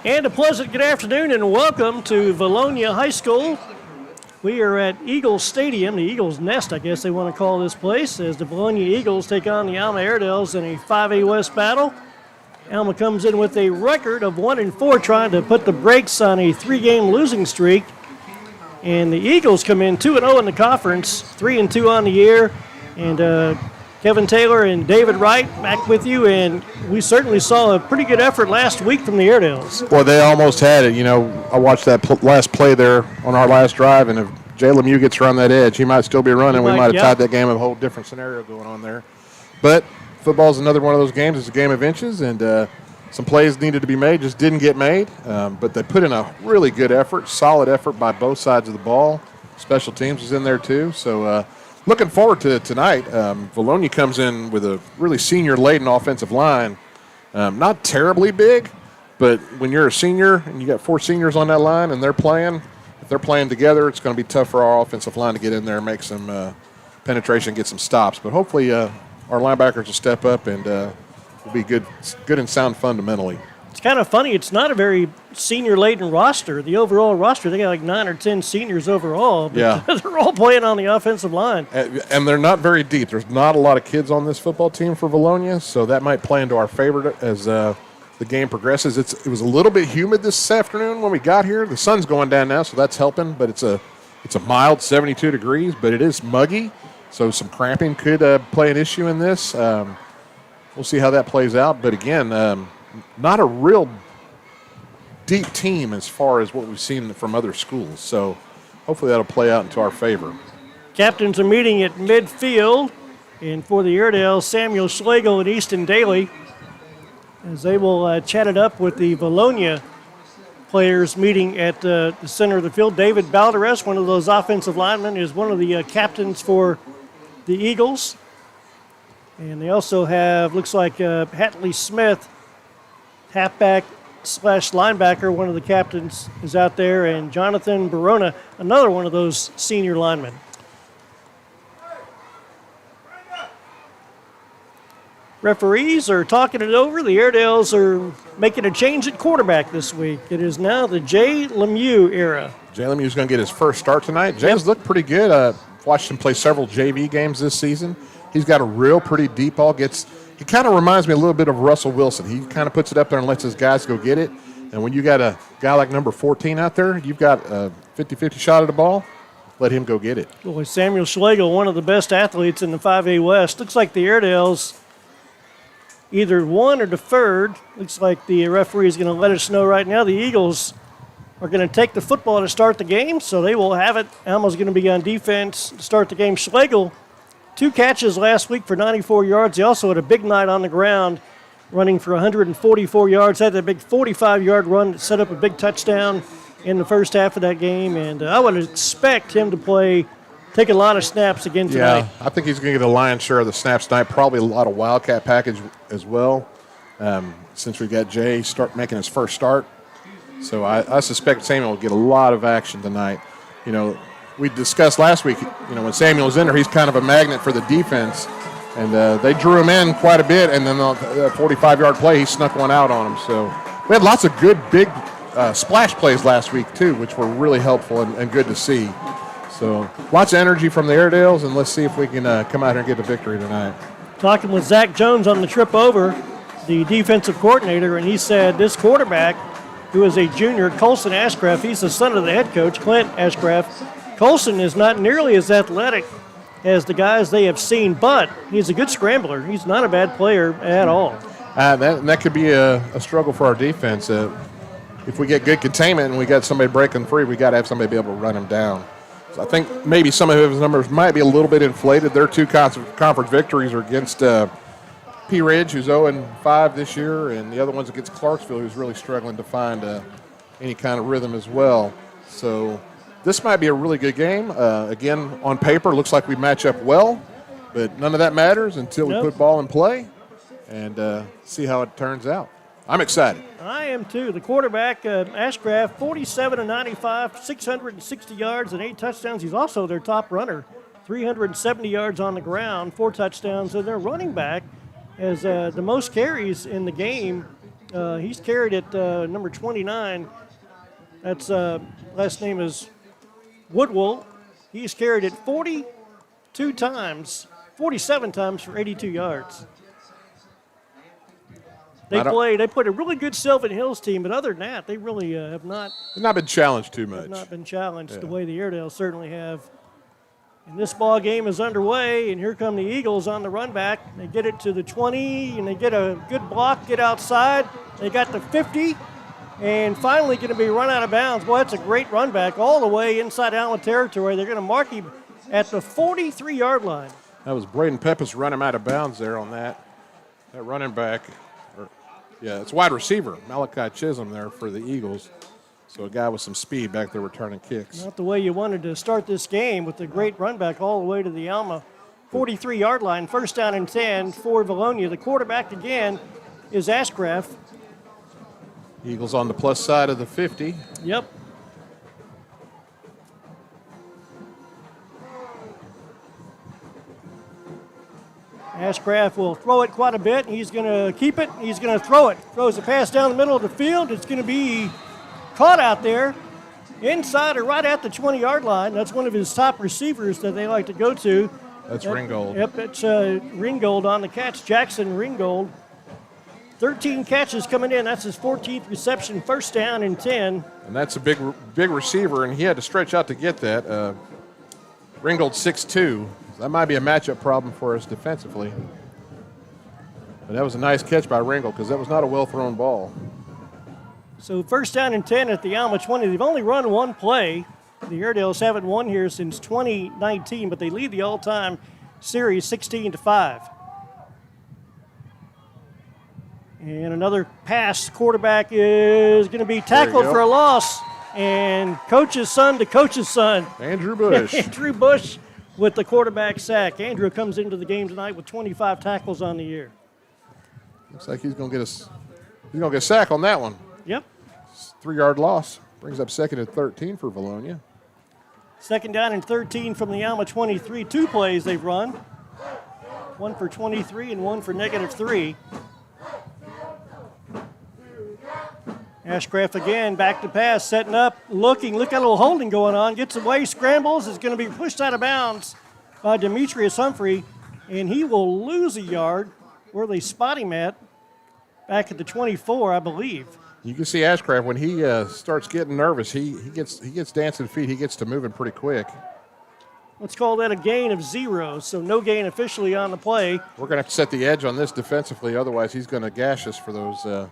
And a pleasant good afternoon and welcome to Vilonia High School. We are at Eagles Stadium, the Eagles Nest, I guess they want to call this place, as the Vilonia Eagles take on the Alma Airedales in a 5A West battle. Alma comes in with a record of 1-4, trying to put the brakes on a 3-game losing streak. And the Eagles come in 2-0 in the conference, 3-2 on the year. And Kevin Taylor and David Wright back with you, and we certainly saw a pretty good effort last week from the Airedales. Well, they almost had it. You know, I watched that last play there on our last drive, and if Jay Lemieux gets around that edge, he might still be running. We might have tied that game, a whole different scenario going on there. But football is another one of those games. It's a game of inches, and some plays needed to be made, just didn't get made. But they put in a really good effort, solid effort by both sides of the ball. Special teams was in there too. So looking forward to tonight. Vilonia comes in with a really senior-laden offensive line. Not terribly big, but when you're a senior and you got 4 seniors on that line and if they're playing together, it's going to be tough for our offensive line to get in there and make some penetration, get some stops. But hopefully our linebackers will step up and will be good and sound fundamentally. It's kind of funny. It's not a very senior-laden roster. The overall roster, they got like 9 or 10 seniors overall. But yeah. They're all playing on the offensive line. And they're not very deep. There's not a lot of kids on this football team for Vilonia, so that might play into our favor as the game progresses. It was a little bit humid this afternoon when we got here. The sun's going down now, so that's helping. But it's a mild 72 degrees, but it is muggy, so some cramping could play an issue in this. We'll see how that plays out. But again, not a real deep team as far as what we've seen from other schools. So hopefully that'll play out into our favor. Captains are meeting at midfield. And for the Airedales, Samuel Schlegel and Easton Daly, as they will chat it up with the Vilonia players meeting at the center of the field. David Balderas, one of those offensive linemen, is one of the captains for the Eagles. And they also have, looks like Hatley Smith, halfback / linebacker, one of the captains is out there, and Jonathan Barona, another one of those senior linemen. Referees are talking it over. The Airedales are making a change at quarterback this week. It is now the Jay Lemieux era. Jay Lemieux's going to get his first start tonight. Jay's looked pretty good. Watched him play several JV games this season. He's got a real pretty deep ball. He kind of reminds me a little bit of Russell Wilson. He kind of puts it up there and lets his guys go get it. And when you got a guy like number 14 out there, you've got a 50-50 shot at the ball, let him go get it. Boy, Samuel Schlegel, one of the best athletes in the 5A West. Looks like the Airedales either won or deferred. Looks like the referee is going to let us know right now. The Eagles are going to take the football to start the game, so they will have it. Alma's going to be on defense to start the game. Schlegel, 2 catches last week for 94 yards. He also had a big night on the ground, running for 144 yards. Had that big 45-yard run that set up a big touchdown in the first half of that game. And I would expect him to take a lot of snaps again tonight. Yeah, I think he's going to get a lion's share of the snaps tonight. Probably a lot of Wildcat package as well, since we got Jay making his first start. So I suspect Samuel will get a lot of action tonight. You know, we discussed last week, when Samuel was in there, he's kind of a magnet for the defense. And they drew him in quite a bit, and then on the 45-yard play, he snuck one out on him. So we had lots of good, big splash plays last week, too, which were really helpful and good to see. So lots of energy from the Airedales, and let's see if we can come out here and get the victory tonight. Talking with Zach Jones on the trip over, the defensive coordinator, and he said this quarterback, who is a junior, Colson Ashcraft, he's the son of the head coach, Clint Ashcraft. Colson is not nearly as athletic as the guys they have seen, but he's a good scrambler. He's not a bad player at all. That could be a struggle for our defense. If we get good containment and we got somebody breaking free, we got to have somebody be able to run him down. So I think maybe some of his numbers might be a little bit inflated. Their 2 conference victories are against P. Ridge, who's 0-5 this year, and the other one's against Clarksville, who's really struggling to find any kind of rhythm as well. So this might be a really good game. Again, on paper, looks like we match up well, but none of that matters until we put ball in play and see how it turns out. I'm excited. I am too. The quarterback, Ashcraft, 47-95, 660 yards and 8 touchdowns. He's also their top runner, 370 yards on the ground, 4 touchdowns. And their running back has the most carries in the game He's carried at number 29. That's last name is Woodwell. He's carried it 47 times for 82 yards. They put a really good Sylvan Hills team, but other than that, they really have not. They've not been challenged too much. Not been challenged the way the Airedales certainly have. And this ball game is underway, and here come the Eagles on the run back. They get it to the 20, and they get a good block, get outside. They got the 50, and finally going to be run out of bounds. Boy, that's a great run back all the way inside Alma territory. They're going to mark him at the 43-yard line. That was Braden Peppas running him out of bounds there on that running back. It's wide receiver, Malachi Chisholm there for the Eagles. So a guy with some speed back there returning kicks. Not the way you wanted to start this game with a great run back all the way to the Alma 43-yard line. First down and 10 for Vilonia. The quarterback again is Ashcraft. Eagles on the plus side of the 50. Yep. Ashcraft will throw it quite a bit. He's going to keep it. He's going to throw it. Throws a pass down the middle of the field. It's going to be caught out there inside or right at the 20-yard line. That's one of his top receivers that they like to go to. That's Ringgold. Yep, it's Ringgold on the catch. Jackson Ringgold. 13 catches coming in. That's his 14th reception. First down and 10. And that's a big receiver, and he had to stretch out to get that. Ringgold 6'2". That might be a matchup problem for us defensively. But that was a nice catch by Ringgold because that was not a well-thrown ball. So first down and 10 at the Alma 20. They've only run one play. The Airedales haven't won here since 2019, but they lead the all-time series 16-5. And another pass. Quarterback is going to be tackled for a loss. And coach's son to coach's son. Andrew Bush. Andrew Bush with the quarterback sack. Andrew comes into the game tonight with 25 tackles on the year. Looks like he's going to get a sack on that one. Yep. 3-yard loss. Brings up second and 13 for Vilonia. Second down and 13 from the Alma 23. 2 plays they've run. One for 23 and one for -3. Ashcraft again, back to pass, setting up, looking. Look at a little holding going on. Gets away, scrambles, is going to be pushed out of bounds by Demetrius Humphrey, and he will lose a yard where they spot him at, back at the 24, I believe. You can see Ashcraft, when he starts getting nervous, he gets dancing feet. He gets to moving pretty quick. Let's call that a gain of 0, so no gain officially on the play. We're going to have to set the edge on this defensively, otherwise he's going to gash us for those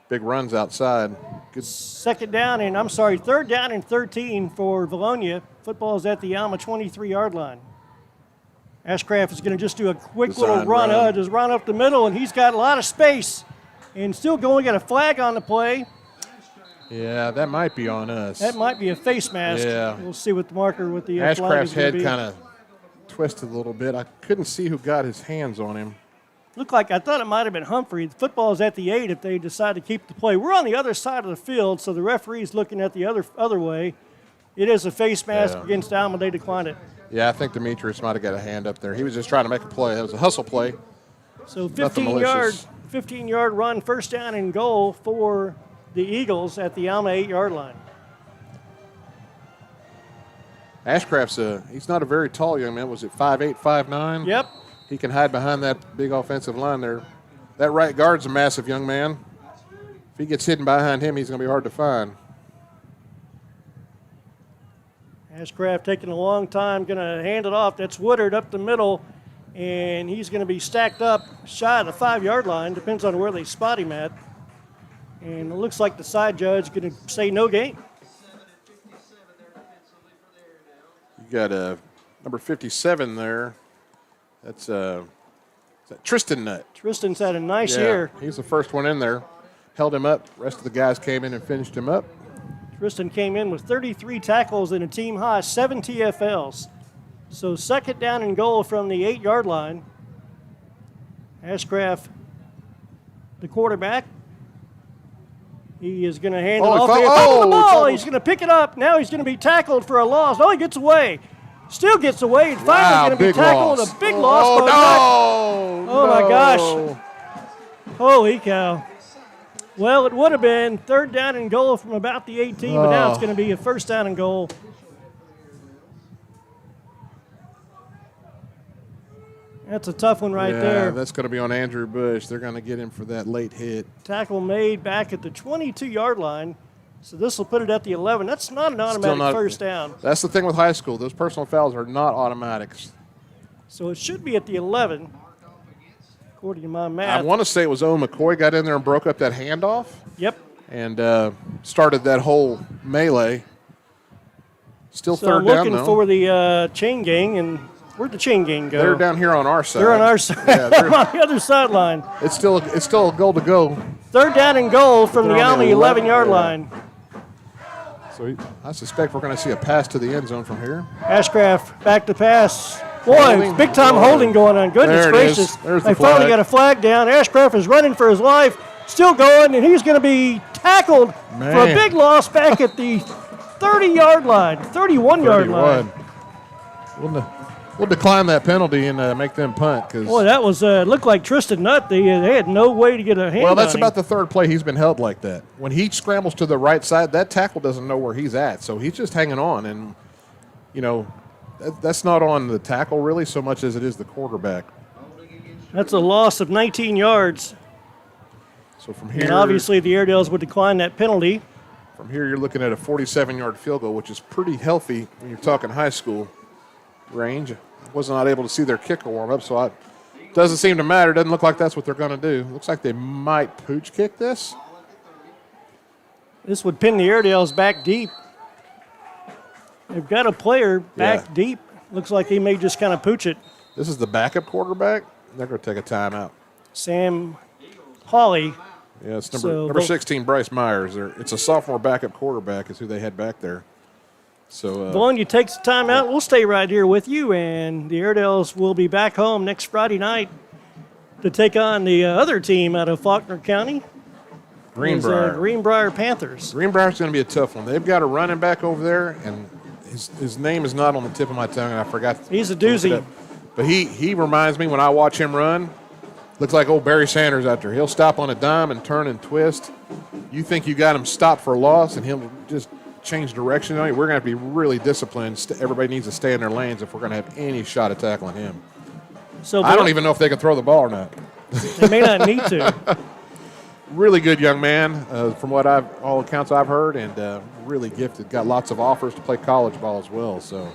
big runs outside. Good. Third down and 13 for Vilonia. Football is at the Alma 23-yard line. Ashcraft is going to just do a quick little run. Just run up the middle, and he's got a lot of space. And still going, got a flag on the play. Yeah, that might be on us. That might be a face mask. Yeah. We'll see what the marker with the Ashcraft's head kind of twisted a little bit. I couldn't see who got his hands on him. I thought it might have been Humphrey. The football is at the 8 if they decide to keep the play. We're on the other side of the field, so the referee's looking at the other way. It is a face mask against Alma. They declined it. Yeah, I think Demetrius might have got a hand up there. He was just trying to make a play. That was a hustle play. So 15-yard run, first down and goal for the Eagles at the Alma 8-yard line. Ashcraft's he's not a very tall young man. Was it 5'8", 5'9"? Yep. He can hide behind that big offensive line there. That right guard's a massive young man. If he gets hidden behind him, he's going to be hard to find. Ashcraft taking a long time, going to hand it off. That's Woodard up the middle, and he's going to be stacked up shy of the 5-yard line. Depends on where they spot him at. And it looks like the side judge is going to say no gain. You got number 57 there. That's Tristan Nutt. Tristan's had a nice year. He's the first one in there. Held him up. The rest of the guys came in and finished him up. Tristan came in with 33 tackles and a team high 7 TFLs. So second down and goal from the 8-yard line. Ashcraft, the quarterback. He is going to hand it off. The ball. He's going to pick it up. Now he's going to be tackled for a loss. Oh, he gets away. Still gets away. And finally going to be tackled. A big loss. Oh, my gosh. Holy cow. Well, it would have been 3rd down and goal from about the 18, but now it's going to be a 1st down and goal. That's a tough one right there. Yeah, that's going to be on Andrew Bush. They're going to get him for that late hit. Tackle made back at the 22-yard line. So this will put it at the 11. That's not an automatic 1st down. That's the thing with high school. Those personal fouls are not automatics. So it should be at the 11, according to my math. I want to say it was Owen McCoy got in there and broke up that handoff. Yep. And started that whole melee. Still so 3rd I'm down, looking though. for the chain gang, and where'd the chain gang go? They're down here on our side. They're on our side. Yeah, on the other sideline. It's still a goal to go. 3rd down and goal from the Alma 11-yard line. So I suspect we're going to see a pass to the end zone from here. Ashcraft back to pass. Boy, big-time holding going on. Goodness gracious. They finally got a flag down. Ashcraft is running for his life, still going, and he's going to be tackled for a big loss back at the 30-yard line, 31-yard line. We'll decline that penalty and make them punt. Boy, that was looked like Tristan Nutt. They had no way to get a hand on him. Well, that's about the 3rd play he's been held like that. When he scrambles to the right side, that tackle doesn't know where he's at, so he's just hanging on. And, that's not on the tackle really so much as it is the quarterback. That's a loss of 19 yards. So from here, and obviously the Airedales would decline that penalty. From here, you're looking at a 47-yard field goal, which is pretty healthy when you're talking high school range. Was not able to see their kicker warm up, so it doesn't seem to matter. Doesn't look like that's what they're going to do. Looks like they might pooch kick this. This would pin the Airedales back deep. They've got a player back deep. Looks like he may just kind of pooch it. This is the backup quarterback. They're going to take a timeout. Sam Hawley. Yeah, it's number 16, Bryce Myers. It's a sophomore backup quarterback is who they had back there. So Vonia takes the timeout. We'll stay right here with you, and the Airedales will be back home next Friday night to take on the other team out of Faulkner County. Greenbrier Panthers. Greenbrier's going to be a tough one. They've got a running back over there, and his name is not on the tip of my tongue, and I forgot. He's a doozy. But he reminds me when I watch him run, looks like old Barry Sanders out there. He'll stop on a dime and turn and twist. You think you got him stopped for a loss, and he'll just change direction on you. We're going to have to be really disciplined. Everybody needs to stay in their lanes if we're going to have any shot at tackling him. So I don't even know if they can throw the ball or not. They may not need to. Really good young man, from what all accounts I've heard, and really gifted. Got lots of offers to play college ball as well. So,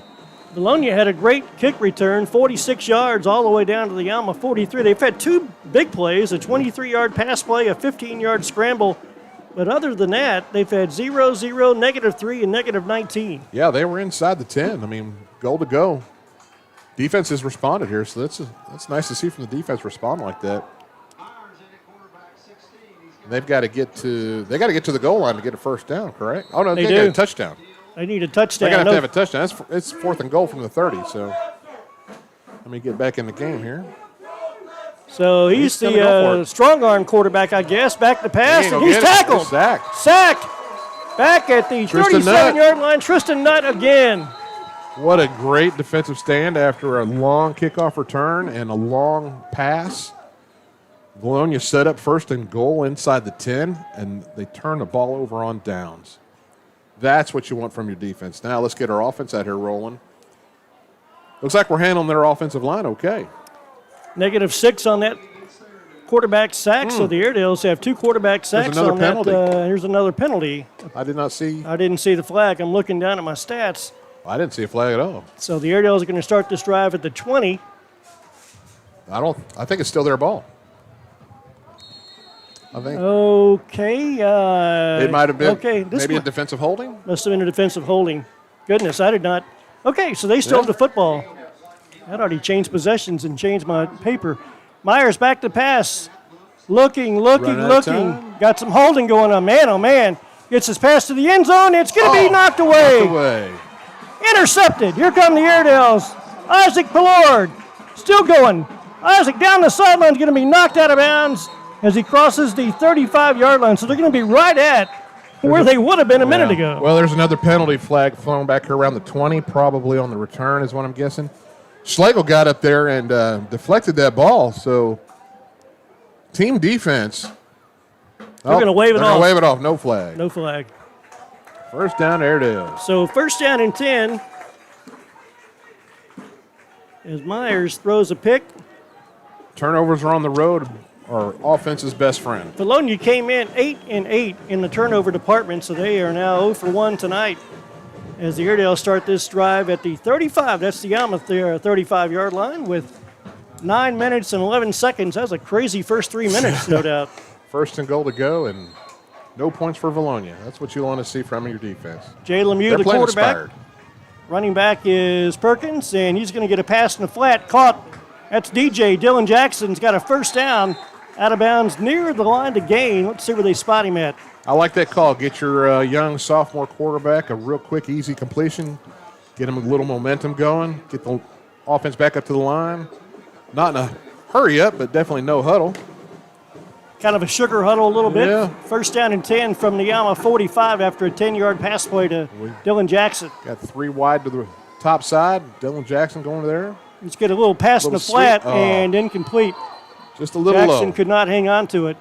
Vilonia had a great kick return, 46 yards all the way down to the Alma 43. They've had 2 big plays, a 23-yard pass play, a 15-yard scramble. But other than that, they've had 0, 0, -3, and -19. Yeah, they were inside the 10. I mean, goal to go. Defense has responded here, so that's nice to see from the defense respond like that. And they've got to get to the goal line to get a 1st down, correct? Oh no, they got a touchdown. They need a touchdown. They're going to have to have a touchdown. It's 4th and goal from the 30. So let me get back in the game here. So he's the strong arm quarterback, I guess. Back to pass, and he's tackled. Sacked. Back at the 37-yard line. Tristan Nutt again. What a great defensive stand after a long kickoff return and a long pass. Vilonia set up 1st and goal inside the 10, and they turn the ball over on downs. That's what you want from your defense. Now let's get our offense out here rolling. Looks like we're handling their offensive line okay. -6 on that quarterback sack, so the Airedales have 2 quarterback sacks on penalty. Here's another penalty. I didn't see the flag. I'm looking down at my stats. I didn't see a flag at all. So the Airedales are going to start this drive at the 20. I think it's still their ball. I think. Okay. It might have been maybe a defensive holding? Must have been a defensive holding. Goodness, I did not. Okay, so they still have the football. That already changed possessions and changed my paper. Myers back to pass. Looking. Got some holding going on. Man, oh, man. Gets his pass to the end zone. It's going to be knocked away. Intercepted. Here come the Airedales. Isaac Pillard still going. Isaac down the sideline is going to be knocked out of bounds as he crosses the 35-yard line. So they're going to be right at where they would have been a minute ago. Well, there's another penalty flag thrown back here around the 20, probably on the return is what I'm guessing. Schlegel got up there and deflected that ball. So team defense, They're going to wave it off. They're going to wave it off. No flag. No flag. First down, Airedales. So first down and 10 as Myers throws a pick. Turnovers are on the road, our offense's best friend. Vilonia came in 8-8 in the turnover department, so they are now 0 for 1 tonight as the Airedales start this drive at the 35. That's the Alma 35-yard line with 9 minutes and 11 seconds. That was a crazy first 3 minutes, no doubt. First and goal to go, and no points for Vilonia. That's what you want to see from your defense. Jay Lemieux, They're the playing quarterback. inspired. Running back is Perkins, and he's going to get a pass in the flat. Caught. That's DJ. Dylan Jackson's got a first down out of bounds near the line to gain. Let's see where they spot him at. I like that call. Get your young sophomore quarterback a real quick, easy completion. Get him a little momentum going. Get the offense back up to the line. Not in a hurry up, but definitely no huddle. Kind of a sugar huddle a little bit. Yeah. First down and 10 from the Alma 45 after a 10-yard pass play to Dylan Jackson. Got 3 wide to the top side. Dylan Jackson going there. Let's get a little pass in the flat and incomplete. Just a little Jackson low. could not hang on to it.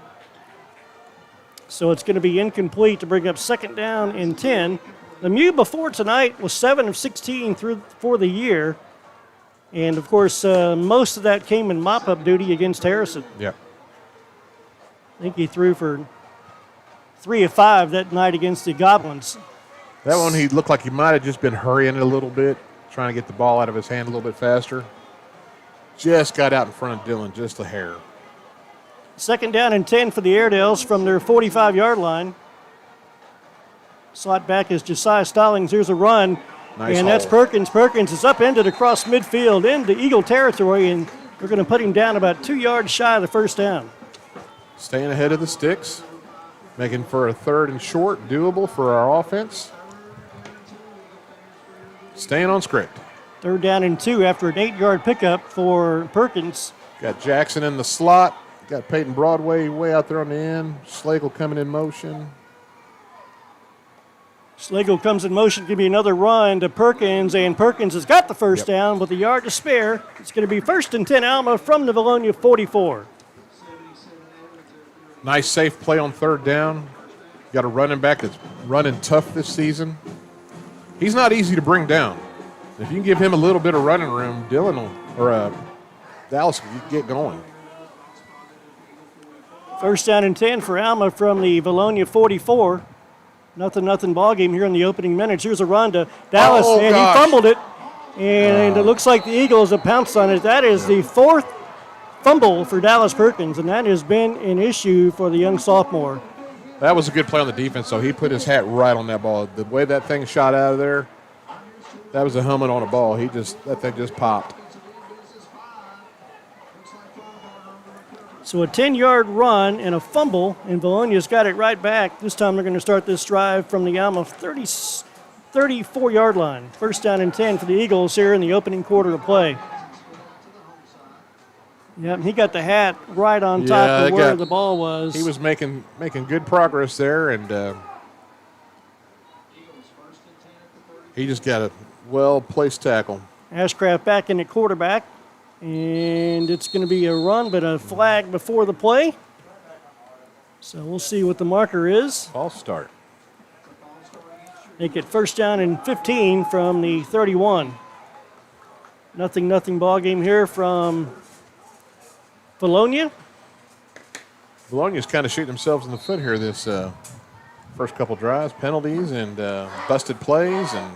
So it's going to be incomplete to bring up second down and 10. Lemieux before tonight was 7 of 16 for the year. And, of course, most of that came in mop-up duty against Harrison. Yeah. I think he threw for 3 of 5 that night against the Goblins. That one, he looked like he might have just been hurrying it a little bit, trying to get the ball out of his hand a little bit faster. Just got out in front of Dylan just a hair. Second down and 10 for the Airedales from their 45-yard line. Slot back is Josiah Stallings. Here's a run. Nice and haul. that's Perkins. Perkins is upended across midfield into Eagle territory, and they're going to put him down about 2 yards shy of the first down. Staying ahead of the sticks, making for a third and short, doable for our offense. Staying on script. Third down and 2 after an 8-yard pickup for Perkins. Got Jackson in the slot. Got Peyton Broadway way out there on the end. Slagle coming in motion. Slagle comes in motion. Give me another run to Perkins, and Perkins has got the first down with a yard to spare. It's going to be first and 10 Alma from the Vilonia 44. Nice safe play on third down. Got a running back that's running tough this season. He's not easy to bring down. If you can give him a little bit of running room, Dylan or Dallas will get going. First down and 10 for Alma from the Vilonia 44. Nothing ball game here in the opening minutes. Here's a run to Dallas, and gosh. he fumbled it. And it looks like the Eagles have pounced on it. That is the 4th fumble for Dallas Perkins, and that has been an issue for the young sophomore. That was a good play on the defense, so he put his hat right on that ball. The way that thing shot out of there, that was a helmet on a ball. That thing just popped. So a 10-yard run and a fumble, and Vilonia's got it right back. This time they're going to start this drive from the Alma 34-yard line. First down and 10 for the Eagles here in the opening quarter of play. Yep, he got the hat right on top of where the ball was. He was making good progress there, and he just got a well-placed tackle. Ashcraft back in at quarterback, and it's going to be a run, but a flag before the play. So we'll see what the marker is. False start. Make it first down and 15 from the 31. Nothing ball game here from Vilonia. Vilonia's kind of shooting themselves in the foot here this first couple drives, penalties and busted plays. And,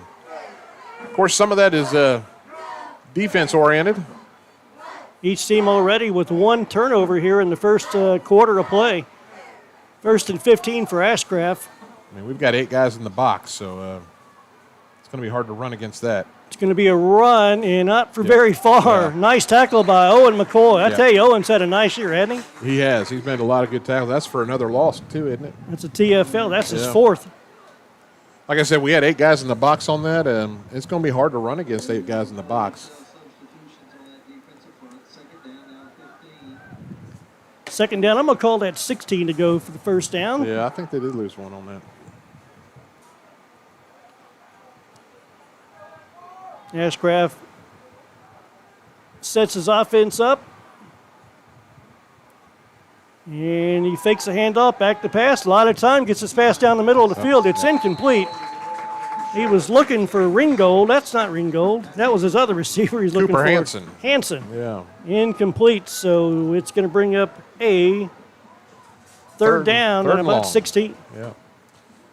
of course, some of that is defense-oriented. Each team already with 1 turnover here in the first quarter of play. First and 15 for Ashcraft. I mean, we've got 8 guys in the box, so it's going to be hard to run against that. It's going to be a run and not for very far. Yeah. Nice tackle by Owen McCoy. I tell you, Owen's had a nice year, hasn't he? He has. He's made a lot of good tackles. That's for another loss, too, isn't it? That's a TFL. That's his 4th. Like I said, we had 8 guys in the box on that. It's going to be hard to run against 8 guys in the box. Second down. I'm going to call that 16 to go for the first down. Yeah, I think they did lose one on that. Ashcraft sets his offense up. And he fakes a handoff, back to pass. A lot of time, gets his pass down the middle of the field. It's incomplete. He was looking for Ringgold. That's not Ringgold. That was his other receiver he's looking Cooper for. Hansen. Hansen. Yeah. Incomplete. So it's going to bring up a third down and about long. 16. Yeah.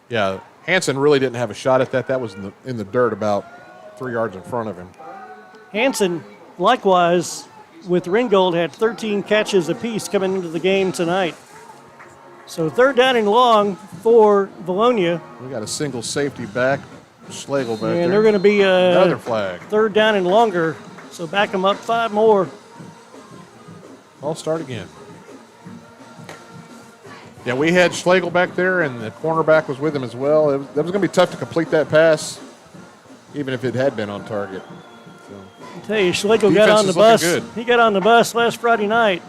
Yeah. Hansen really didn't have a shot at that. That was in the dirt about 3 yards in front of him. Hansen, likewise, with Ringgold, had 13 catches apiece coming into the game tonight. So third down and long for Vilonia. We got a single safety back. Schlegel back there. And they're going to be another flag. Third down and longer. So back them up 5 more. I'll start again. Yeah, we had Schlegel back there, and the cornerback was with him as well. That was going to be tough to complete that pass, even if it had been on target. I tell you, Schlegel got on the bus. Good. He got on the bus last Friday night.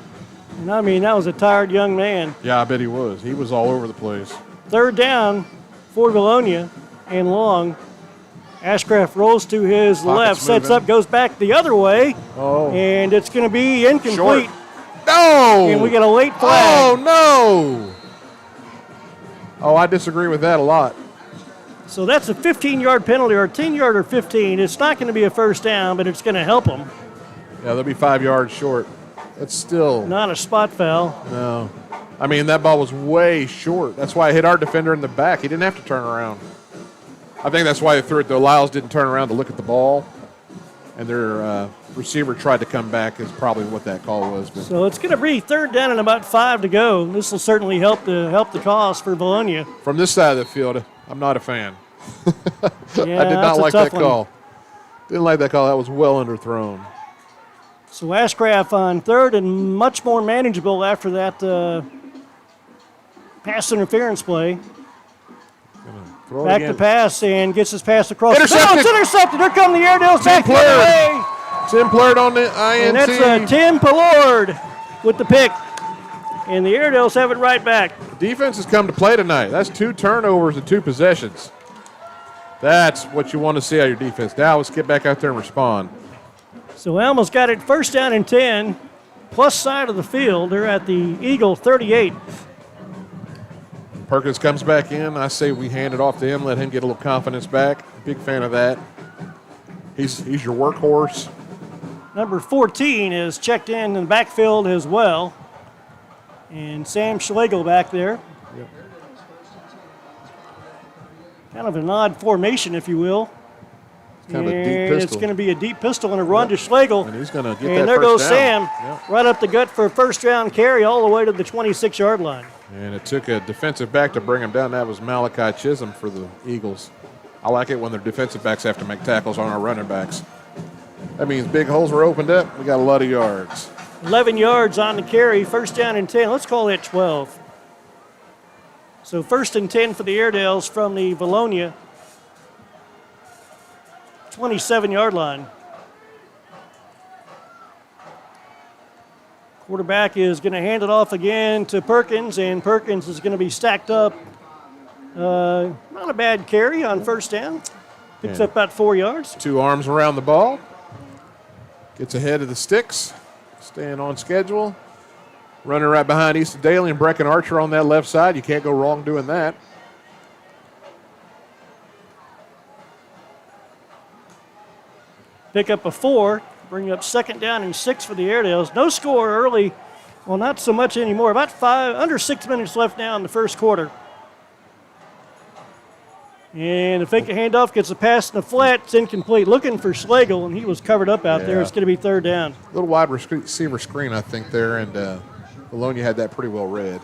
And I mean, that was a tired young man. Yeah, I bet he was. He was all over the place. Third down for Vilonia and long. Ashcraft rolls to his left, sets moving. up, goes back the other way. Oh. And it's going to be incomplete. Short. No! And we get a late flag. Oh, no! Oh, I disagree with that a lot. So that's a 15-yard penalty, or a 10-yard or 15. It's not going to be a first down, but it's going to help them. Yeah, they'll be 5 yards short. That's still Not a spot foul. no. I mean, that ball was way short. That's why it hit our defender in the back. He didn't have to turn around. I think that's why they threw it, though. Lyles didn't turn around to look at the ball, and their receiver tried to come back is probably what that call was. But So it's going to be third down and about 5 to go. This will certainly help the cause for Vilonia. from this side of the field, I'm not a fan. Yeah, I did that's not a like tough that one. call. Didn't like that call. That was well underthrown. So Ashcraft on third and much more manageable after that pass interference play. Throw it Back again. to pass and gets his pass across. Intercepted. No, it's intercepted. Here come the Airedales back the other way. Tim Plurd on the INT. And that's Tim Pillard with the pick. And the Airedales have it right back. Defense has come to play tonight. That's 2 turnovers and 2 possessions. That's what you want to see out of your defense. Now let's get back out there and respond. So Alma's got it first down and 10, plus side of the field. They're at the Eagle 38. Perkins comes back in. I say we hand it off to him, let him get a little confidence back. Big fan of that. He's your workhorse. Number 14 is checked in the backfield as well. And Sam Schlegel back there. Yep. Kind of an odd formation, if you will. Kind of a deep And pistol. it's going to be a deep pistol and a run to Schlegel. And he's going to get And that there first goes down. Sam, Yep. right up the gut for a first-round carry all the way to the 26-yard line. And it took a defensive back to bring him down. That was Malachi Chisholm for the Eagles. I like it when their defensive backs have to make tackles on our running backs. That means big holes were opened up. We got a lot of yards. 11 yards on the carry, first down and 10. Let's call it 12. So first and 10 for the Airedales from the Vilonia 27-yard line. Quarterback is going to hand it off again to Perkins, and Perkins is going to be stacked up. Not a bad carry on first down. Picks Yeah. up about 4 yards. 2 arms around the ball. Gets ahead of the sticks. Staying on schedule. Running right behind Easton Daly and Brecken Archer on that left side. You can't go wrong doing that. Pick up a 4, bring up second down and 6 for the Airedales. No score early. Well, not so much anymore. About under 6 minutes left now in the first quarter. And the fake a handoff, gets a pass in the flat. It's incomplete. Looking for Schlegel, and he was covered up out there. Yeah. It's going to be third down. Little wide receiver screen, I think, there, and Vilonia had that pretty well read.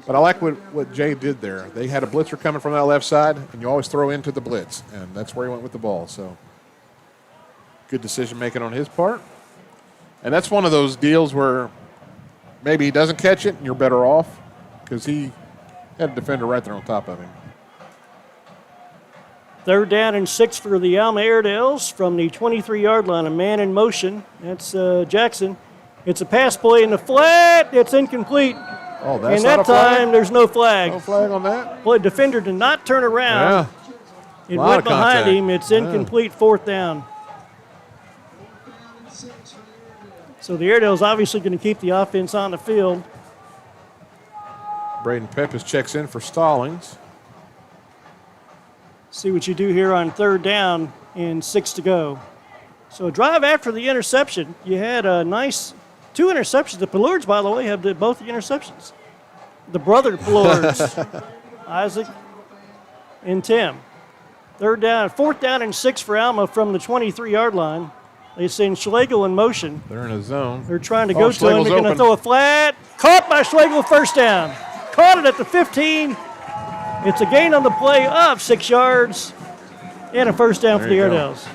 But I like what Jay did there. They had a blitzer coming from that left side, and you always throw into the blitz, and that's where he went with the ball. So good decision-making on his part. And that's one of those deals where maybe he doesn't catch it, and you're better off because he had a defender right there on top of him. Third down and 6 for the Alma Airedales from the 23-yard line. A man in motion. That's Jackson. It's a pass play in the flat. It's incomplete. Oh, that's And not that a flag? time, there's no flag. No flag on that? Well, the defender did not turn around. Yeah. It Lot went of behind contact. him. It's Yeah. incomplete, fourth down. So the Airedales obviously going to keep the offense on the field. Braden Peppis checks in for Stallings. See what you do here on 3rd down and 6 to go. So a drive after the interception. You had a nice 2 interceptions. The Palourds, by the way, have both the interceptions. The brother Palourds, Isaac and Tim. 4th down and 6 for Alma from the 23-yard line. They send Schlegel in motion. They're in a zone. They're trying to go to him. Schlegel's They're going to throw a flat. Caught by Schlegel, 1st down. Caught it at the 15. It's a gain on the play of 6 yards and a 1st down for the Airedales.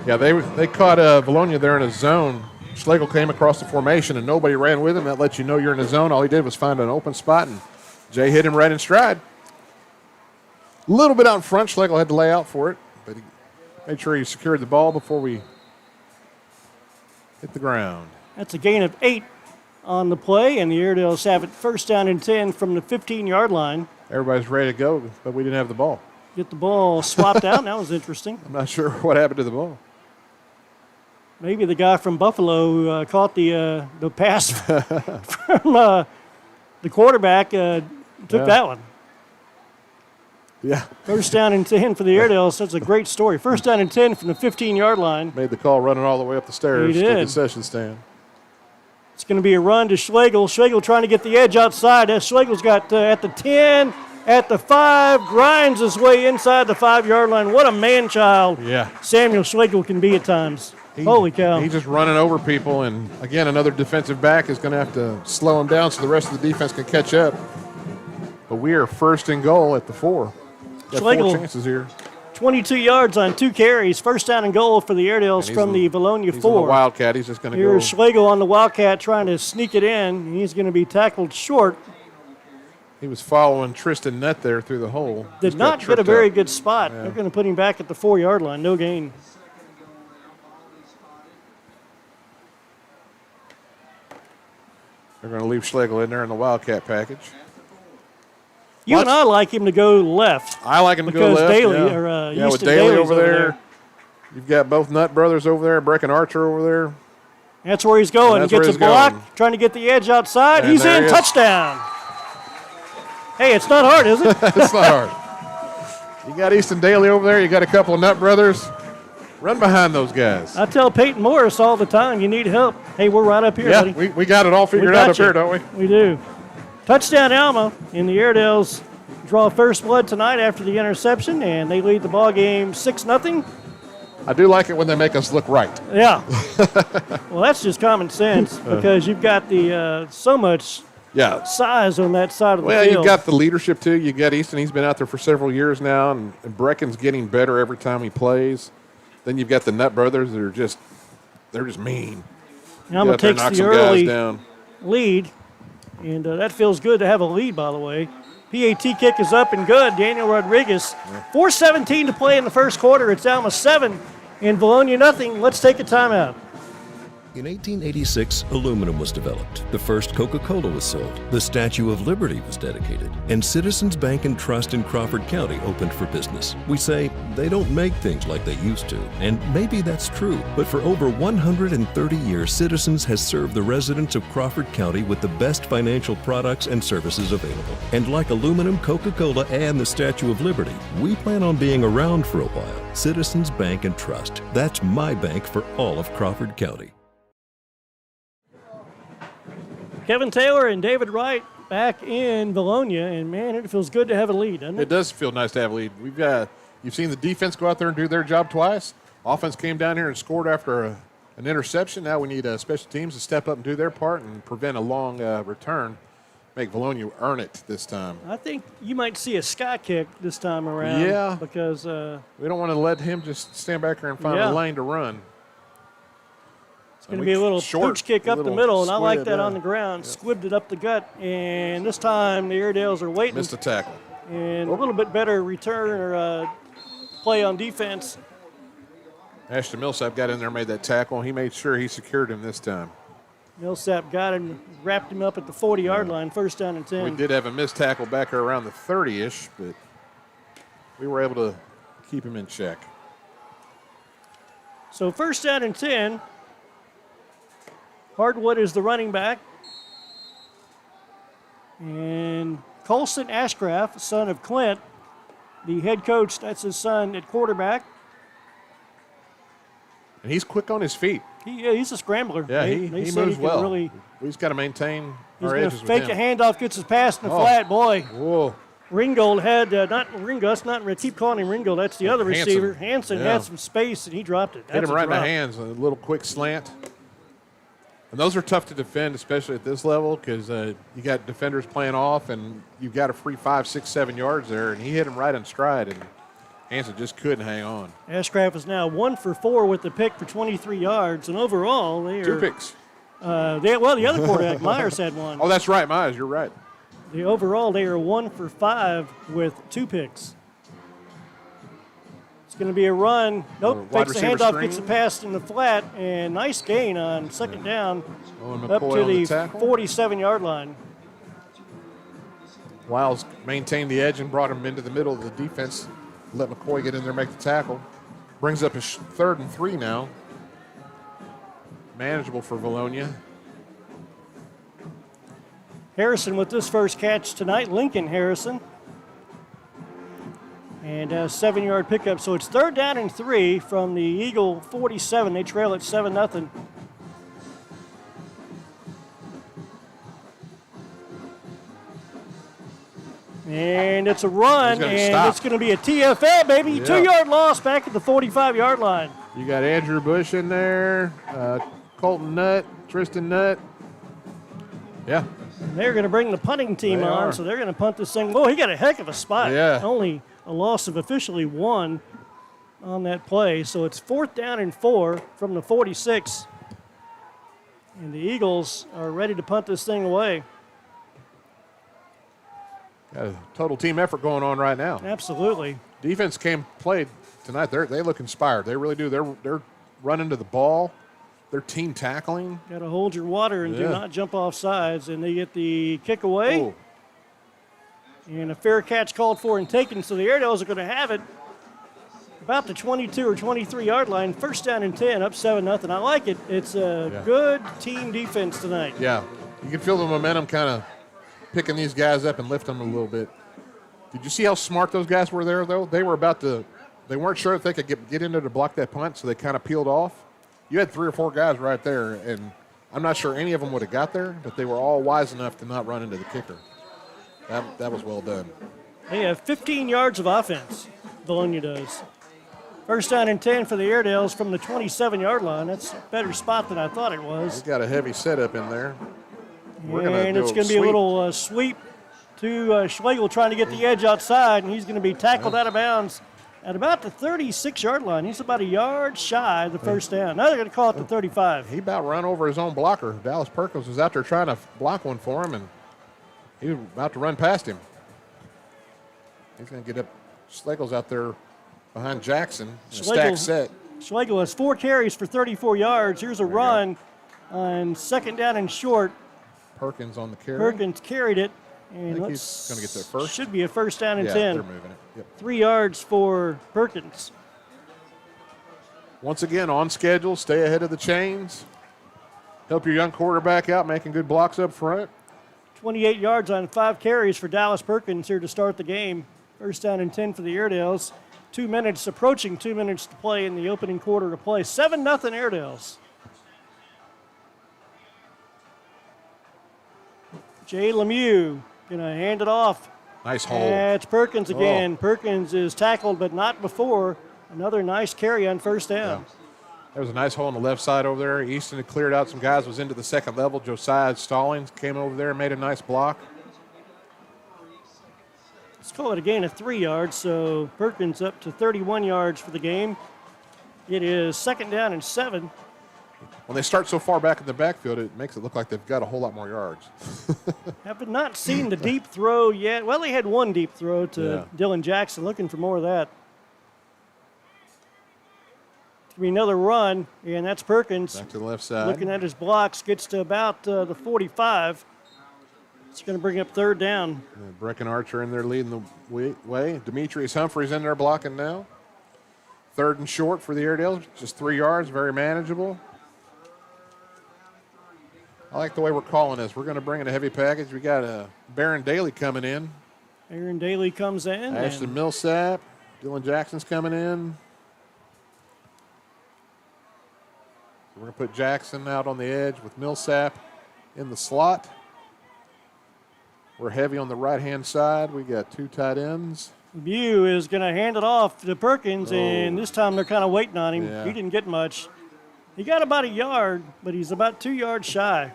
Yeah, they caught Vilonia there in a zone. Schlegel came across the formation and nobody ran with him. That lets you know you're in a zone. All he did was find an open spot, and Jay hit him right in stride. A little bit out in front. Schlegel had to lay out for it, but he made sure he secured the ball before we hit the ground. That's a gain of 8 on the play, and the Airedales have it 1st down and 10 from the 15-yard line. Everybody's ready to go, but we didn't have the ball. Get the ball swapped out. That was interesting. I'm not sure what happened to the ball. Maybe the guy from Buffalo caught the pass from the quarterback, took that one. Yeah. 1st down and 10 for the Airedales. That's a great story. 1st down and 10 from the 15-yard line. Made the call running all the way up the stairs to the concession stand. It's going to be a run to Schlegel. Schlegel trying to get the edge outside. Schlegel's got at the 10, at the 5, grinds his way inside the 5-yard line. What a man-child Samuel Schlegel can be at times. Holy cow. He's just running over people, and, again, another defensive back is going to have to slow him down so the rest of the defense can catch up. But we are 1st and goal at the 4. Got Schlegel, 4 chances here. 22 yards on 2 carries. 1st down and goal for the Airedales from the Vilonia 4. He's on the Wildcat. He's just going to go. Here's Schlegel on the Wildcat trying to sneak it in, and he's going to be tackled short. He was following Tristan Nutt there through the hole. Did not get a very good spot. Yeah. They're going to put him back at the 4-yard line. No gain. They're going to leave Schlegel in there in the Wildcat package. You and I like him to go left. I like him to go left. Because with Daly over there. You've got both Nutt brothers over there, Breck and Archer over there. That's where he's going. He gets a block, trying to get the edge outside. And he's in. Touchdown. Hey, it's not hard, is it? It's not hard. You got Easton Daly over there. You got a couple of Nutt brothers. Run behind those guys. I tell Peyton Morris all the time, you need help. Hey, we're right up here, buddy. We got it all figured out up here, don't we? We do. Touchdown Alma, and the Airedales draw first blood tonight after the interception, and they lead the ball game 6-0. I do like it when they make us look right. Yeah. Well, that's just common sense because you've got the so much size on that side of the field. Well, you've got the leadership, too. You got Easton. He's been out there for several years now, and Brecken's getting better every time he plays. Then you've got the Nutt brothers that are just mean. Alma takes the early lead. And that feels good to have a lead, by the way. PAT kick is up and good. Daniel Rodriguez. 4:17 to play in the first quarter. It's Alma 7 and Vilonia nothing. Let's take a timeout. In 1886, aluminum was developed. The first Coca-Cola was sold. The Statue of Liberty was dedicated. And Citizens Bank and Trust in Crawford County opened for business. We say they don't make things like they used to. And maybe that's true. But for over 130 years, Citizens has served the residents of Crawford County with the best financial products and services available. And like aluminum, Coca-Cola, and the Statue of Liberty, we plan on being around for a while. Citizens Bank and Trust. That's my bank for all of Crawford County. Kevin Taylor and David Wright back in Vilonia, and man, it feels good to have a lead, doesn't it? It does feel nice to have a lead. You've seen the defense go out there and do their job twice. Offense came down here and scored after an interception. Now we need special teams to step up and do their part and prevent a long return. Make Vilonia earn it this time. I think you might see a sky kick this time around. Yeah. Because we don't want to let him just stand back here and find a lane to run. It's going to be a little pooch kick up the middle, and I like that on the ground. Squibbed it up the gut, and this time the Airedales are waiting. Missed a tackle. And a little bit better return or play on defense. Ashton Millsap got in there and made that tackle. He made sure he secured him this time. Millsap got him, wrapped him up at the 40-yard line, 1st down and 10. We did have a missed tackle back here around the 30-ish, but we were able to keep him in check. So 1st down and 10. Hardwood is the running back. And Colson Ashcraft, son of Clint, the head coach, that's his son at quarterback. And he's quick on his feet. He's a scrambler. Yeah, he moves well. Really, we just got to maintain our he's edges with fake him. a handoff, gets his pass in the flat. Boy, Whoa. Ringgold had, not Ringo, that's not, I keep calling him Ringgold, that's the other Hansen. receiver. Hansen had some space and he dropped it. Hit him right in the hands, a little quick slant. And those are tough to defend, especially at this level, because you got defenders playing off and you've got a free 5, 6, 7 yards there, and he hit him right in stride, and Hansen just couldn't hang on. Ashcraft is now 1 for 4 with the pick for 23 yards, and overall they are 2 picks. The other quarterback, Myers, had one. Oh, that's right, Myers, you're right. Overall, they are 1 for 5 with 2 picks. It's going to be a run. Nope, fakes the handoff, gets the pass in the flat, and nice gain on second down up to the 47-yard line. Wiles maintained the edge and brought him into the middle of the defense. Let McCoy get in there and make the tackle. Brings up his 3rd and 3 now. Manageable for Vilonia. Harrison with this first catch tonight, Lincoln Harrison. And a 7-yard pickup. So it's 3rd down and 3 from the Eagle 47. They trail at 7-0. And it's a run, and it's going to be a TFL, baby. Yeah. 2-yard loss back at the 45-yard line. You got Andrew Bush in there, Colton Nutt, Tristan Nutt. Yeah. And they're going to bring the punting team on, so they're going to punt this thing. Whoa, he got a heck of a spot. Yeah. Only a loss of officially 1 on that play. So it's 4th down and 4 from the 46. And the Eagles are ready to punt this thing away. Got a total team effort going on right now. Absolutely. Defense played tonight. They look inspired. They really do. They're running to the ball. They're team tackling. Got to hold your water and do not jump off sides. And they get the kick away. Oh. And a fair catch called for and taken. So the Airedales are going to have it about the 22 or 23-yard line. 1st down and 10, up 7-0. I like it. It's a good team defense tonight. Yeah. You can feel the momentum kind of picking these guys up and lifting them a little bit. Did you see how smart those guys were there, though? They weren't sure if they could get in there to block that punt, so they kind of peeled off. You had 3 or 4 guys right there, and I'm not sure any of them would have got there, but they were all wise enough to not run into the kicker. That was well done. They have 15 yards of offense, Vilonia does. 1st down and 10 for the Airedales from the 27-yard line. That's a better spot than I thought it was. He's got a heavy setup in there. And it's going to be a little sweep to Schlegel trying to get the edge outside, and he's going to be tackled out of bounds at about the 36-yard line. He's about a yard shy of the 1st down. Now they're going to call it the 35. He about ran over his own blocker. Dallas Perkins was out there trying to block one for him, and he was about to run past him. He's going to get up. Schlegel's out there behind Jackson in a stacked set. Schlegel has 4 carries for 34 yards. Here's a run on 2nd down and short. Perkins on the carry. Perkins carried it. And I think he's going to get there first. Should be a 1st down and 10. They're moving it. Yep. 3 yards for Perkins. Once again, on schedule, stay ahead of the chains. Help your young quarterback out, making good blocks up front. 28 yards on 5 carries for Dallas Perkins here to start the game. 1st down and 10 for the Airedales. 2 minutes, approaching 2 minutes to play in the opening quarter to play. 7-0 Airedales. Jay Lemieux going to hand it off. Nice hole. It's Perkins again. Oh. Perkins is tackled, but not before. Another nice carry on 1st down. Yeah. There was a nice hole on the left side over there. Easton had cleared out some guys, was into the 2nd level. Josiah Stallings came over there and made a nice block. Let's call it a gain of 3 yards, so Perkins up to 31 yards for the game. It is 2nd down and 7. When they start so far back in the backfield, it makes it look like they've got a whole lot more yards. Have not seen the deep throw yet. Well, they had one deep throw to Dylan Jackson, looking for more of that. It's going to be another run, and that's Perkins. Back to the left side. Looking at his blocks, gets to about the 45. It's going to bring up 3rd down. Brecken Archer in there leading the way. Demetrius Humphreys in there blocking now. 3rd and short for the Airedales, just 3 yards, very manageable. I like the way we're calling this. We're going to bring in a heavy package. We got Baron Daly coming in. Aaron Daly comes in. Ashton Millsap. Dylan Jackson's coming in. So we're going to put Jackson out on the edge with Millsap in the slot. We're heavy on the right-hand side. We got 2 tight ends. View is going to hand it off to Perkins, and this time they're kind of waiting on him. Yeah. He didn't get much. He got about a yard, but he's about 2 yards shy.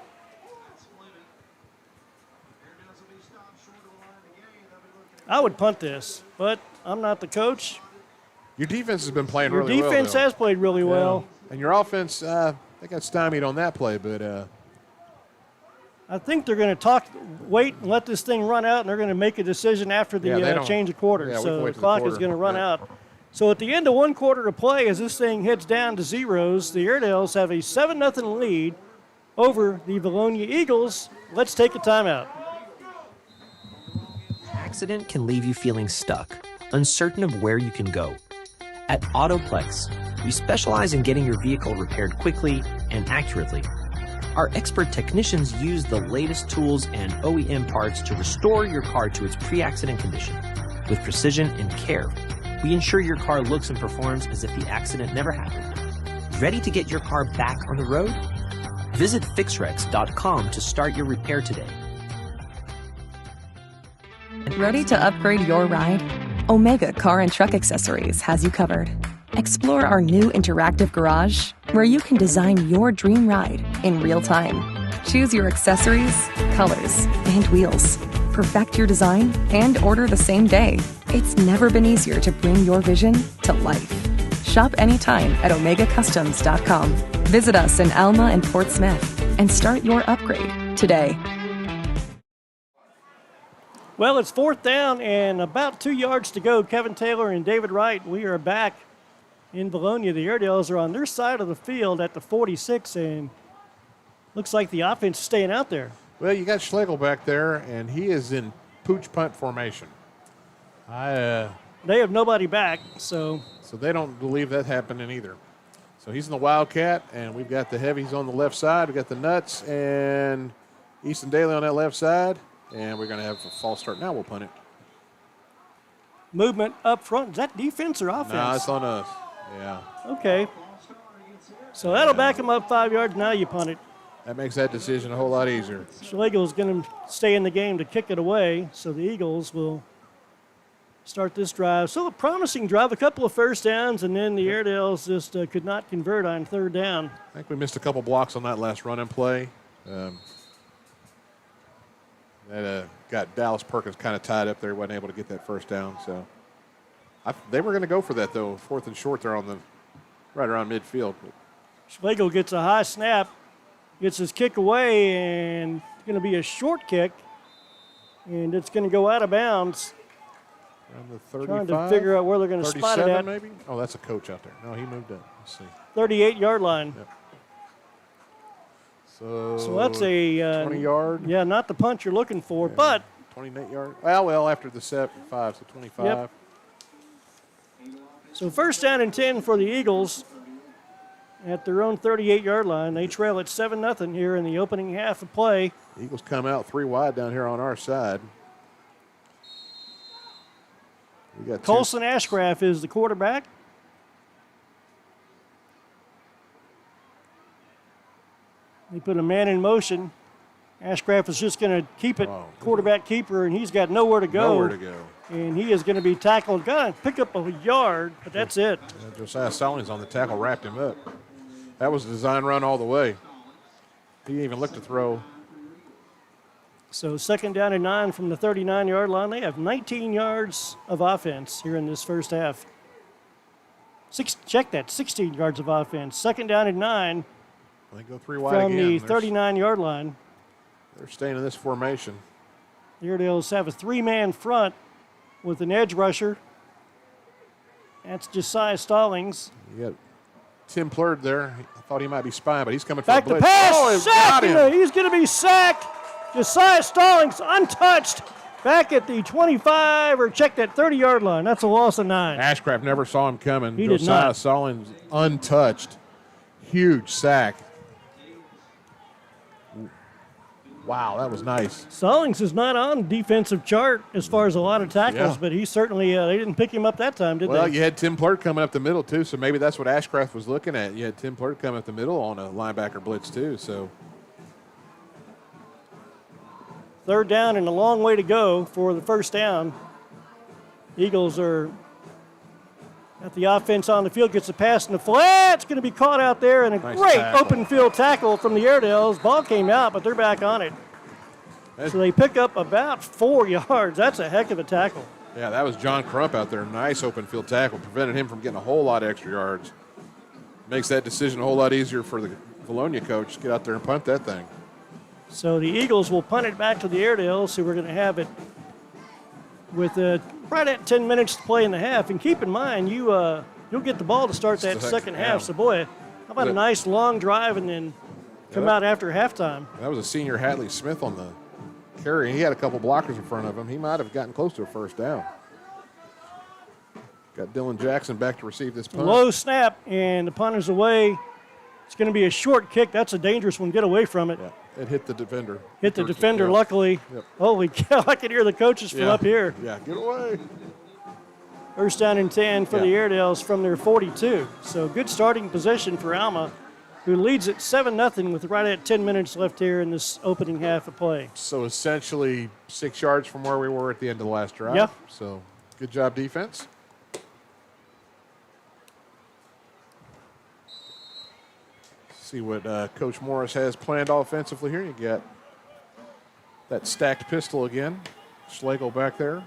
I would punt this, but I'm not the coach. Your defense has been playing Your really well. Your defense has played really well. And your offense, they got stymied on that play, but I think they're going to wait and let this thing run out, and they're going to make a decision after the change of quarter. Yeah, so the clock is going to run out. So at the end of 1 quarter to play, as this thing heads down to zeros, the Airedales have a 7-0 lead over the Vilonia Eagles. Let's take a timeout. Accident can leave you feeling stuck, uncertain of where you can go. At Autoplex, we specialize in getting your vehicle repaired quickly and accurately. Our expert technicians use the latest tools and OEM parts to restore your car to its pre-accident condition. With precision and care, we ensure your car looks and performs as if the accident never happened. Ready to get your car back on the road? Visit fixrex.com to start your repair today. Ready to upgrade your ride? Omega Car and Truck Accessories has you covered. Explore our new interactive garage, where you can design your dream ride in real time. Choose your accessories, colors, and wheels. Perfect your design and order the same day. It's never been easier to bring your vision to life. Shop anytime at OmegaCustoms.com. Visit us in Alma and Fort Smith and start your upgrade today. Well, it's 4th down and about 2 yards to go. Kevin Taylor and David Wright, we are back in Vilonia. The Airedales are on their side of the field at the 46, and looks like the offense is staying out there. Well, you got Schlegel back there, and he is in pooch punt formation. They have nobody back, so they don't believe that happening either. So he's in the Wildcat, and we've got the heavies on the left side. We've got the Nuts and Easton Daly on that left side. And we're going to have a false start. Now we'll punt it. Movement up front. Is that defense or offense? No, it's on us. Yeah. Okay. So that'll back them up 5 yards. Now you punt it. That makes that decision a whole lot easier. Schlegel is going to stay in the game to kick it away, so the Eagles will start this drive. So a promising drive, a couple of first downs, and then the Airedales just could not convert on 3rd down. I think we missed a couple blocks on that last run and play. That got Dallas Perkins kind of tied up there. Wasn't able to get that first down. So they were going to go for that, though. 4th and short there on the right around midfield. Schlegel gets a high snap, gets his kick away, and it's going to be a short kick. And it's going to go out of bounds. Around the 35? Trying to figure out where they're going to spot it at. Maybe? Oh, that's a coach out there. No, he moved up. Let's see. 38-yard line. Yep. So that's a 20 yard. Yeah, not the punch you're looking for, Yeah, but 28 yard. Well, after the 5, so 25. Yep. So 1st down and 10 for the Eagles at their own 38-yard line. They trail at 7-0 here in the opening half of play. The Eagles come out 3 wide down here on our side. We got Colson Ashcraft is the quarterback. They put a man in motion. Ashcraft is just going to keep it, quarterback keeper, and he's got nowhere to go. Nowhere to go. And he is going to be tackled. Got to pick up a yard, but that's it. Josiah Stallings on the tackle wrapped him up. That was a design run all the way. He didn't even look to throw. So 2nd down and 9 from the 39-yard line. They have 19 yards of offense here in this first half. Check that, 16 yards of offense. 2nd down and 9. They go 3 wide from again. the 39-yard line. They're staying in this formation. The Airedales have a 3-man front with an edge rusher. That's Josiah Stallings. You got Tim Plurd there. I thought he might be spying, but he's coming back for a to blitz. pass. Oh, Sack. got him. He's going to be sacked. Josiah Stallings untouched back at the 25, or check that 30-yard line. That's a loss of 9. Ashcraft never saw him coming. He did Josiah not. Stallings untouched. Huge sack. Wow, that was nice. Stallings is not on the defensive chart as far as a lot of tackles, Yeah. but he certainly, they didn't pick him up that time, did Well, they? you had Tim Plurt coming up the middle, too, so maybe that's what Ashcraft was looking at. You had Tim Plurt coming up the middle on a linebacker blitz, too, so. Third down and a long way to go for the first down. Eagles are at the offense on the field, gets a pass in the flat. It's going to be caught out there, and a Nice great tackle. open field tackle from the Airedales. Ball came out, but they're back on it. So they pick up about 4 yards. That's a heck of a tackle. Yeah, that was John Crump out there. Nice open field tackle. Prevented him from getting a whole lot of extra yards. Makes that decision a whole lot easier for the Vilonia coach to get out there and punt that thing. So the Eagles will punt it back to the Airedales, who are going to have it with right at 10 minutes to play in the half. And keep in mind, you'll get the ball to start that second half. So, boy, how about a nice long drive and then come out after halftime? That was a senior Hatley Smith on the carry. He had a couple blockers in front of him. He might have gotten close to a first down. Got Dylan Jackson back to receive this punt. Low snap, and the punt is away. It's going to be a short kick. That's a dangerous one. Get away from it. Yeah, it hit the defender. Hit the defender, yeah. luckily. Yep. Holy cow, I can hear the coaches from up here. Yeah, get away. First down and 10 for the Airedales from their 42. So good starting position for Alma, who leads it 7-0 with right at 10 minutes left here in this opening half of play. So essentially 6 yards from where we were at the end of the last drive. Yeah. So good job defense. See what Coach Morris has planned offensively here. You got that stacked pistol again. Schlegel back there.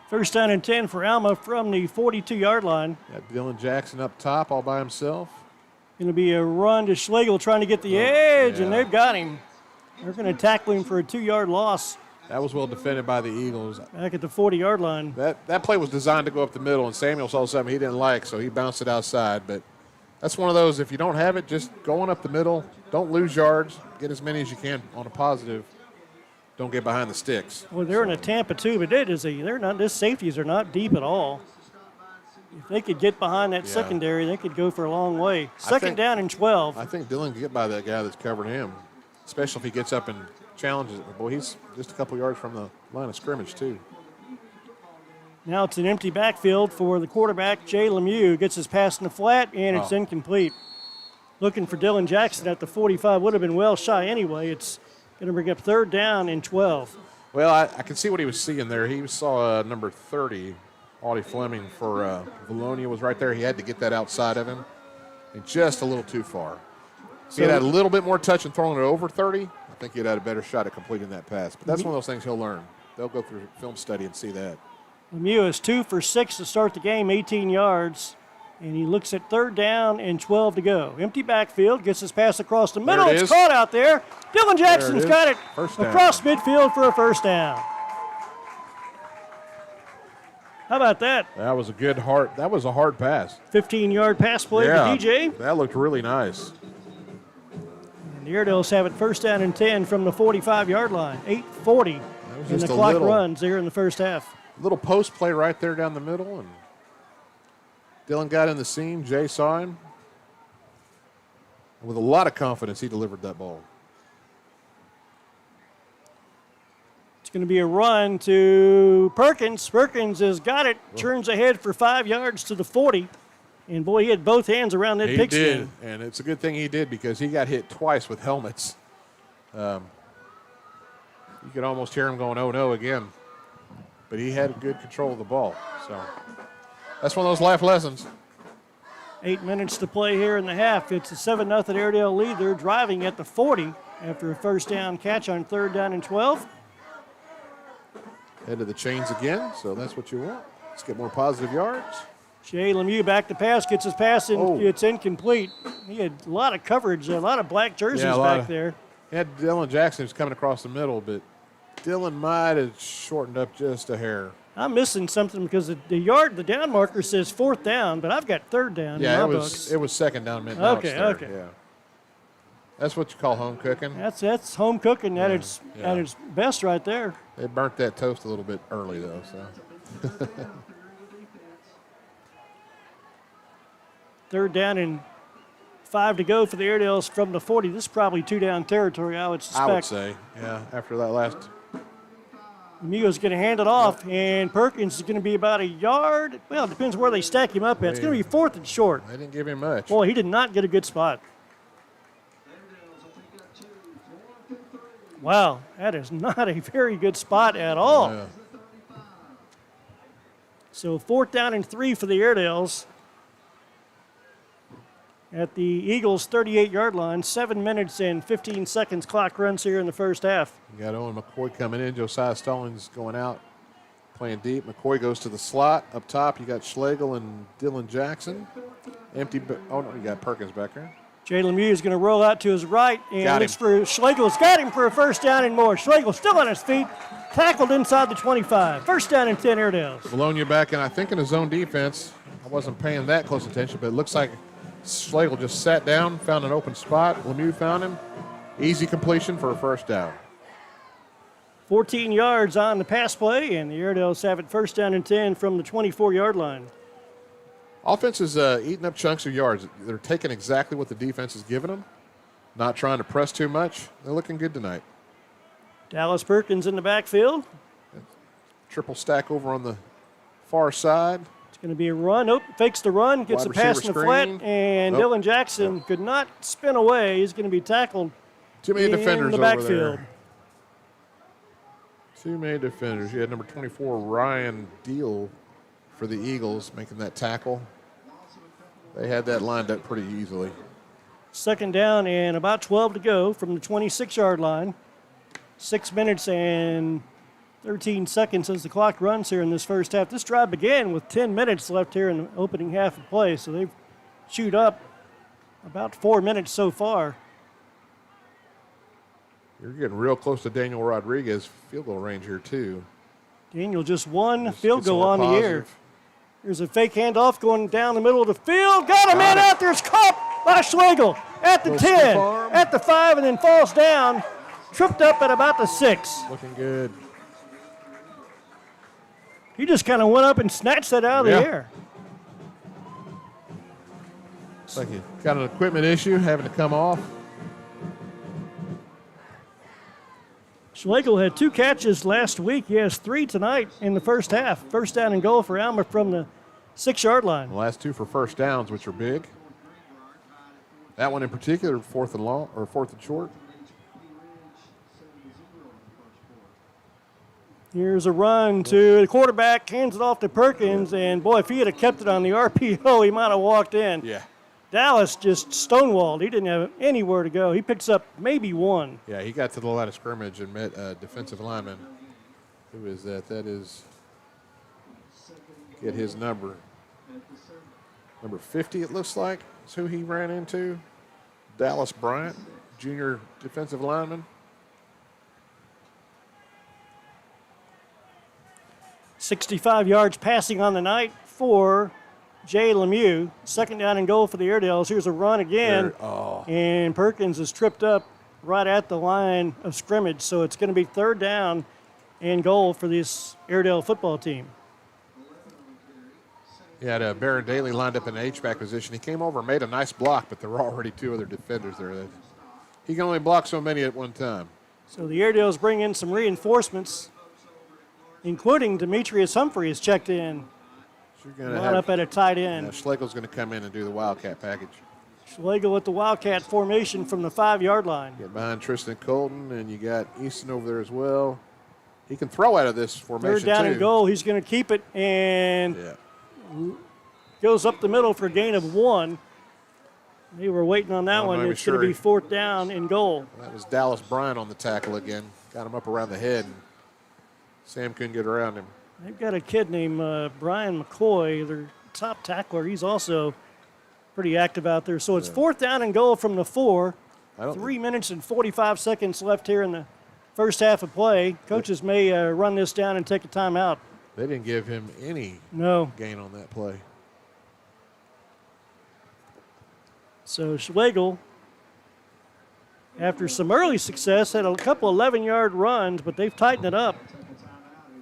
First down and 10 for Alma from the 42-yard line. Got Dylan Jackson up top all by himself. Going to be a run to Schlegel trying to get the edge, and yeah. they've got him. They're going to tackle him for a 2-yard loss That was well defended by the Eagles. back at the 40-yard line. That play was designed to go up the middle, and Samuel saw something he didn't like, so he bounced it outside. But that's one of those, if you don't have it, just going up the middle. Don't lose yards. Get as many as you can on a positive. Don't get behind the sticks. Well, they're in a Tampa too, but their safeties are not deep at all. If they could get behind that secondary, they could go for a long way. Second down and 12. I think Dylan can get by that guy that's covering him, especially if he gets up and challenges it. Boy, he's just a couple yards from the line of scrimmage, too. Now it's an empty backfield for the quarterback, Jay Lemieux. Gets his pass in the flat, and it's incomplete. Looking for Dylan Jackson at the 45. Would have been well shy anyway. It's going to bring up third down and 12. Well, I can see what he was seeing there. He saw number 30, Audie Fleming for Vilonia was right there. He had to get that outside of him, and just a little too far. If he had a little bit more touch and throwing it over 30, I think he'd had a better shot at completing that pass. But that's one of those things he'll learn. They'll go through film study and see that. Lemieux is 2 for 6 to start the game, 18 yards. And he looks at third down and 12 to go. Empty backfield, gets his pass across the middle. It's caught out there. Dylan Jackson's got it across midfield for a first down. How about that? That was a hard pass. 15-yard pass play to DJ. That looked really nice. And the Airedales have it first down and 10 from the 45-yard line. 8:40. And the clock runs there in the first half. Little post play right there down the middle, and Dylan got in the seam. Jay saw him. And with a lot of confidence, he delivered that ball. It's going to be a run to Perkins. Perkins has got it. Turns ahead for 5 yards to the 40. And, boy, he had both hands around that pigskin. He did, and it's a good thing he did because he got hit twice with helmets. You could almost hear him going, oh, no, again. But he had good control of the ball. So that's one of those life lessons. 8 minutes to play here in the half. It's a 7-0 Airedale lead. They're driving at the 40 after a first down catch on third down and 12. Head to the chains again, so that's what you want. Let's get more positive yards. Jay Lemieux back to pass, gets his pass in. It's incomplete. He had a lot of coverage, a lot of black jerseys back there. He had Dylan Jackson who's coming across the middle, but Dylan might have shortened up just a hair. I'm missing something because the down marker says fourth down, but I've got third down in my books. It was second down. Okay. Yeah. That's what you call home cooking. That's home cooking at its best right there. They burnt that toast a little bit early, though. So. Third down and 5 to go for the Airedales from the 40. This is probably 2-down territory, I would suspect. I would say, yeah, after that last. Lemieux's going to hand it off, and Perkins is going to be about a yard. Well, it depends where they stack him up at. It's going to be 4th and short. They didn't give him much. Boy, he did not get a good spot. Wow, that is not a very good spot at all. Yeah. So 4th down and 3 for the Airedales at the Eagles' 38-yard line. 7 minutes and 15 seconds clock runs here in the first half. You got Owen McCoy coming in. Josiah Stallings going out, playing deep. McCoy goes to the slot. Up top, you got Schlegel and Dylan Jackson. Oh, no, you got Perkins back there. Jay Lemieux is going to roll out to his right and looks for Schlegel's got him for a first down and more. Schlegel still on his feet, tackled inside the 25. First down and 10 Airedales. Vilonia back in, I think, in his own defense. I wasn't paying that close attention, but it looks like Schlegel just sat down, found an open spot. Lemieux found him. Easy completion for a first down. 14 yards on the pass play, and the Airedales have it first down and 10 from the 24-yard line. Offense is eating up chunks of yards. They're taking exactly what the defense is giving them, not trying to press too much. They're looking good tonight. Dallas Perkins in the backfield. Triple stack over on the far side. It's going to be a run. Nope, fakes the run, gets Wide a pass in the receiver flat, screen. and Nope. Dylan Jackson could not spin away. He's going to be tackled Too many in defenders the over backfield. there. Too many defenders. You had number 24, Ryan Deal, for the Eagles, making that tackle. They had that lined up pretty easily. Second down and about 12 to go from the 26-yard line. 6 minutes and 13 seconds as the clock runs here in this first half. This drive began with 10 minutes left here in the opening half of play, so they've chewed up about 4 minutes so far. You're getting real close to Daniel Rodriguez field goal range here, too. Daniel just one Just field get some goal on the more air. positive. There's a fake handoff going down the middle of the field. Got a man out there. It's caught by Schlegel at the Little 10, stiff arm. at the 5, and then falls down. Tripped up at about the 6. Looking good. He just kind of went up and snatched that out of Yeah. the air. Looks like you got an equipment issue, having to come off. Schlegel had 2 catches last week. He has 3 tonight in the first half. First down and goal for Alma from the 6-yard line. The last 2 for first downs, which are big. That one in particular, 4th and long or 4th and short. Here's a run to the quarterback, hands it off to Perkins, and boy, if he had kept it on the RPO, he might have walked in. Yeah. Dallas just stonewalled. He didn't have anywhere to go. He picks up maybe 1. Yeah, he got to the line of scrimmage and met a defensive lineman. Who is that? That is, get his number. Number 50, it looks like, is who he ran into. Dallas Bryant, junior defensive lineman. 65 yards passing on the night for Jay Lemieux. Second down and goal for the Airedales. Here's a run again. And Perkins is tripped up right at the line of scrimmage. So it's going to be 3rd down and goal for this Airedale football team. He had Baron Daly lined up in an H-back position. He came over and made a nice block, but there were already 2 other defenders there. He can only block so many at one time. So the Airedales bring in some reinforcements, including Demetrius Humphreys checked in. So you're gonna Line up at a tight end. Schlegel's going to come in and do the Wildcat package. Schlegel with the Wildcat formation from the 5-yard line. Get behind Tristan Colton, and you got Easton over there as well. He can throw out of this formation, 3rd down too. and goal. He's going to keep it and Yeah. goes up the middle for a gain of 1. They were waiting on that I'm one. not even It's going to sure be 4th down and goal. That was Dallas Bryant on the tackle again. Got him up around the head. And Sam couldn't get around him. They've got a kid named Brian McCoy, their top tackler. He's also pretty active out there. So it's 4th down and goal from the 4. 3 minutes and 45 seconds left here in the first half of play. Coaches may run this down and take a timeout. They didn't give him any No. gain on that play. So Schlegel, after some early success, had a couple 11-yard runs, but they've tightened it up.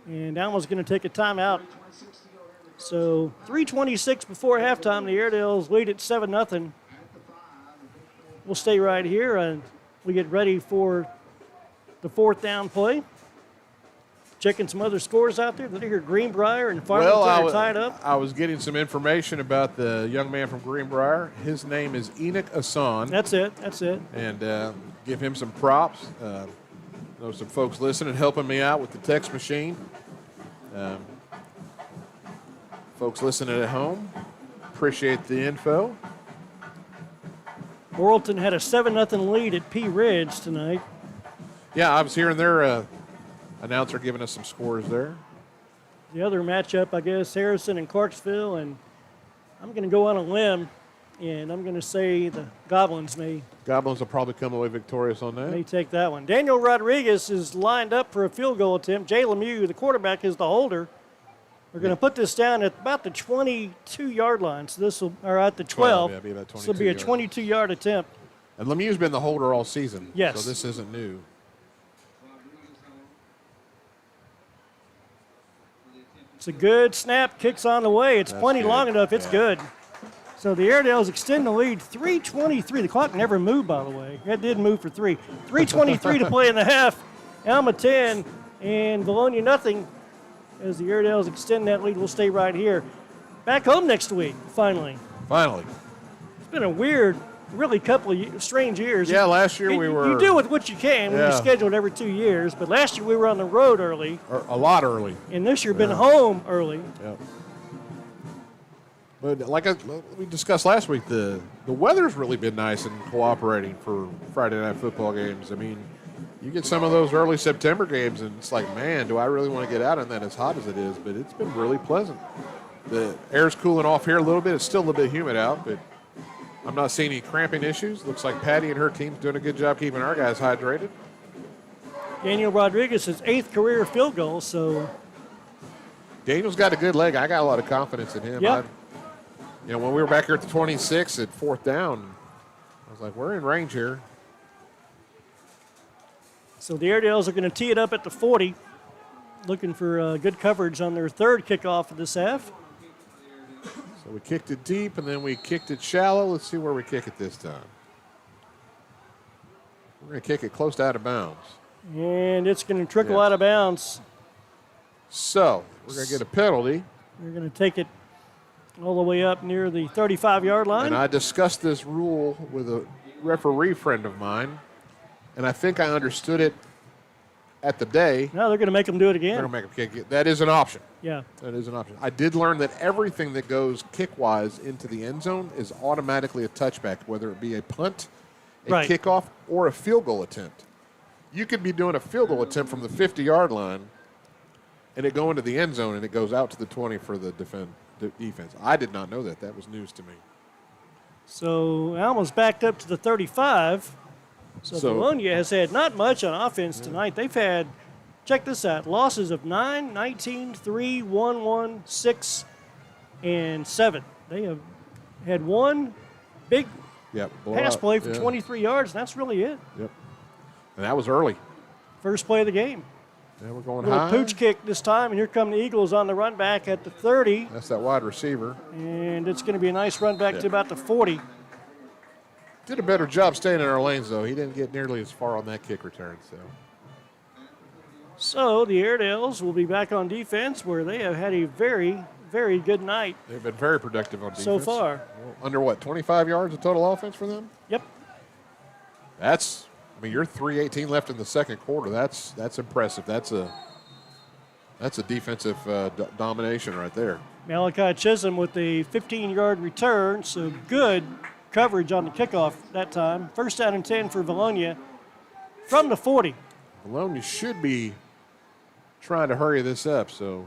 And Alma's going to take a timeout. So 3:26 before halftime, the Airedales lead at 7-0. we'll stay right here and we get ready for the 4th down play. Checking some other scores out there. Did I hear Greenbrier and Farmington are tied up? I was getting some information about the young man from Greenbrier. His name is Enoch Asan. That's it. And give him some props. Know some folks listening, helping me out with the text machine. Folks listening at home, appreciate the info. Morrilton had a 7-0 lead at Pea Ridge tonight. Yeah, I was hearing their announcer giving us some scores there. The other matchup, I guess, Harrison and Clarksville, and I'm going to go on a limb, and I'm going to say the Goblins will probably come away victorious on that. may take that one. Daniel Rodriguez is lined up for a field goal attempt. Jay Lemieux, the quarterback, is the holder. We're going to put this down at about the 22-yard line. So this will, or at the 12. Yeah, be about 22 this will be a 22-yard attempt. And Lemieux's been the holder all season. Yes. So this isn't new. It's a good snap. Kicks on the way. It's That's plenty good. long enough. It's Yeah. good. So the Airedales extend the lead. 3:23. The clock never moved, by the way. It did move for 3. 3:23 to play in the half. Alma 10 and Vilonia nothing. As the Airedales extend that lead, we'll stay right here. Back home next week, finally. Finally. It's been a weird, really couple of strange years. Yeah, last year we were. You do with what you can when Yeah. you schedule it every 2 years. But last year we were on the road early, A lot early. and this year been home early. Yeah. But like we discussed last week, the weather's really been nice and cooperating for Friday night football games. I mean, you get some of those early September games, and it's like, man, do I really want to get out on that as hot as it is? But it's been really pleasant. The air's cooling off here a little bit. It's still a little bit humid out, but I'm not seeing any cramping issues. Looks like Patty and her team's doing a good job keeping our guys hydrated. Daniel Rodriguez, his 8th career field goal, so Daniel's got a good leg. I got a lot of confidence in him. Yep. When we were back here at the 26 at 4th down, I was like, we're in range here. So the Airedales are going to tee it up at the 40, looking for good coverage on their 3rd kickoff of this half. So we kicked it deep, and then we kicked it shallow. Let's see where we kick it this time. We're going to kick it close to out of bounds. And it's going to trickle Yeah. out of bounds. So we're going to get a penalty. They're going to take it all the way up near the 35-yard line. And I discussed this rule with a referee friend of mine, and I think I understood it at the day. Now they're going to make them do it They're again. going to make a kick it. That is an option. Yeah. That is an option. I did learn that everything that goes kick-wise into the end zone is automatically a touchback, whether it be a punt, a Right. kickoff, or a field goal attempt. You could be doing a field goal attempt from the 50-yard line, and it go into the end zone, and it goes out to the 20 for the defense. I did not know that. That was news to me. So Alma's backed up to the 35. So Vilonia has had not much on offense tonight. They've had, check this out, losses of 9, 19, 3, 1, 1, 6, and 7. They have had one big Yep. pass play for Yeah. 23 yards, and that's really it. Yep. And that was early. First play of the game. Yeah, we're going Little high. pooch kick this time, and here come the Eagles on the run back at the 30. That's that wide receiver. And it's going to be a nice run back to about the 40. Did a better job staying in our lanes, though. He didn't get nearly as far on that kick return. So the Airedales will be back on defense, where they have had a very, very good night They've been very productive on defense. so far. Well, under what, 25 yards of total offense for them? Yep. That's, I mean, you're 3:18 left in the second quarter. That's impressive. That's a defensive domination right there. Malachi Chisholm with a 15-yard return, so good coverage on the kickoff that time. First down and 10 for Vilonia from the 40. Vilonia should be trying to hurry this up, so.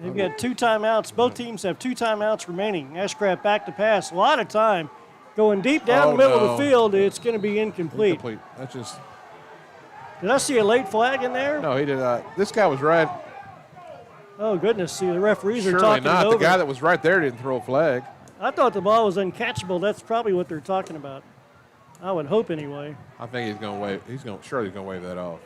They've got 2 timeouts. Both teams have 2 timeouts remaining. Ashcraft back to pass. A lot of time going deep down the middle of the field. It's going to be incomplete. That's just. Did I see a late flag in there? No, he did not. This guy was right. Oh, goodness. See, the referees are Surely talking not. over. The guy that was right there didn't throw a flag. I thought the ball was uncatchable. That's probably what they're talking about. I would hope anyway. I think he's going to wave. Surely he's going to wave that off.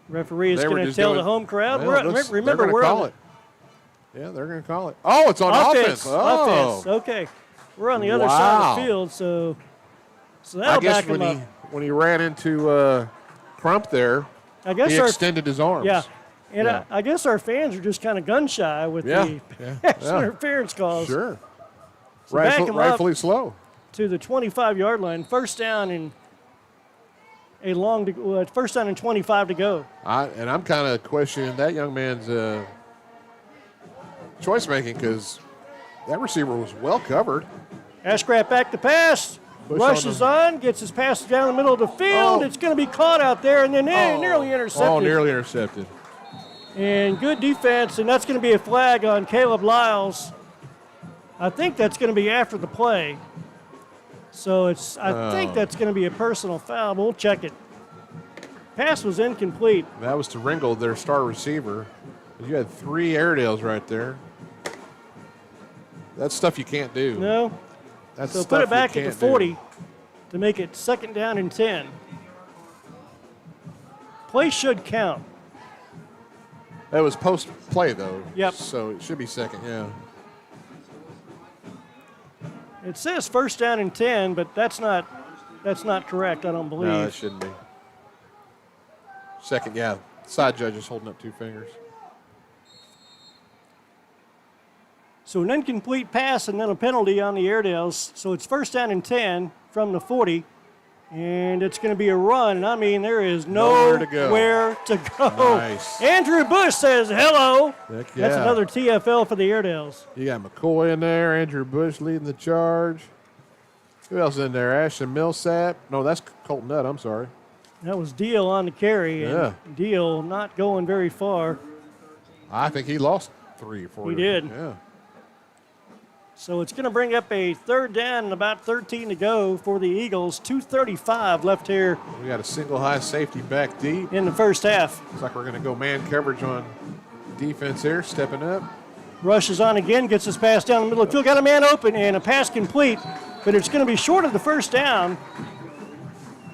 Referee is They were going to just tell doing- the home crowd. Well, it looks- Remember, they're we're gonna on call the, it. Yeah, they're going to call it. Oh, it's on offense. Oh. Offense. Okay. We're on the other side of the field, so that'll back him up. When he ran into Crump there, he extended his arms. Yeah. And I guess our fans are just kind of gun-shy with the pass interference calls. Sure. So Rightfully slow. To the 25-yard line. First down and first down and 25 to go. I'm kind of questioning that young man's choice making because that receiver was well covered. Ashcraft back to pass. Rushes on, gets his pass down the middle of the field. It's going to be caught out there and then nearly intercepted. Oh, nearly intercepted. And good defense, and that's going to be a flag on Caleb Lyles. I think that's going to be after the play. So I think that's going to be a personal foul, but we'll check it. Pass was incomplete. That was to Ringgold, their star receiver. You had 3 Airedales right there. That's stuff you can't do. No. That's so put it back at the 40 to make it second down and 10. Play should count. That was post-play, though. Yep. So it should be second, yeah. It says first down and 10, but that's not correct, I don't believe. No, that shouldn't be. Second, yeah. Side judge is holding up 2 fingers. So an incomplete pass and then a penalty on the Airedales. So it's first down and 10 from the 40. And it's going to be a run. And I mean, there is nowhere to go. Nice. Andrew Bush says hello. Heck yeah. That's another TFL for the Airedales. You got McCoy in there. Andrew Bush leading the charge. Who else in there? Ashton Millsap. No, that's Colton Nutt. I'm sorry. That was Deal on the carry. And Deal not going very far. I think he lost 3 or 4. He did. Yeah. So it's going to bring up a third down and about 13 to go for the Eagles. 2:35 left here. We got a single high safety back deep. In the first half. Looks like we're going to go man coverage on defense here, stepping up. Rushes on again, gets his pass down the middle of the field. Got a man open and a pass complete, but it's going to be short of the first down.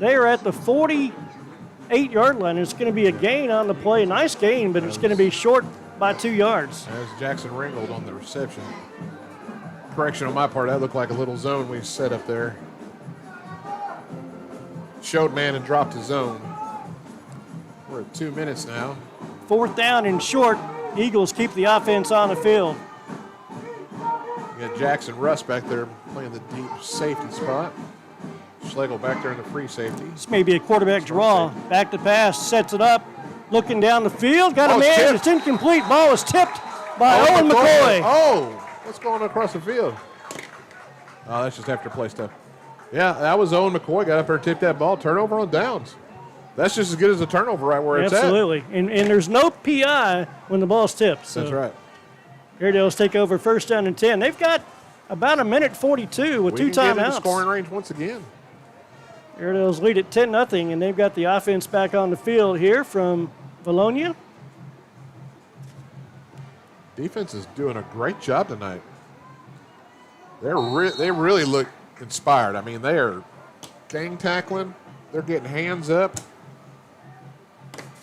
They are at the 48-yard line. It's going to be a gain on the play. Nice gain, but it's going to be short by 2 yards. There's Jackson Ringgold on the reception. Correction on my part, that looked like a little zone we set up there. Showed man and dropped his zone. We're at 2 minutes now. Fourth down and short. Eagles keep the offense on the field. You got Jackson Russ back there playing the deep safety spot. Schlegel back there in the free safety. This may be a quarterback draw. Back to pass, sets it up. Looking down the field, got a man. Tipped. It's incomplete. Ball is tipped by Owen McCoy. Oh, what's going across the field? Oh, that's just after play stuff. Yeah, that was Owen McCoy. Got up there, tipped that ball. Turnover on downs. That's just as good as a turnover right where it's at. Absolutely. And there's no PI when the ball's tipped. So that's right. Airedales take over first down and 10. They've got about 1:42 with 2 timeouts. Get into scoring range once again. Airedales lead at 10-0, and they've got the offense back on the field here from Vilonia. Defense is doing a great job tonight. They really look inspired. I mean, they are gang tackling. They're getting hands up.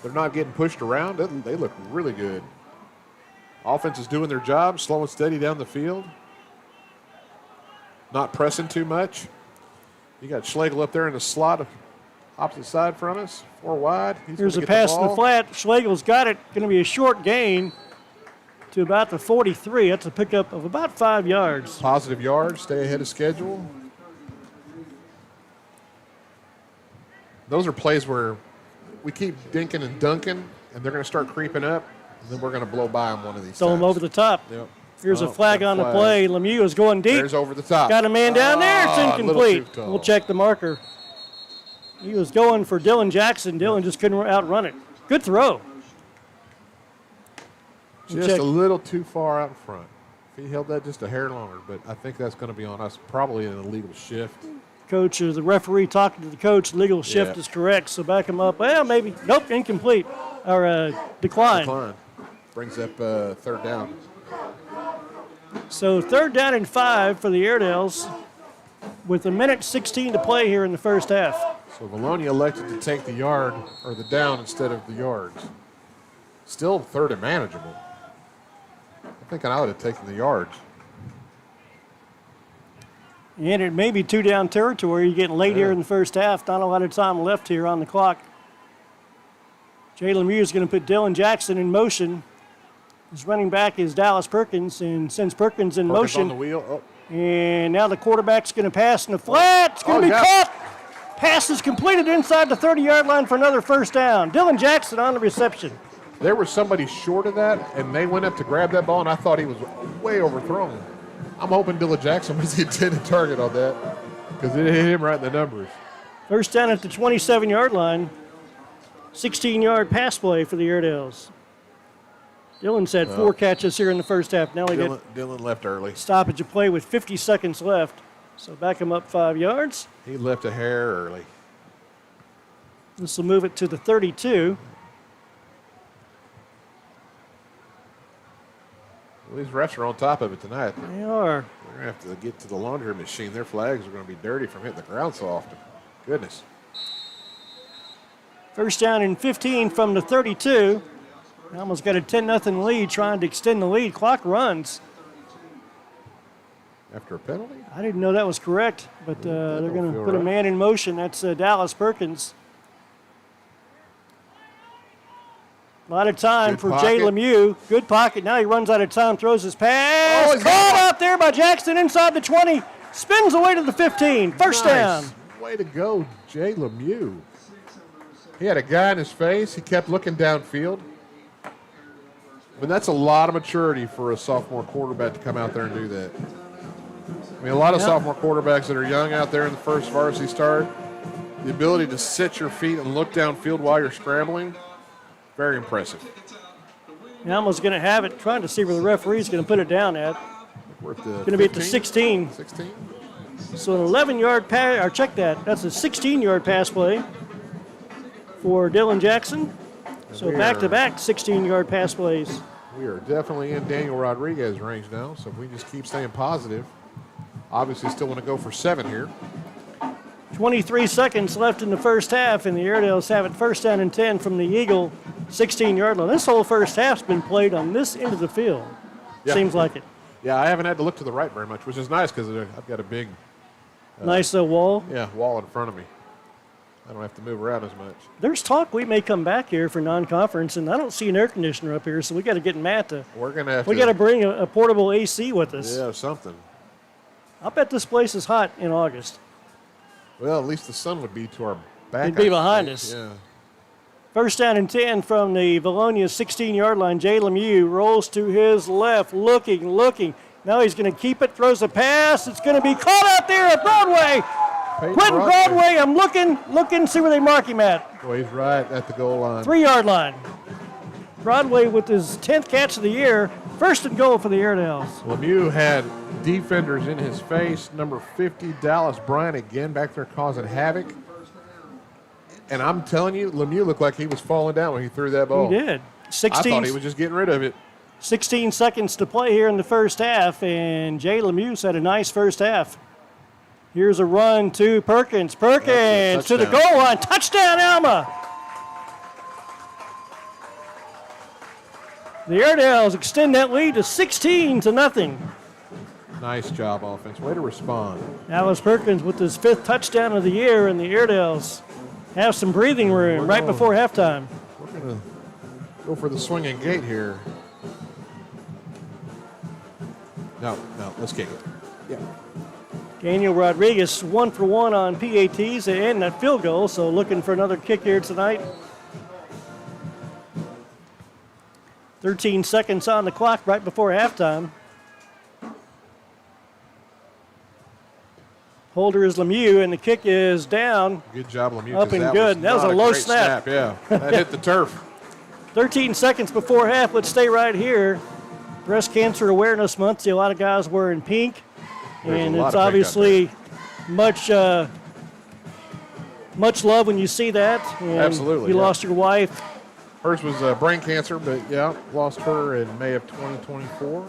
They're not getting pushed around. They look really good. Offense is doing their job, slow and steady down the field. Not pressing too much. You got Schlegel up there in the slot, opposite side from us, 4 wide. Here's a pass in the flat. Schlegel's got it. Going to be a short gain to about the 43. That's a pickup of about 5 yards. Positive yards, stay ahead of schedule. Those are plays where we keep dinking and dunking, and they're going to start creeping up, and then we're going to blow by them one of these Throw them over the top. Yep. Here's a flag on the play. Lemieux is going deep. There's over the top. Got a man down there. It's incomplete. We'll check the marker. He was going for Dylan Jackson. Dylan just couldn't outrun it. Good throw. Just a little too far out in front. If he held that just a hair longer, but I think that's going to be on us. Probably an illegal shift. Coach or the referee talking to the coach. Legal shift is correct, so back him up. Well, maybe. Nope, incomplete. Or decline. Brings up third down. So 3rd down and 5 for the Airedales with 1:16 to play here in the first half. So Vilonia elected to take the yard or the down instead of the yards. Still 3rd and manageable. I think I would have taken the yards. And it may be 2 down territory. You're getting late here in the first half. Not a lot of time left here on the clock. Jay Lemieux is going to put Dylan Jackson in motion. His running back is Dallas Perkins, and sends Perkins in motion. On the wheel. And now the quarterback's going to pass in the flat. It's going to be caught. Pass is completed inside the 30-yard line for another first down. Dylan Jackson on the reception. There was somebody short of that, and they went up to grab that ball, and I thought he was way overthrown. I'm hoping Dylan Jackson was the intended target on that because it hit him right in the numbers. First down at the 27-yard line. 16-yard pass play for the Airedales. Dylan's had 4 catches here in the first half. Now Dylan left early. Stoppage of play with 50 seconds left. So back him up 5 yards. He left a hair early. This will move it to the 32. Well, these refs are on top of it tonight. They are. We're going to have to get to the laundry machine. Their flags are going to be dirty from hitting the ground so often. Goodness. First down and 15 from the 32. Almost got a 10-0 lead, trying to extend the lead. Clock runs. After a penalty? I didn't know that was correct, but they're going to put a man in motion. That's Dallas Perkins. A lot of time for Jay Lemieux. Good pocket. Now he runs out of time, throws his pass. Caught out there by Jackson inside the 20. Spins away to the 15. First down. Way to go, Jay Lemieux. He had a guy in his face. He kept looking downfield. But that's a lot of maturity for a sophomore quarterback to come out there and do that. I mean, a lot of sophomore quarterbacks that are young out there in the first varsity start, the ability to sit your feet and look downfield while you're scrambling, very impressive. Alma's going to have it, trying to see where the referee's going to put it down at. We're at the going to be at the 16. 16? So an 11-yard pass, or check that. That's a 16-yard pass play for Dylan Jackson. So back-to-back 16-yard pass plays. We are definitely in Daniel Rodriguez range now, so if we just keep staying positive, obviously still want to go for 7 here. 23 seconds left in the first half, and the Airedales have it first down and 10 from the Eagle 16-yard line. This whole first half's been played on this end of the field. Seems like it. Yeah, I haven't had to look to the right very much, which is nice because I've got a big... nice wall. Yeah, wall in front of me. I don't have to move around as much. There's talk we may come back here for non-conference, and I don't see an air conditioner up here, so we got to get Matt to... We're going to have We got to bring a portable AC with us. Yeah, something. I bet this place is hot in August. Well, at least the sun would be to our back. It'd be behind us. Yeah. First down and 10 from the Vilonia 16-yard line. Jay Lemieux rolls to his left, looking. Now he's going to keep it, throws a pass. It's going to be caught out there at Broadway. Quentin Broadway, I'm looking, see where they mark him at. Well, he's right at the goal line. 3-yard line. Broadway with his 10th catch of the year. First and goal for the Airedales. Lemieux had defenders in his face. Number 50, Dallas Bryant, again back there causing havoc. And I'm telling you, Lemieux looked like he was falling down when he threw that ball. He did. I thought he was just getting rid of it. 16 seconds to play here in the first half, and Jay Lemieux had a nice first half. Here's a run to Perkins. Perkins to the goal line. Touchdown, Alma. The Airedales extend that lead to 16-0. Nice job, offense. Way to respond. Dallas Perkins with his 5th touchdown of the year, and the Airedales have some breathing room right before halftime. We're going to go for the swinging gate here. No, let's kick it. Yeah. Daniel Rodriguez 1 for 1 on PATs and that field goal, so looking for another kick here tonight. 13 seconds on the clock right before halftime. Holder is Lemieux, and the kick is down. Good job, Lemieux. Up and good. That was a low snap. Yeah, that hit the turf. 13 seconds before half. Let's stay right here. Breast Cancer Awareness Month. See a lot of guys wearing pink. And it's obviously much love when you see that. And absolutely. You lost your wife. Hers was brain cancer, but lost her in May of 2024.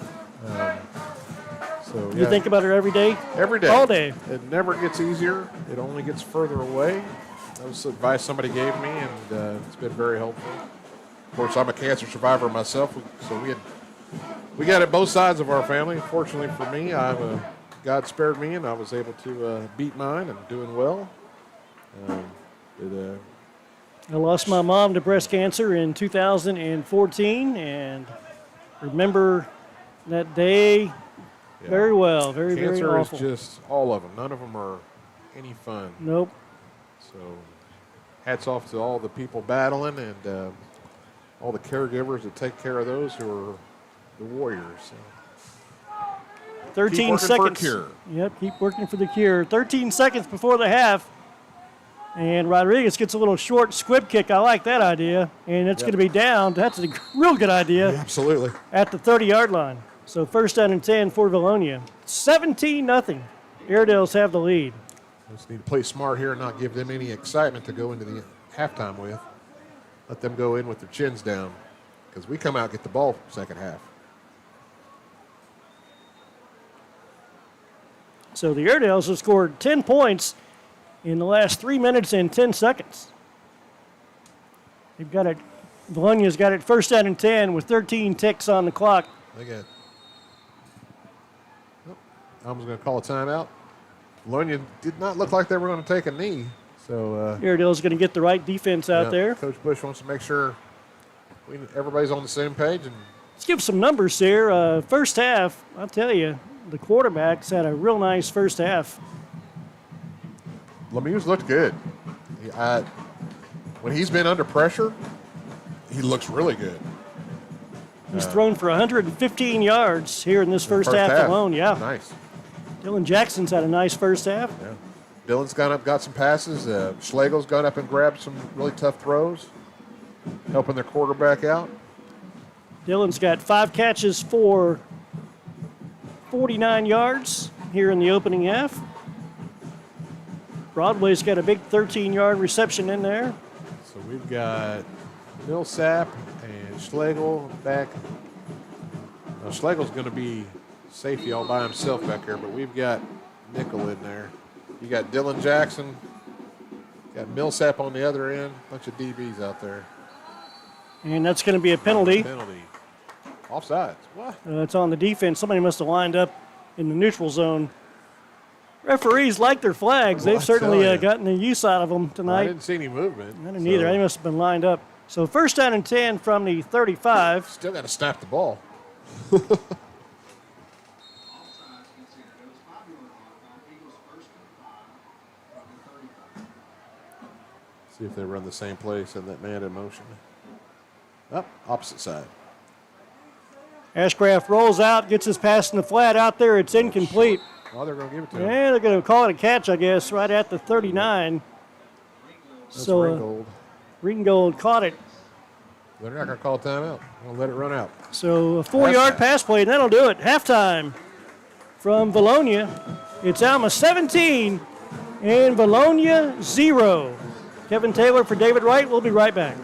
You think about her every day? Every day. All day. It never gets easier. It only gets further away. That was advice somebody gave me, and it's been very helpful. Of course, I'm a cancer survivor myself, so we had We got it both sides of our family. Fortunately for me, God spared me, and I was able to beat mine and doing well. I lost my mom to breast cancer in 2014, and remember that day very well. Very Cancer awful. is just all of them. None of them are any fun. Nope. So hats off to all the people battling and all the caregivers that take care of those who are the warriors. So 13 keep working seconds. for a cure. Yep, keep working for the cure. 13 seconds before the half. And Rodriguez gets a little short squib kick. I like that idea. And it's going to be down. That's a real good idea. Yeah, absolutely. At the 30-yard line. So first down and 10 for Vilonia. 17-0. Airedales have the lead. Just need to play smart here and not give them any excitement to go into the halftime with. Let them go in with their chins down because we come out and get the ball second half. So the Airedales have scored 10 points in the last 3 minutes and 10 seconds. They've got it. Vilonia's got it first down and 10 with 13 ticks on the clock. They got. Alma's going to call a timeout. Vilonia did not look like they were going to take a knee. So Airedale's going to get the right defense out there. Coach Bush wants to make sure everybody's on the same page. And let's give some numbers here. First half, I'll tell you, the quarterbacks had a real nice first half. Lemieux's looked good. When he's been under pressure, he looks really good. He's thrown for 115 yards here in this first half alone. Yeah. Nice. Dylan Jackson's had a nice first half. Yeah. Dylan's gone up, got some passes. Schlegel's gone up and grabbed some really tough throws, helping their quarterback out. Dylan's got 5 catches for 49 yards here in the opening half. Broadway's got a big 13-yard reception in there. So we've got Millsap and Schlegel back. Now Schlegel's going to be safety all by himself back there, but we've got nickel in there. You got Dylan Jackson, got Millsap on the other end, bunch of DBs out there. And that's going to be a penalty. Offsides. What? It's on the defense. Somebody must have lined up in the neutral zone. Referees like their flags. They've certainly gotten the use out of them tonight. Well, I didn't see any movement. I didn't either. They must have been lined up. So first down and 10 from the 35. Still got to snap the ball. See if they run the same play, send that man in motion. Up, opposite side. Ashcraft rolls out, gets his pass in the flat out there. It's incomplete. Oh, they're going to give it to him. Yeah, they're going to call it a catch, I guess, right at the 39. That's so Ringgold. Ringgold caught it. They're not going to call timeout. They'll let it run out. So a 4-yard pass play, and that'll do it. Halftime from Vilonia. It's Alma 17 and Vilonia 0. Kevin Taylor for David Wright. We'll be right back.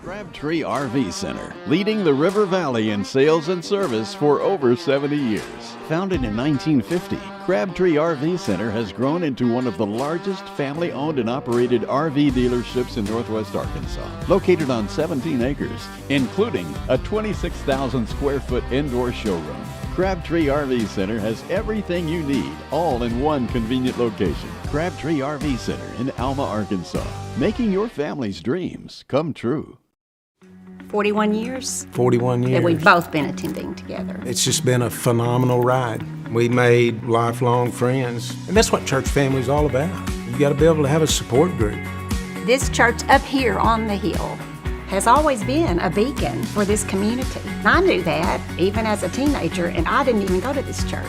Crabtree RV Center, leading the River Valley in sales and service for over 70 years. Founded in 1950, Crabtree RV Center has grown into one of the largest family-owned and operated RV dealerships in Northwest Arkansas. Located on 17 acres, including a 26,000 square foot indoor showroom. Crabtree RV Center has everything you need, all in one convenient location. Crabtree RV Center in Alma, Arkansas, making your family's dreams come true. 41 years 41 years. that we've both been attending together. It's just been a phenomenal ride. We made lifelong friends, and that's what church family is all about. You got to be able to have a support group. This church up here on the hill has always been a beacon for this community. I knew that even as a teenager, and I didn't even go to this church.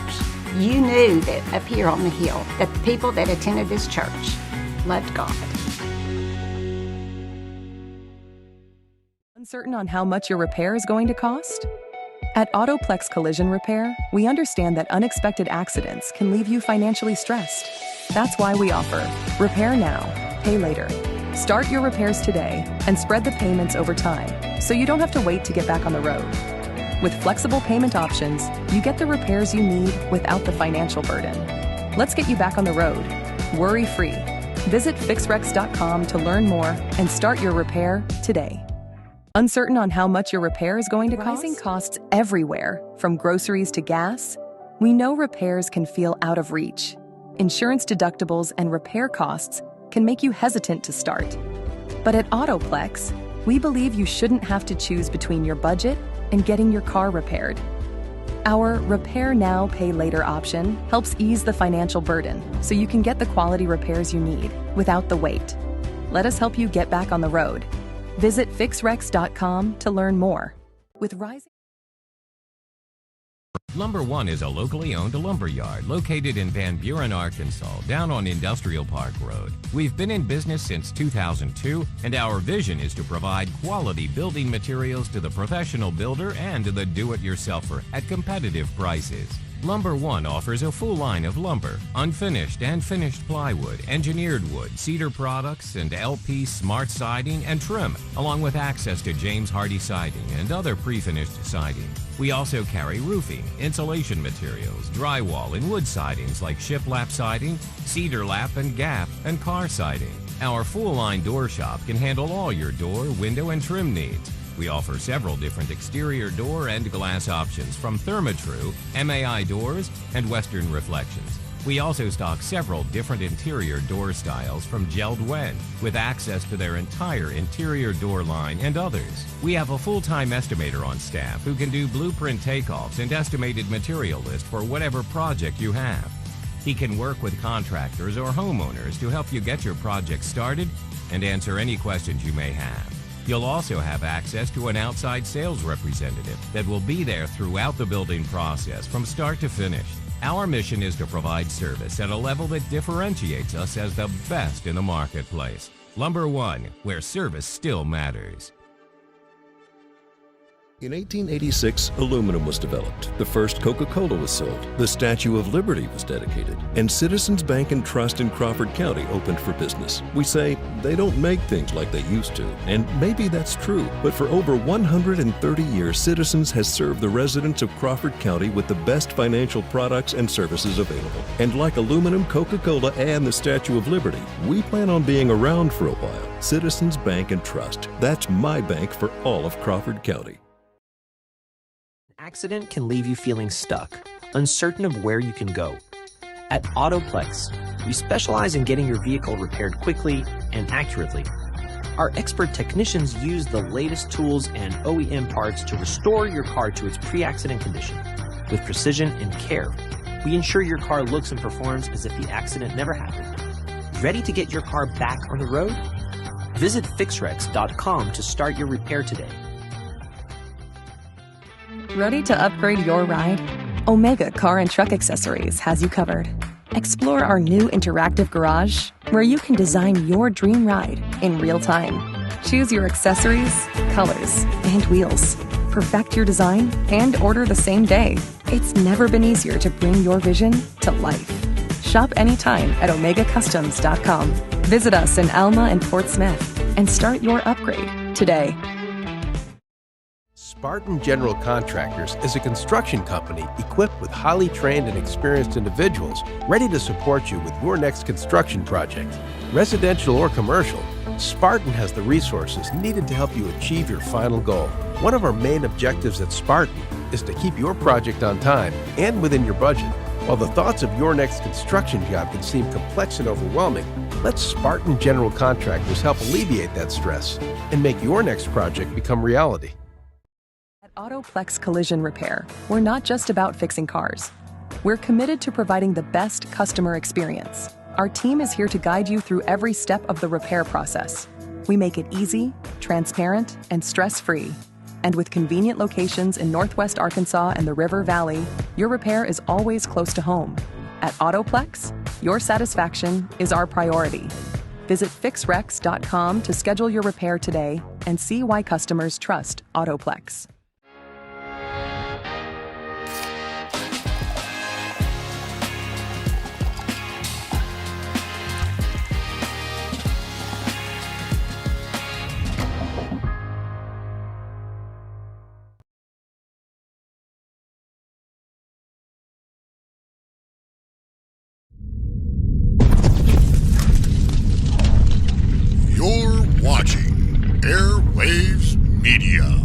You knew that up here on the hill, that the people that attended this church loved God. Uncertain on how much your repair is going to cost? At Autoplex Collision Repair, we understand that unexpected accidents can leave you financially stressed. That's why we offer Repair Now, Pay Later. Start your repairs today and spread the payments over time so you don't have to wait to get back on the road. With flexible payment options, you get the repairs you need without the financial burden. Let's get you back on the road, worry-free. Visit fixrex.com to learn more and start your repair today. Uncertain on how much your repair is going to cost? Rising costs everywhere, from groceries to gas. We know repairs can feel out of reach. Insurance deductibles and repair costs can make you hesitant to start. But at Autoplex, we believe you shouldn't have to choose between your budget and getting your car repaired. Our Repair Now, Pay Later option helps ease the financial burden so you can get the quality repairs you need without the wait. Let us help you get back on the road. Visit fixrex.com to learn more. With rising Lumber One is a locally owned lumber yard located in Van Buren, Arkansas, down on Industrial Park Road. We've been in business since 2002, and our vision is to provide quality building materials to the professional builder and to the do-it-yourselfer at competitive prices. Lumber One offers a full line of lumber, unfinished and finished plywood, engineered wood, cedar products, and LP smart siding and trim, along with access to James Hardie siding and other pre-finished siding. We also carry roofing, insulation materials, drywall, and wood sidings like shiplap siding, cedar lap and gap, and car siding. Our full-line door shop can handle all your door, window, and trim needs. We offer several different exterior door and glass options from Therma-Tru, MAI doors, and Western Reflections. We also stock several different interior door styles from Jeld-Wen, with access to their entire interior door line and others. We have a full-time estimator on staff who can do blueprint takeoffs and estimated material list for whatever project you have. He can work with contractors or homeowners to help you get your project started and answer any questions you may have. You'll also have access to an outside sales representative that will be there throughout the building process from start to finish. Our mission is to provide service at a level that differentiates us as the best in the marketplace. Lumber One, where service still matters. In 1886, aluminum was developed. The first Coca-Cola was sold. The Statue of Liberty was dedicated. And Citizens Bank and Trust in Crawford County opened for business. We say they don't make things like they used to. And maybe that's true. But for over 130 years, Citizens has served the residents of Crawford County with the best financial products and services available. And like aluminum, Coca-Cola, and the Statue of Liberty, we plan on being around for a while. Citizens Bank and Trust. That's my bank for all of Crawford County. Accident can leave you feeling stuck, uncertain of where you can go. At Autoplex, we specialize in getting your vehicle repaired quickly and accurately. Our expert technicians use the latest tools and OEM parts to restore your car to its pre-accident condition. With precision and care, we ensure your car looks and performs as if the accident never happened. Ready to get your car back on the road? Visit fixrex.com to start your repair today. Ready to upgrade your ride? Omega Car and Truck Accessories has you covered. Explore our new interactive garage where you can design your dream ride in real time. Choose your accessories, colors, and wheels. Perfect your design and order the same day. It's never been easier to bring your vision to life. Shop anytime at omegacustoms.com. Visit us in Alma and Fort Smith and start your upgrade today. Spartan General Contractors is a construction company equipped with highly trained and experienced individuals ready to support you with your next construction project. Residential or commercial, Spartan has the resources needed to help you achieve your final goal. One of our main objectives at Spartan is to keep your project on time and within your budget. While the thoughts of your next construction job can seem complex and overwhelming, let Spartan General Contractors help alleviate that stress and make your next project become reality. Autoplex Collision Repair, we're not just about fixing cars. We're committed to providing the best customer experience. Our team is here to guide you through every step of the repair process. We make it easy, transparent, and stress-free. And with convenient locations in Northwest Arkansas and the River Valley, your repair is always close to home. At Autoplex, your satisfaction is our priority. Visit fixrex.com to schedule your repair today and see why customers trust Autoplex. You're watching Airwaves Media. Media.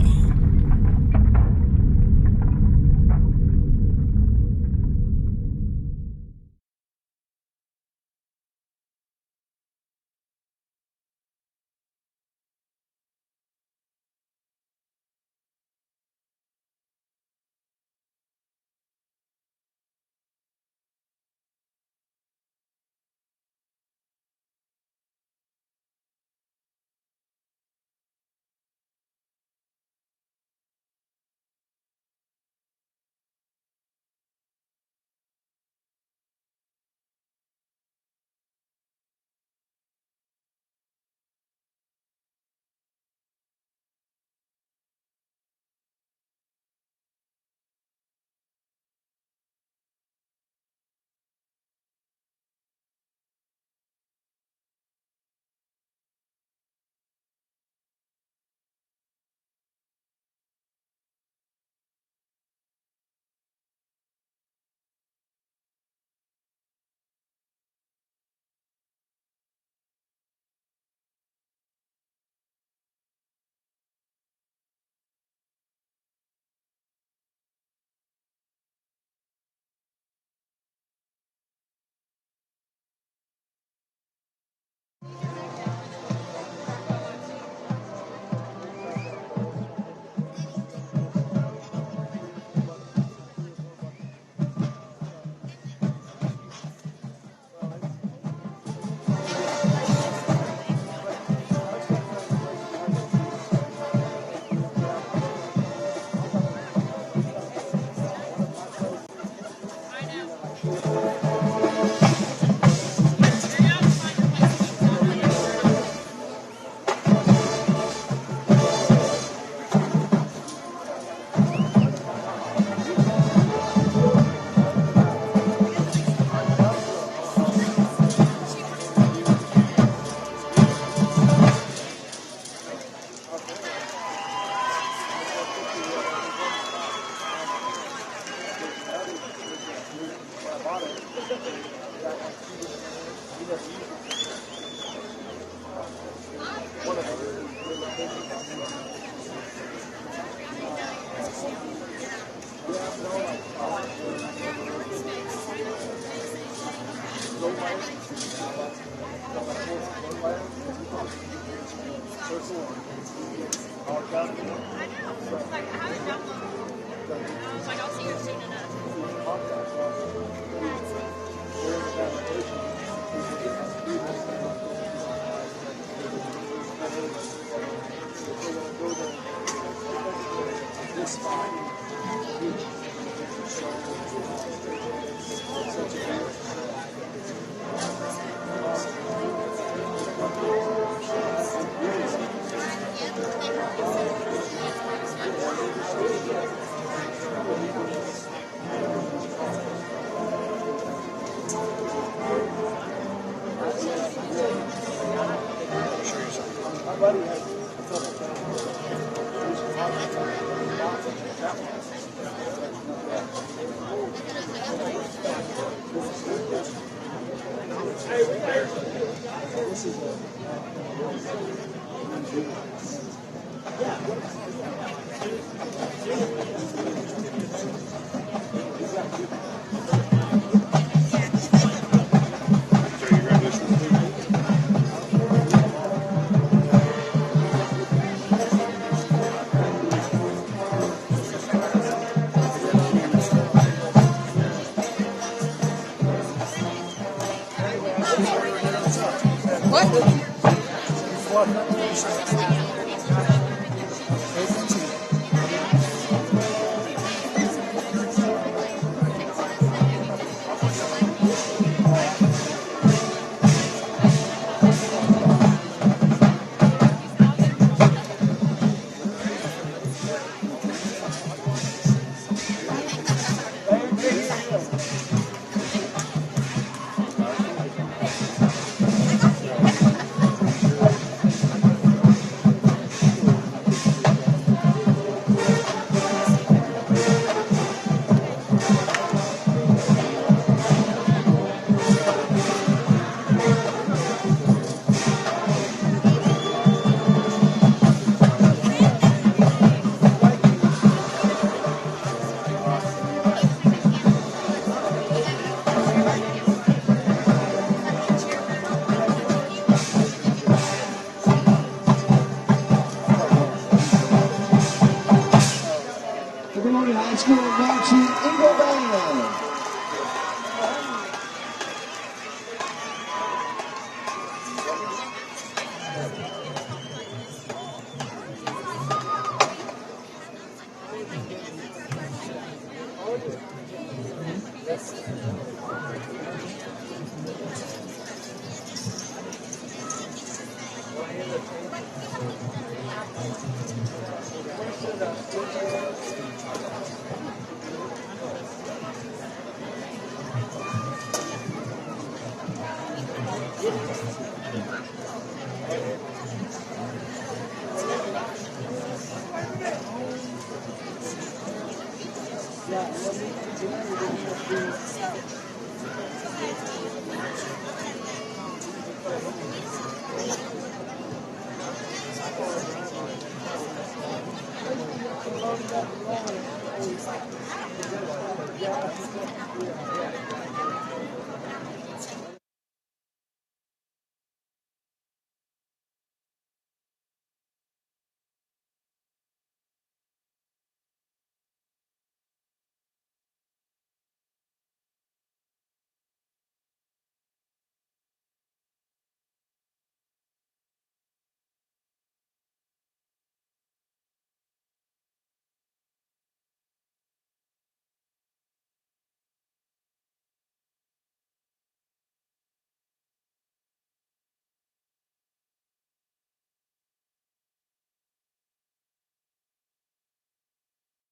High School marching Eagle Band.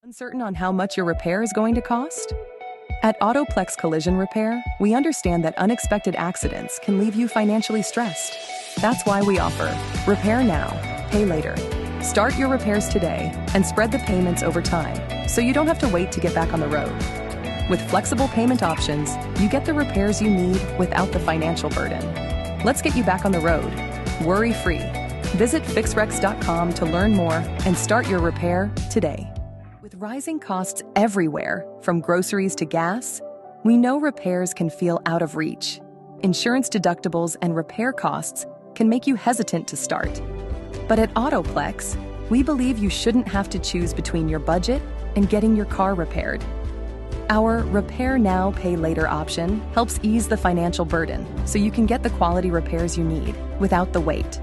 Uncertain on how much your repair is going to cost? At Autoplex Collision Repair, we understand that unexpected accidents can leave you financially stressed. That's why we offer Repair Now, Pay Later. Start your repairs today and spread the payments over time so you don't have to wait to get back on the road. With flexible payment options, you get the repairs you need without the financial burden. Let's get you back on the road, worry-free. Visit fixrex.com to learn more and start your repair today. With rising costs everywhere, from groceries to gas, we know repairs can feel out of reach. Insurance deductibles and repair costs can make you hesitant to start. But at Autoplex, we believe you shouldn't have to choose between your budget and getting your car repaired. Our Repair Now, Pay Later option helps ease the financial burden so you can get the quality repairs you need without the wait.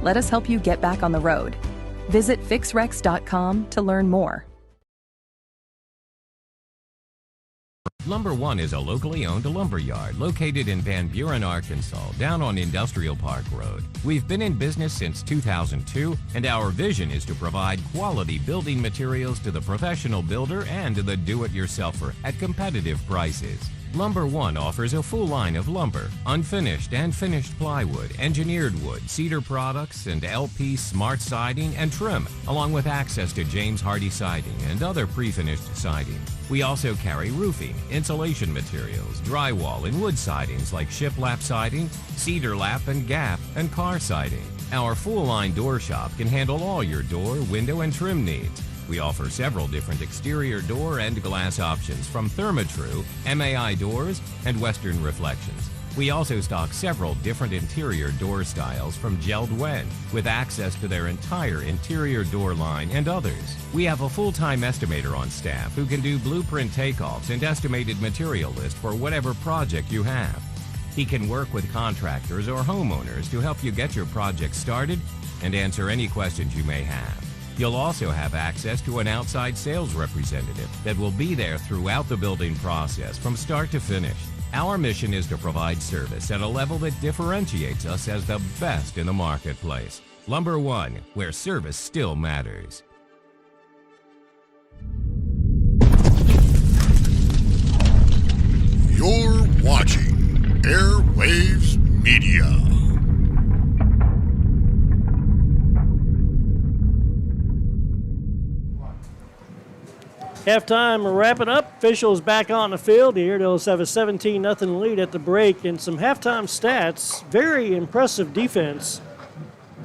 Let us help you get back on the road. Visit fixrex.com to learn more. Lumber One is a locally owned lumber yard located in Van Buren, Arkansas, down on Industrial Park Road. We've been in business since 2002, and our vision is to provide quality building materials to the professional builder and to the do-it-yourselfer at competitive prices. Lumber One offers a full line of lumber, unfinished and finished plywood, engineered wood, cedar products, and LP smart siding and trim, along with access to James Hardie siding and other pre-finished siding. We also carry roofing, insulation materials, drywall, and wood sidings like shiplap siding, cedar lap and gap, and car siding. Our full-line door shop can handle all your door, window, and trim needs. We offer several different exterior door and glass options from Therma-Tru, MAI doors, and Western Reflections. We also stock several different interior door styles from Gelled Wen, with access to their entire interior door line and others. We have a full-time estimator on staff who can do blueprint takeoffs and estimated material list for whatever project you have. He can work with contractors or homeowners to help you get your project started and answer any questions you may have. You'll also have access to an outside sales representative that will be there throughout the building process from start to finish. Our mission is to provide service at a level that differentiates us as the best in the marketplace. Lumber One, where service still matters. You're watching Airwaves Media. Halftime, we're wrapping up. Officials back on the field. The Airedales have a 17-0 lead at the break, and some halftime stats. Very impressive defense.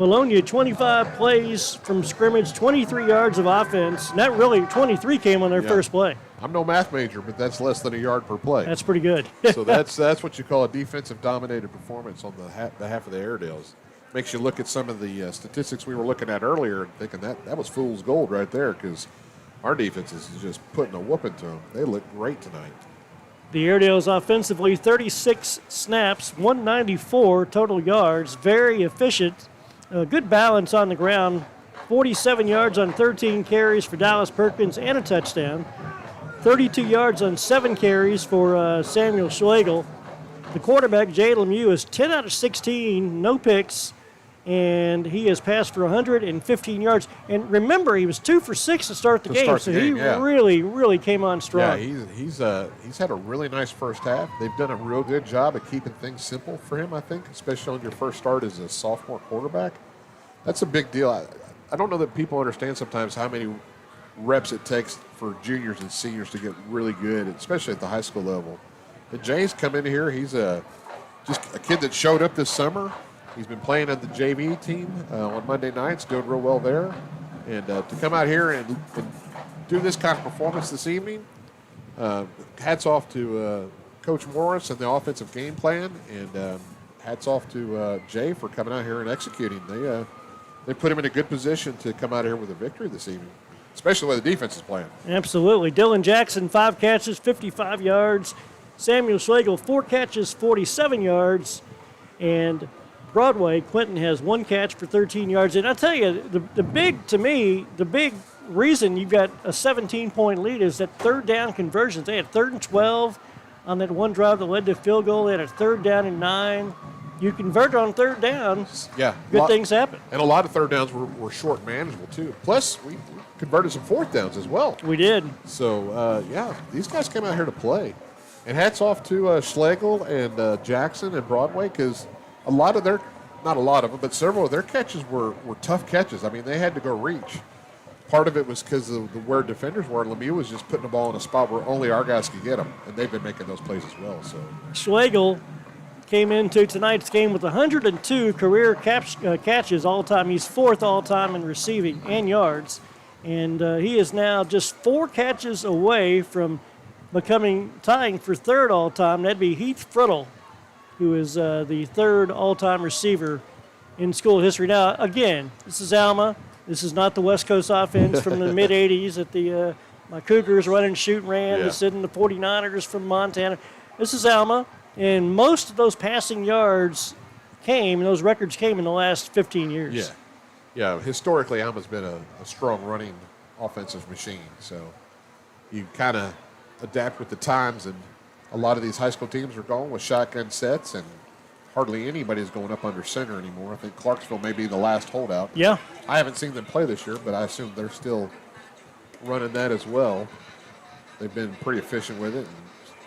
Vilonia, 25 plays from scrimmage, 23 yards of offense. Not really, 23 came on their first play. I'm no math major, but that's less than a yard per play. That's pretty good. So that's what you call a defensive dominated performance on the half of the Airedales. Makes you look at some of the statistics we were looking at earlier and thinking that was fool's gold right there, because Our defense is just putting a whooping to them. They look great tonight. The Airedales offensively, 36 snaps, 194 total yards, very efficient, good balance on the ground, 47 yards on 13 carries for Dallas Perkins and a touchdown, 32 yards on 7 carries for Samuel Schlegel. The quarterback, Jay Lemieux, is 10 out of 16, no picks, and he has passed for 115 yards. And remember, he was 2 for 6 to start the game, so he really, really came on strong. Yeah, he's had a really nice first half. They've done a real good job of keeping things simple for him, I think, especially on your first start as a sophomore quarterback. That's a big deal. I don't know that people understand sometimes how many reps it takes for juniors and seniors to get really good, especially at the high school level. But Jay's come in here. He's just a kid that showed up this summer. He's been playing on the JV team on Monday nights, doing real well there. And to come out here and do this kind of performance this evening, hats off to Coach Morris and the offensive game plan, and hats off to Jay for coming out here and executing. They put him in a good position to come out here with a victory this evening, especially the way the defense is playing. Absolutely. Dylan Jackson, 5 catches, 55 yards. Samuel Schlegel, 4 catches, 47 yards. And Broadway, Quentin has 1 catch for 13 yards. And I'll tell you, the big reason you've got a 17-point lead is that third down conversions. They had 3rd and 12 on that one drive that led to a field goal. They had a 3rd down and 9. You convert on 3rd down, good things happen. And a lot of 3rd downs were short and manageable, too. Plus, we converted some 4th downs as well. We did. So, these guys came out here to play. And hats off to Schlegel and Jackson and Broadway, because not a lot of them, but several of their catches were tough catches. I mean, they had to go reach. Part of it was because of where defenders were. Lemieux was just putting the ball in a spot where only our guys could get them, and they've been making those plays as well. So Schlegel came into tonight's game with 102 career catches all-time. He's 4th all-time in receiving and yards, and he is now just 4 catches away from tying for 3rd all-time. That'd be Heath Fruttle, who is the 3rd all-time receiver in school history. Now, again, this is Alma. This is not the West Coast offense from the mid-'80s that my Cougars run and shoot and ran. This isn't the 49ers from Montana. This is Alma, and most of those passing yards those records came in the last 15 years. Yeah. Historically, Alma's been a strong running offensive machine. So you kind of adapt with the times, and a lot of these high school teams are going with shotgun sets, and hardly anybody's going up under center anymore. I think Clarksville may be the last holdout. Yeah. I haven't seen them play this year, but I assume they're still running that as well. They've been pretty efficient with it, and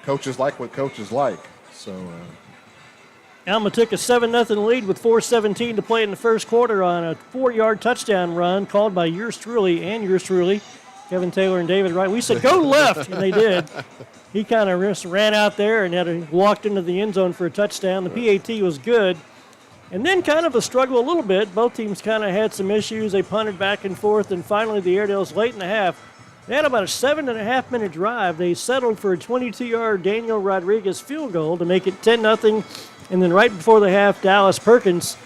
coaches like what coaches like. So Alma took a 7-0 lead with 4:17 to play in the first quarter on a 4-yard touchdown run called by yours truly, Kevin Taylor and David Wright. We said, go left, and they did. He kind of just ran out there and walked into the end zone for a touchdown. The PAT was good. And then kind of a struggle a little bit. Both teams kind of had some issues. They punted back and forth, and finally the Airedales late in the half. They had about a 7.5-minute drive. They settled for a 22-yard Daniel Rodriguez field goal to make it 10-0. And then right before the half, Dallas Perkins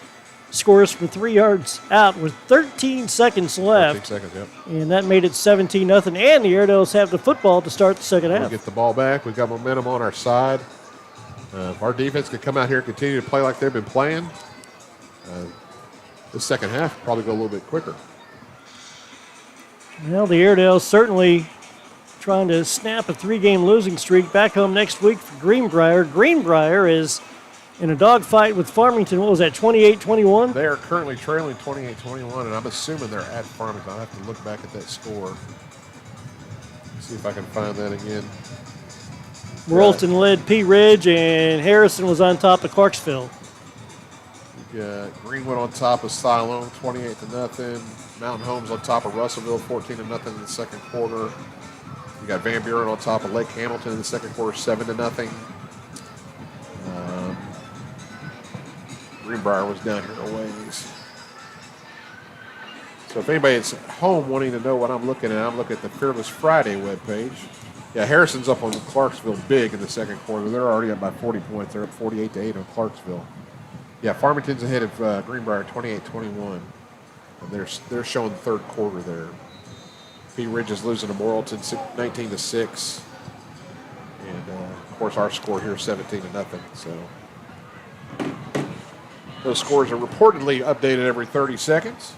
scores from 3 yards out with 13 seconds left. 13 seconds, yep. And that made it 17-0. And the Airedales have the football to start the second half. We get the ball back. We've got momentum on our side. If our defense could come out here and continue to play like they've been playing, the second half will probably go a little bit quicker. Well, the Airedales certainly trying to snap a 3-game losing streak. Back home next week for Greenbrier. Greenbrier is in a dogfight with Farmington. What was that, 28-21? They are currently trailing 28-21, and I'm assuming they're at Farmington. I'll have to look back at that score. See if I can find that again. Worlton led Pea Ridge, and Harrison was on top of Clarksville. We got Greenwood on top of Siloam, 28-0. Mountain Homes on top of Russellville, 14-0 in the second quarter. You got Van Buren on top of Lake Hamilton in the second quarter, 7-0. Greenbrier was down here a ways. So if anybody's at home wanting to know what I'm looking at, I'm looking at the Fearless Friday webpage. Yeah, Harrison's up on Clarksville big in the second quarter. They're already up by 40 points. They're up 48-8 on Clarksville. Yeah, Farmington's ahead of Greenbrier 28-21. And they're showing the third quarter there. Bee Ridge is losing to Morrilton 19-6. And, of course, our score here is 17-0. So those scores are reportedly updated every 30 seconds.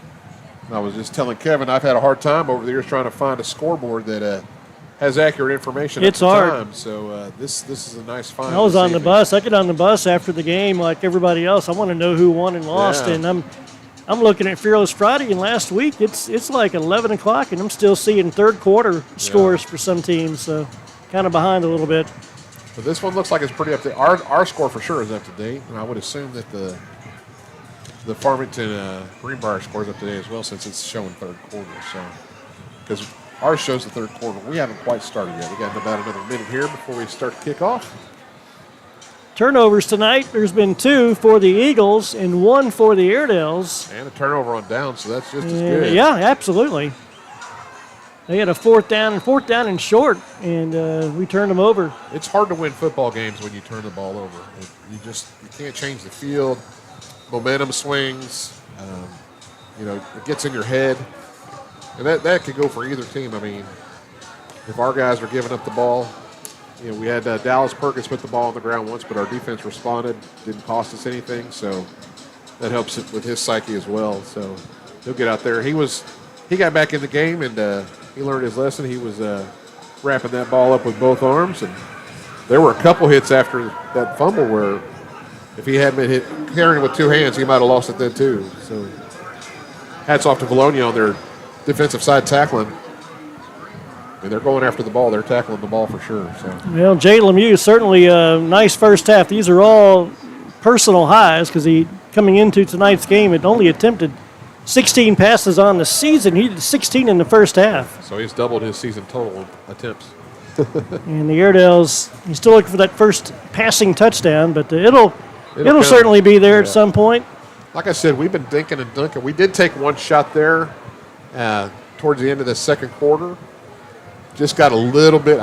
And I was just telling Kevin I've had a hard time over the years trying to find a scoreboard that has accurate information it's at the hard. time. So this is a nice find. I was on the bus. I get on the bus after the game like everybody else. I want to know who won and lost. Yeah. And I'm looking at Fearless Friday, and last week it's like 11 o'clock, and I'm still seeing third quarter scores for some teams. So kind of behind a little bit. But this one looks like it's pretty up to date. Our score for sure is up to date, and I would assume that the Farmington Greenbrier score is up to date as well, since it's showing third quarter. So because ours shows the third quarter, we haven't quite started yet. We got about another minute here before we start to kick off. Turnovers tonight. There's been 2 for the Eagles and 1 for the Airedales. And a turnover on down, so that's just as good. Yeah, absolutely. They had a fourth down and short, and we turned them over. It's hard to win football games when you turn the ball over. You can't change the field. Momentum swings. It gets in your head. And that could go for either team. I mean, if our guys are giving up the ball, we had Dallas Perkins put the ball on the ground once, but our defense responded. Didn't cost us anything, so that helps it with his psyche as well. So he'll get out there. He got back in the game, and he learned his lesson. He was wrapping that ball up with both arms, and there were a couple hits after that fumble where if he hadn't been carrying it with 2 hands, he might have lost it then too. So hats off to Vilonia on their defensive side tackling. I mean, they're going after the ball. They're tackling the ball for sure. So. Well, Jay Lemieux, certainly a nice first half. These are all personal highs because he, coming into tonight's game, had only attempted 16 passes on the season. He did 16 in the first half. So he's doubled his season total attempts. And the Airedales, he's still looking for that first passing touchdown, but it'll certainly be there at some point. Like I said, we've been dinking and dunking. We did take one shot there towards the end of the second quarter. Just got a little bit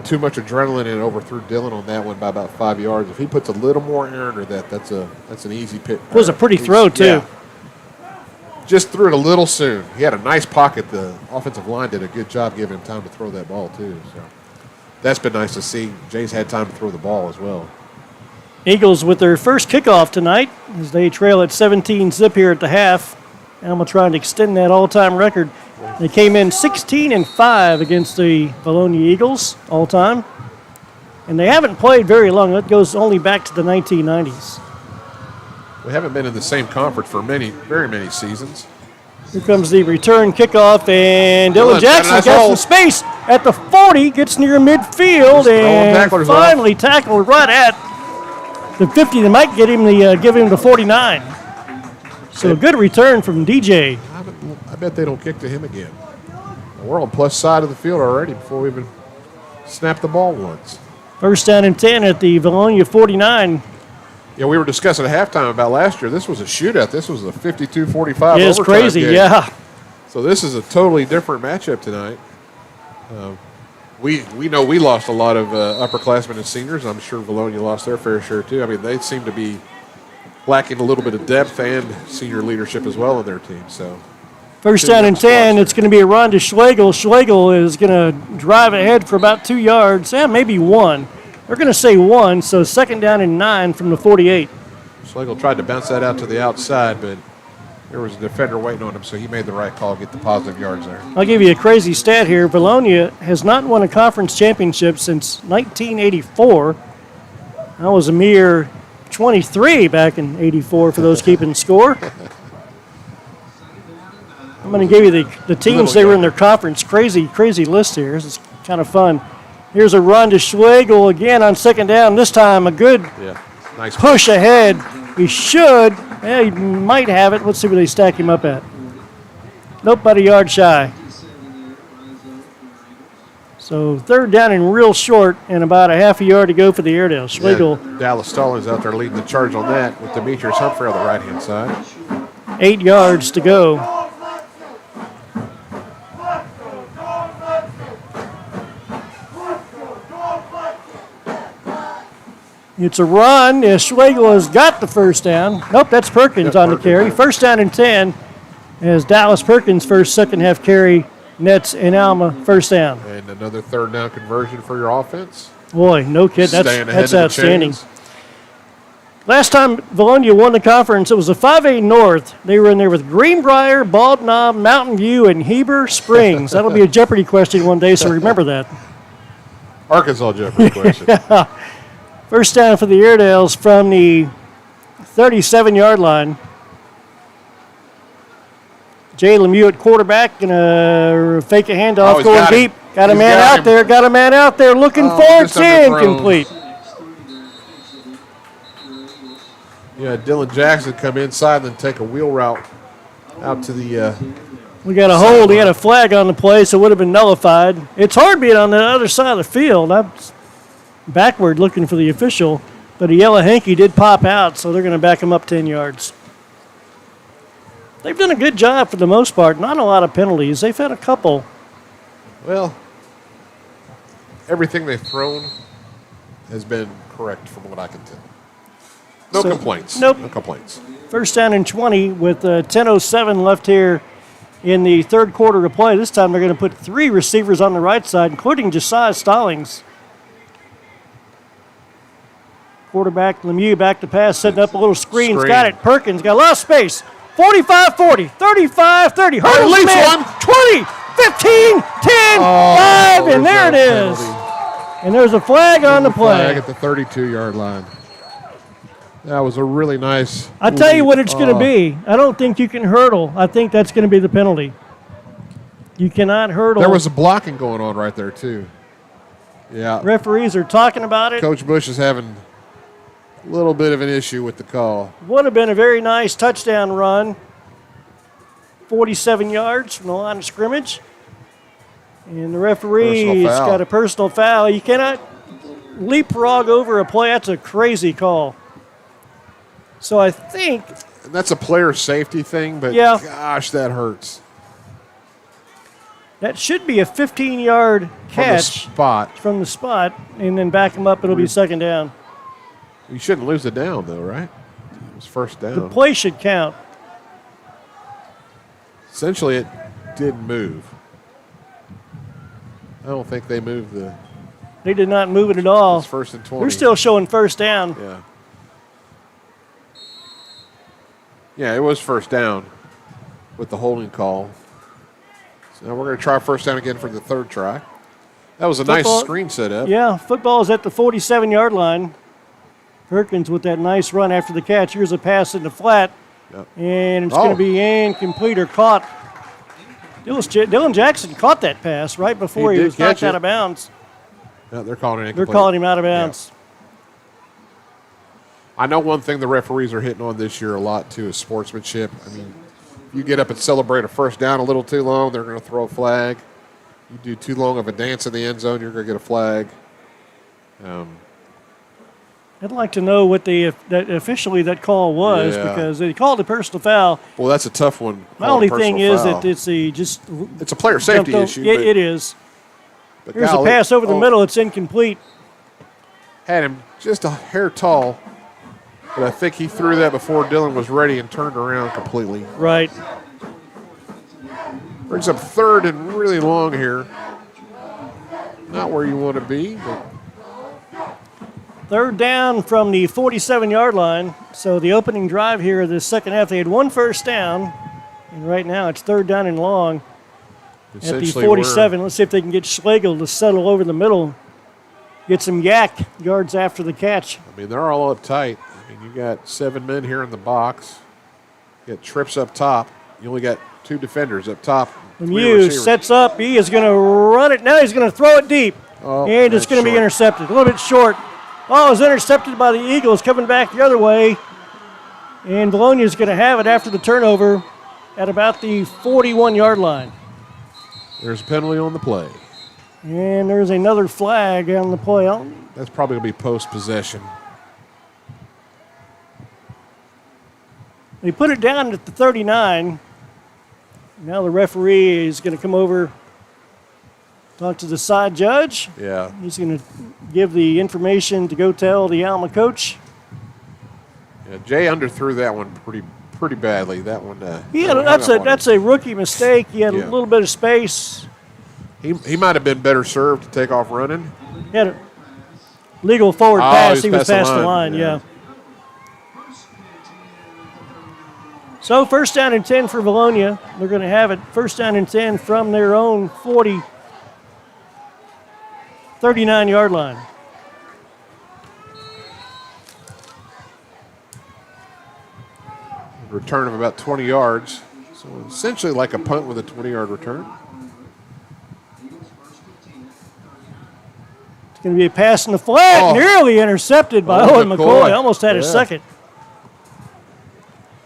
too much adrenaline and overthrew Dylan on that one by about 5 yards. If he puts a little more air under that, that's an easy pick. It was a pretty throw, too. Yeah. Just threw it a little soon. He had a nice pocket. The offensive line did a good job giving him time to throw that ball, too. So that's been nice to see. Jay's had time to throw the ball as well. Eagles with their first kickoff tonight as they trail at 17 here at the half. Alma trying to extend that all-time record. They came in 16-5 against the Vilonia Eagles all-time. And they haven't played very long. That goes only back to the 1990s. We haven't been in the same conference for very many seasons. Here comes the return kickoff, and Dylan Jackson got some space at the 40, gets near midfield, and finally tackled right at the 50. They might give him the 49. So a good return from DJ. I bet they don't kick to him again. We're on plus side of the field already before we even snap the ball once. First down and 10 at the Vilonia 49. Yeah, we were discussing at halftime about last year. This was a shootout. This was a 52-45 It's crazy, game. yeah. So this is a totally different matchup tonight. We know we lost a lot of upperclassmen and seniors. I'm sure Vilonia lost their fair share too. I mean, they seem to be lacking a little bit of depth and senior leadership as well in their team. So first down and 10, it's going to be a run to Schlegel. Schlegel is going to drive ahead for about 2 yards, maybe 1. They're going to say 1, so second down and 9 from the 48. Schlegel tried to bounce that out to the outside, but there was a defender waiting on him, so he made the right call, get the positive yards there. I'll give you a crazy stat here. Vilonia has not won a conference championship since 1984. I was a mere 23 back in 84 for those keeping score. I'm going to give you the teams they were in their conference. Crazy list here. This is kind of fun. Here's a run to Schlegel again on second down. This time a good nice push ahead. He should. He might have it. Let's see where they stack him up at. Nope, about a yard shy. So third down and real short and about a half a yard to go for the Airedales. Schlegel. Yeah, Dallas Stallings out there leading the charge on that with Demetrius Humphrey on the right-hand side. 8 yards to go. It's a run. Schlegel has got the first down. Nope, that's Perkins on the carry. First down and 10 as Dallas Perkins' first second half carry Nets and Alma first down. And another third down conversion for your offense. Boy, no kid. That's of the outstanding. chains. Last time Vilonia won the conference, it was the 5A North. They were in there with Greenbrier, Bald Knob, Mountain View, and Heber Springs. That'll be a Jeopardy question one day, so remember that. Arkansas Jeopardy question. First down for the Airedales from the 37-yard line. Jay Lemieux at quarterback, going to fake a handoff, going deep. Got a man out there. Got a man out there looking for it. It's incomplete. Yeah, Dylan Jackson come inside and then take a wheel route out to the. We got a hold. He had a flag on the play, so it would have been nullified. It's hard being on the other side of the field. I'm backward looking for the official, but a yellow hanky did pop out, so they're going to back him up 10 yards. They've done a good job for the most part. Not a lot of penalties. They've had a couple. Well, everything they've thrown has been correct from what I can tell. No complaints. Nope. No complaints. First down and 20 with 10:07 left here in the third quarter of play. This time they're going to put 3 receivers on the right side, including Josiah Stallings. Quarterback Lemieux back to pass, setting up a little screen. Got it. Perkins got a lot of space. 45-40, 35-30. Hurdles leaps man. one. 20, 15, 10, 5, and there it is. And there's a flag on the play. Flag at the 32-yard line. That was a really nice. I tell you what it's going to be. I don't think you can hurdle. I think that's going to be the penalty. You cannot hurdle. There was a blocking going on right there, too. Yeah. Referees are talking about it. Coach Bush is having a little bit of an issue with the call. Would have been a very nice touchdown run. 47 yards from the line of scrimmage. And the referee's got a personal foul. You cannot leapfrog over a play. That's a crazy call. So I think. And that's a player safety thing, but gosh, that hurts. That should be a 15-yard catch from the spot, and then back him up. It'll be second down. You shouldn't lose it down, though, right? It was first down. The play should count. Essentially, it did move. I don't think they moved the. They did not move it at all. It's first and 20. They're still showing first down. Yeah. Yeah, it was first down with the holding call. So now we're going to try first down again for the third try. That was a nice screen setup. Yeah, football is at the 47-yard line. Perkins with that nice run after the catch. Here's a pass in the flat. Yep. And it's going to be incomplete or caught. Dylan Jackson caught that pass right before he was knocked out of bounds. Yeah, they're calling it incomplete. They're calling him out of bounds. Yeah. I know one thing the referees are hitting on this year a lot, too, is sportsmanship. I mean, you get up and celebrate a first down a little too long, they're going to throw a flag. You do too long of a dance in the end zone, you're going to get a flag. I'd like to know what officially that call was because they called a personal foul. Well, that's a tough one. My only thing is that it's a player safety issue. It is. Here's a pass over the middle. It's incomplete. Had him just a hair tall, but I think he threw that before Dylan was ready and turned around completely. Right. Brings up third and really long here. Not where you want to be, but. Third down from the 47-yard line. So the opening drive here of the second half, they had one first down. And right now it's third down and long at the 47. Let's see if they can get Schlegel to settle over the middle. Get some yak yards after the catch. I mean, they're all up tight. I mean, you got 7 men here in the box. You got trips up top. You only got 2 defenders up top. Lemieux sets up. He is going to run it. Now he's going to throw it deep. And it's going to be intercepted. A little bit short. Oh, it was intercepted by the Eagles coming back the other way. And Vilonia is going to have it after the turnover at about the 41-yard line. There's a penalty on the play. And there's another flag on the play. That's probably going to be post-possession. They put it down at the 39. Now the referee is going to come over, talk to the side judge. Yeah. He's going to give the information to go tell the Alma coach. Yeah, Jay underthrew that one pretty pretty badly. That one. That's a rookie mistake. He had a little bit of space. He might have been better served to take off running. He had a legal forward pass. He was past the line. Yeah. So first down and 10 for Vilonia. They're going to have it first down and 10 from their own 39-yard line. Return of about 20 yards. So essentially like a punt with a 20-yard return. It's going to be a pass in the flat, nearly intercepted by Owen McCoy. Almost had a second.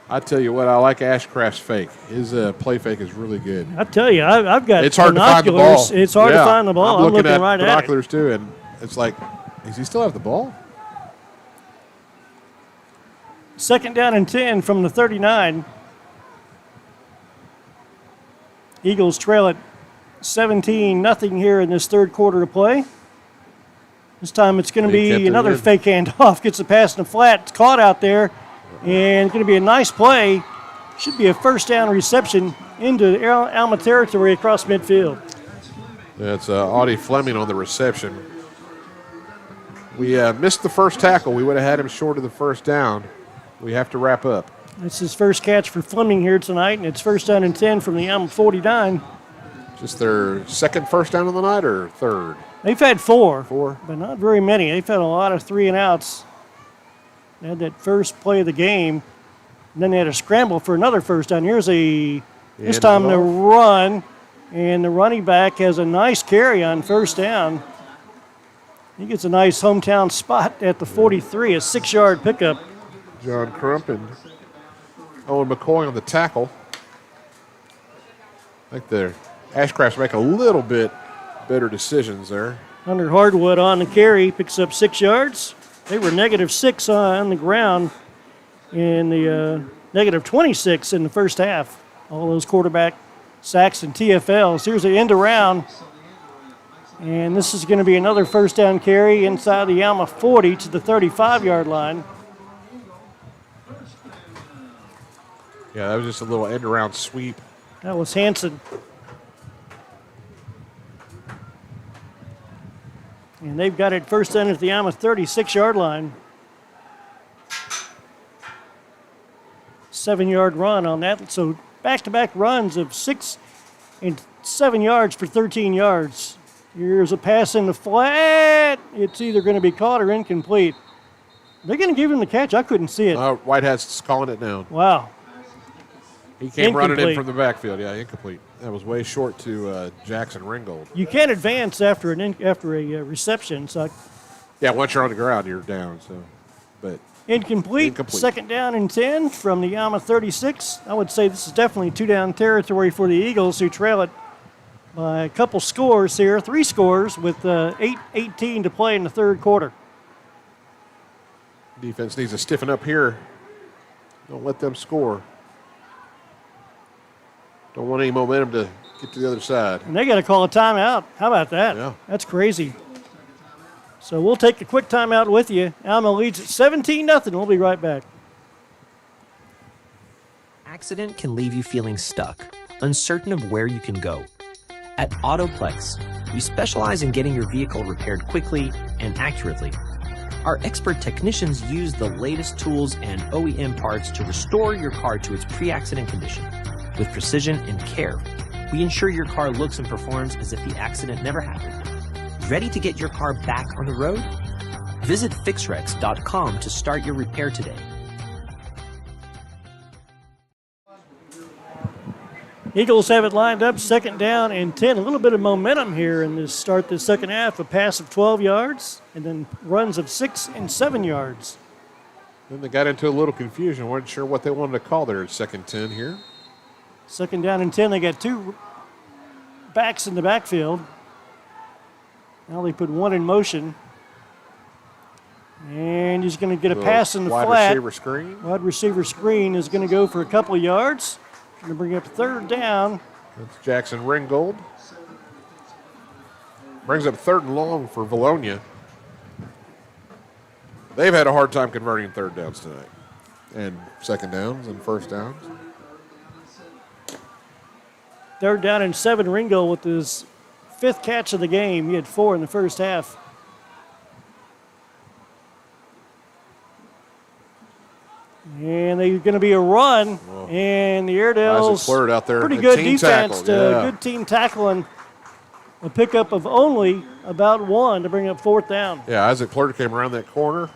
I tell you what, I like Ashcraft's fake. His play fake is really good. I tell you, I've got it's hard to find the ball. It's hard to find the ball. I'm looking at right at binoculars too, and it's like, does he still have the ball? Second down and 10 from the 39. Eagles trail at 17-0 here in this third quarter of play. This time it's going to be another fake handoff. Gets the pass in the flat. It's caught out there. And it's going to be a nice play. Should be a first down reception into Alma territory across midfield. That's Audie Fleming on the reception. We missed the first tackle. We would have had him short of the first down. We have to wrap up. It's his first catch for Fleming here tonight, and it's first down and 10 from the Alma 49. Just their second first down of the night or third? They've had four. Four? But not very many. They've had a lot of 3-and-outs. They had that first play of the game, and then they had a scramble for another first down. Here's this time the run, and the running back has a nice carry on first down. He gets a nice hometown spot at the 43, a 6-yard pickup. John Crump and Owen McCoy on the tackle. I think the Ashcrafts make a little bit better decisions there. Hunter Hardwood on the carry, picks up 6 yards. They were -6 on the ground and the -26 in the first half. All those quarterback sacks and TFLs. Here's an end around. And this is going to be another first down carry inside the Alma 40 to the 35-yard line. Yeah, that was just a little end around sweep. That was Hanson. And they've got it first down at the Alma 36-yard line. 7-yard run on that. So back-to-back runs of 6 and 7 yards for 13 yards. Here's a pass in the flat. It's either going to be caught or incomplete. They're going to give him the catch. I couldn't see it. Whitehead's calling it down. Wow. He came running in from the backfield. Yeah, incomplete. That was way short to Jackson Ringgold. You can't advance after a reception. So once you're on the ground, you're down. So, but incomplete. Second down and 10 from the Alma 36. I would say this is definitely 2-down territory for the Eagles, who trail it by a couple scores here, 3 scores with 8:18 to play in the third quarter. Defense needs to stiffen up here. Don't let them score. Don't want any momentum to get to the other side. And they got to call a timeout. How about that? Yeah. That's crazy. So we'll take a quick timeout with you. Alma leads at 17-0. We'll be right back. Accident can leave you feeling stuck, uncertain of where you can go. At Autoplex, we specialize in getting your vehicle repaired quickly and accurately. Our expert technicians use the latest tools and OEM parts to restore your car to its pre-accident condition. With precision and care, we ensure your car looks and performs as if the accident never happened. Ready to get your car back on the road? Visit fixrex.com to start your repair today. Eagles have it lined up, second down and 10. A little bit of momentum here in this start the second half. A pass of 12 yards and then runs of 6 and 7 yards. Then they got into a little confusion. Weren't sure what they wanted to call their second 10 here. Second down and 10. They got 2 backs in the backfield. Now they put 1 in motion. And he's going to get a pass in the flat. Wide receiver screen. Wide receiver screen is going to go for a couple of yards. Going to bring up third down. That's Jackson Ringgold. Brings up third and long for Vilonia. They've had a hard time converting third downs tonight. And second downs and first downs. 3rd down and 7. Ringgold with his 5th catch of the game. He had 4 in the first half. And they're going to be a run. Whoa. And the Airedales, Isaac out there. pretty good defense. Tackled, yeah. Good team tackling. A pickup of only about 1 to bring up 4th down. Yeah, Isaac Flirt came around that corner.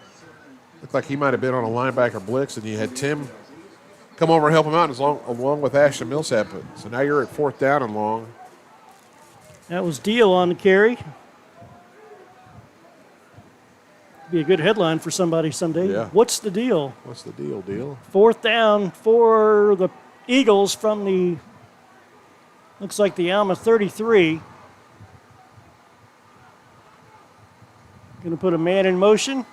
Looked like he might have been on a linebacker blitz, and you had Tim come over and help him out along with Ashton Millsap. So now you're at 4th down and long. That was Deal on the carry. Be a good headline for somebody someday. Yeah. What's the deal? What's the deal, Deal? 4th down for the Eagles from the, looks like the Alma 33. Going to put a man in motion.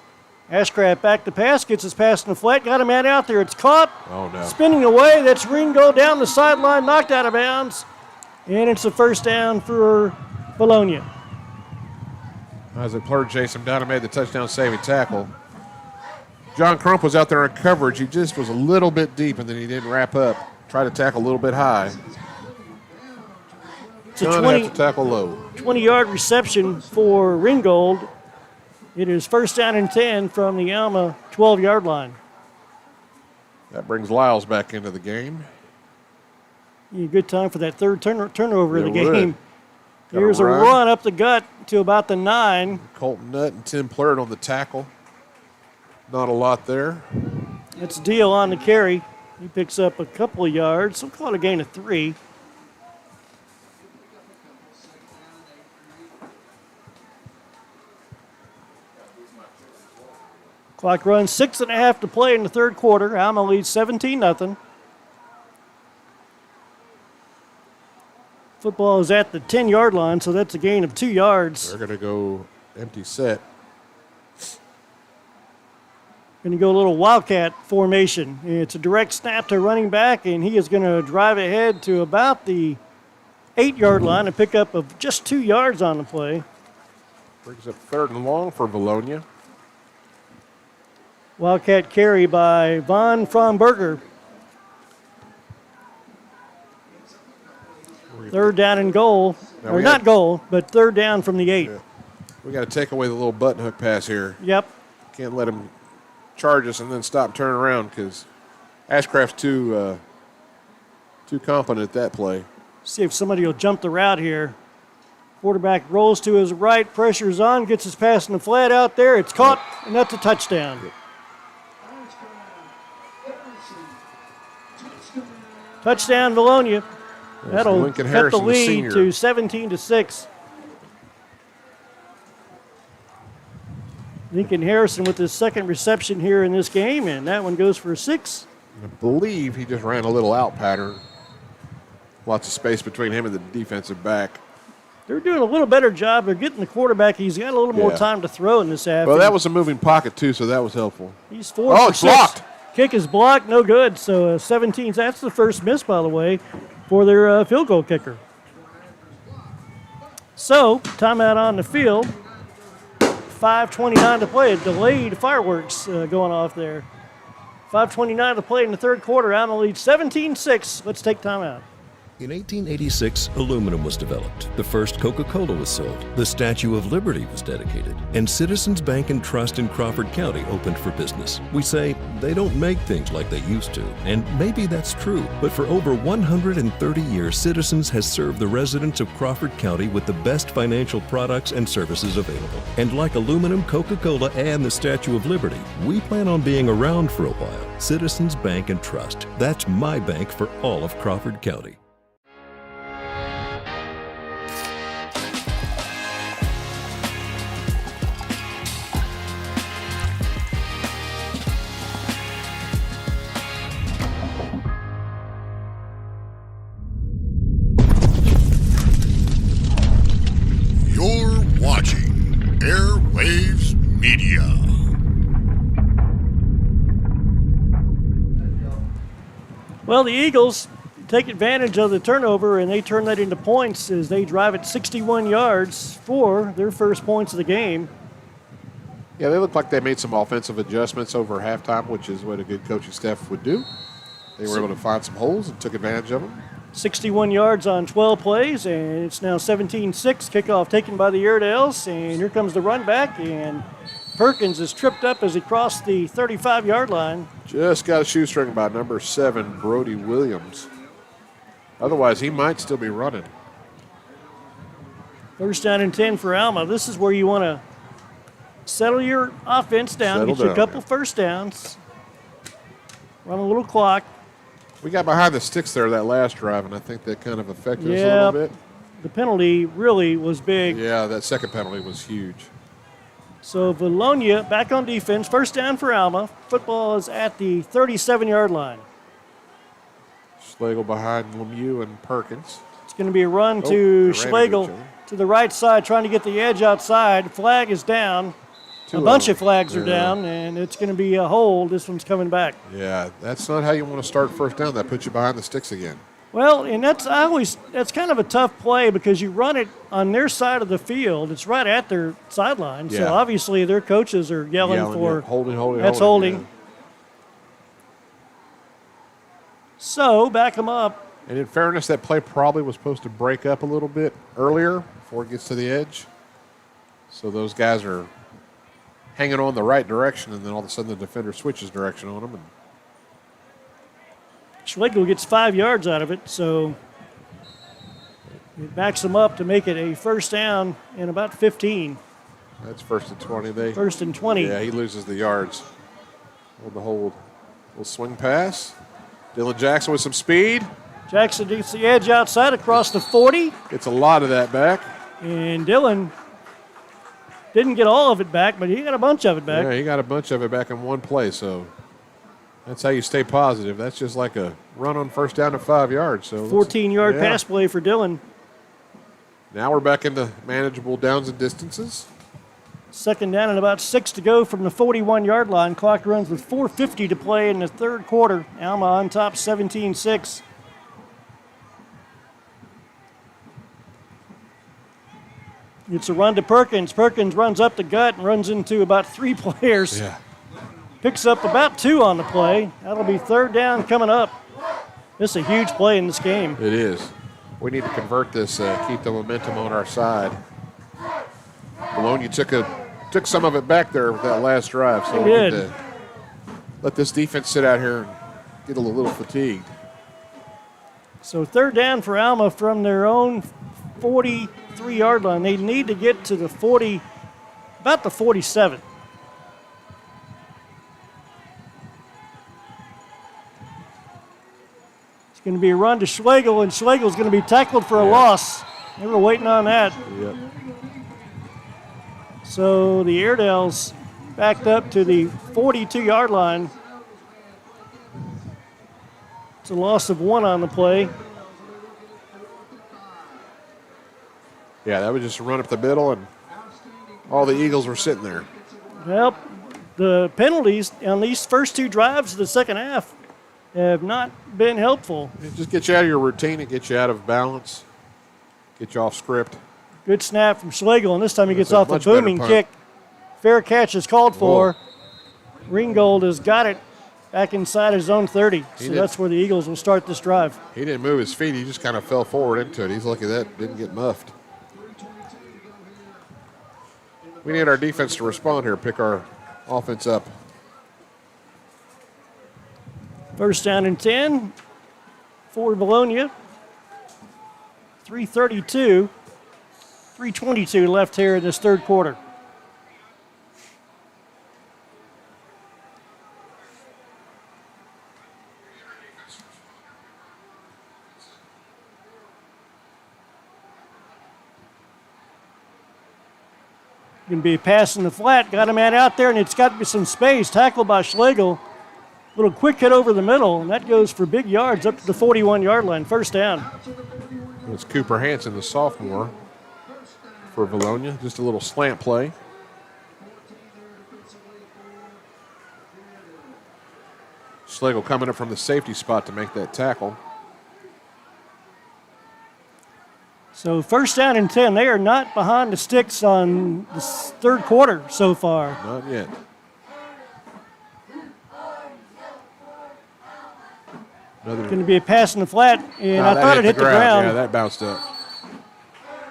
Ashcraft back to pass, gets his pass in the flat, got a man out there. It's caught. Oh, no. Spinning away. That's Ringo down the sideline, knocked out of bounds. And it's a 1st down for Vilonia. Isaac Flirt chased him down and made the touchdown saving tackle. John Crump was out there in coverage. He just was a little bit deep, and then he didn't wrap up. Tried to tackle a little bit high. It's a John had to tackle low. 20-yard reception for Ringgold. It is 1st down and 10 from the Alma 12-yard line. That brings Lyles back into the game. Yeah, good time for that 3rd turnover of the would. game. Got Here's a run up the gut to about the 9. Colton Nutt and Tim Flirt on the tackle. Not a lot there. That's Deal on the carry. He picks up a couple of yards. We'll call it a gain of 3. Clock runs 6.5 to play in the 3rd quarter. Alma leads 17-0. Football is at the 10-yard line, so that's a gain of 2 yards. They're going to go empty set. Going to go a little Wildcat formation. It's a direct snap to running back, and he is going to drive ahead to about the 8-yard line, a pickup of just 2 yards on the play. Brings up 3rd and long for Vilonia. Wildcat carry by Von Fromberger. 3rd down and goal. Or not goal, but 3rd down from the 8. Yeah. We got to take away the little button hook pass here. Yep. Can't let him charge us and then stop, turn around, because Ashcraft's too confident at that play. See if somebody will jump the route here. Quarterback rolls to his right, pressure's on, gets his pass in the flat out there. It's caught, and that's a touchdown. Yep. Touchdown, Vilonia. That'll Lincoln cut Harrison, the lead senior. to 17-6. Lincoln Harrison with his 2nd reception here in this game, and that one goes for 6. I believe he just ran a little out pattern. Lots of space between him and the defensive back. They're doing a little better job. They're getting the quarterback. He's got a little more Yeah. time to throw in this half. Well, that was a moving pocket, too, so that was helpful. He's 4 for it's 6. blocked. Kick is blocked, no good. So 17. That's the first miss, by the way, for their field goal kicker. So timeout on the field. 5:29 to play. Delayed fireworks going off there. 5:29 to play in the 3rd quarter. Alma leads 17-6. Let's take timeout. In 1886, aluminum was developed. The first Coca-Cola was sold. The Statue of Liberty was dedicated. And Citizens Bank and Trust in Crawford County opened for business. We say they don't make things like they used to. And maybe that's true. But for over 130 years, Citizens has served the residents of Crawford County with the best financial products and services available. And like aluminum, Coca-Cola, and the Statue of Liberty, we plan on being around for a while. Citizens Bank and Trust. That's my bank for all of Crawford County. You're watching Airwaves Media. Well, the Eagles take advantage of the turnover, and they turn that into points as they drive it 61 yards for their first points of the game. Yeah, they look like they made some offensive adjustments over halftime, which is what a good coaching staff would do. They were able to find some holes and took advantage of them. 61 yards on 12 plays, and it's now 17-6. Kickoff taken by the Airedales, and here comes the run back, and Perkins is tripped up as he crossed the 35-yard line. Just got a shoestring by number 7, Brody Williams. Otherwise, he might still be running. First down and 10 for Alma. This is where you want to settle your offense down, get you a couple first downs, run a little clock. We got behind the sticks there that last drive, and I think that kind of affected us a little bit. The penalty really was big. Yeah, that second penalty was huge. So Vilonia back on defense. First down for Alma. Football is at the 37-yard line. Schlegel behind Lemieux and Perkins. It's going to be a run to Schlegel to the right side, trying to get the edge outside. Flag is down. A bunch of flags are down, and it's going to be a hold. This one's coming back. Yeah, that's not how you want to start first down. That puts you behind the sticks again. Well, and that's kind of a tough play because you run it on their side of the field. It's right at their sideline. Yeah. So obviously their coaches are yelling for holding. That's holding. Yeah. So back them up. And in fairness, that play probably was supposed to break up a little bit earlier before it gets to the edge. So those guys are hanging on the right direction, and then all of a sudden the defender switches direction on them. And Schlegel gets 5 yards out of it, so it backs them up to make it a first down in about 15. That's first and 20. First and 20. Yeah, he loses the yards. Hold the hold. Little swing pass. Dylan Jackson with some speed. Jackson gets the edge outside across the 40. Gets a lot of that back. And Dylan didn't get all of it back, but he got a bunch of it back. Yeah, he got a bunch of it back in one play, so that's how you stay positive. That's just like a run on first down to 5 yards. So 14-yard pass play for Dylan. Now we're back into manageable downs and distances. Second down and about 6 to go from the 41-yard line. Clock runs with 4:50 to play in the third quarter. Alma on top 17-6. It's a run to Perkins. Perkins runs up the gut and runs into about 3 players. Yeah. Picks up about 2 on the play. That'll be third down coming up. This is a huge play in this game. It is. We need to convert this, keep the momentum on our side. Vilonia took some of it back there with that last drive. So we need to let this defense sit out here and get a little fatigued. So third down for Alma from their own 43-yard line. They need to get to the 40, about the 47. It's going to be a run to Schlegel, and Schlegel's going to be tackled for a loss. They were waiting on that. Yep. So the Airedales backed up to the 42-yard line. It's a loss of 1 on the play. Yeah, that was just a run up the middle, and all the Eagles were sitting there. Well, the penalties on these first 2 drives of the second half have not been helpful. It just gets you out of your routine. It gets you out of balance, get you off script. Good snap from Schlegel, and this time he gets off a booming kick. Fair catch is called for. Whoa. Ringgold has got it back inside his own 30. So that's where the Eagles will start this drive. He didn't move his feet. He just kind of fell forward into it. He's lucky that didn't get muffed. We need our defense to respond here, pick our offense up. First down and 10 for Vilonia. 3:22 left here in this third quarter. Going to be a pass in the flat. Got a man out there, and it's got to be some space. Tackled by Schlegel. Little quick hit over the middle, and that goes for big yards up to the 41-yard line. First down. It's Cooper Hansen, the sophomore for Vilonia. Just a little slant play. Schlegel coming up from the safety spot to make that tackle. So first down and 10. They are not behind the sticks on the third quarter so far. Not yet. Going to be a pass in the flat, and I that thought it hit the ground. Yeah, that bounced up.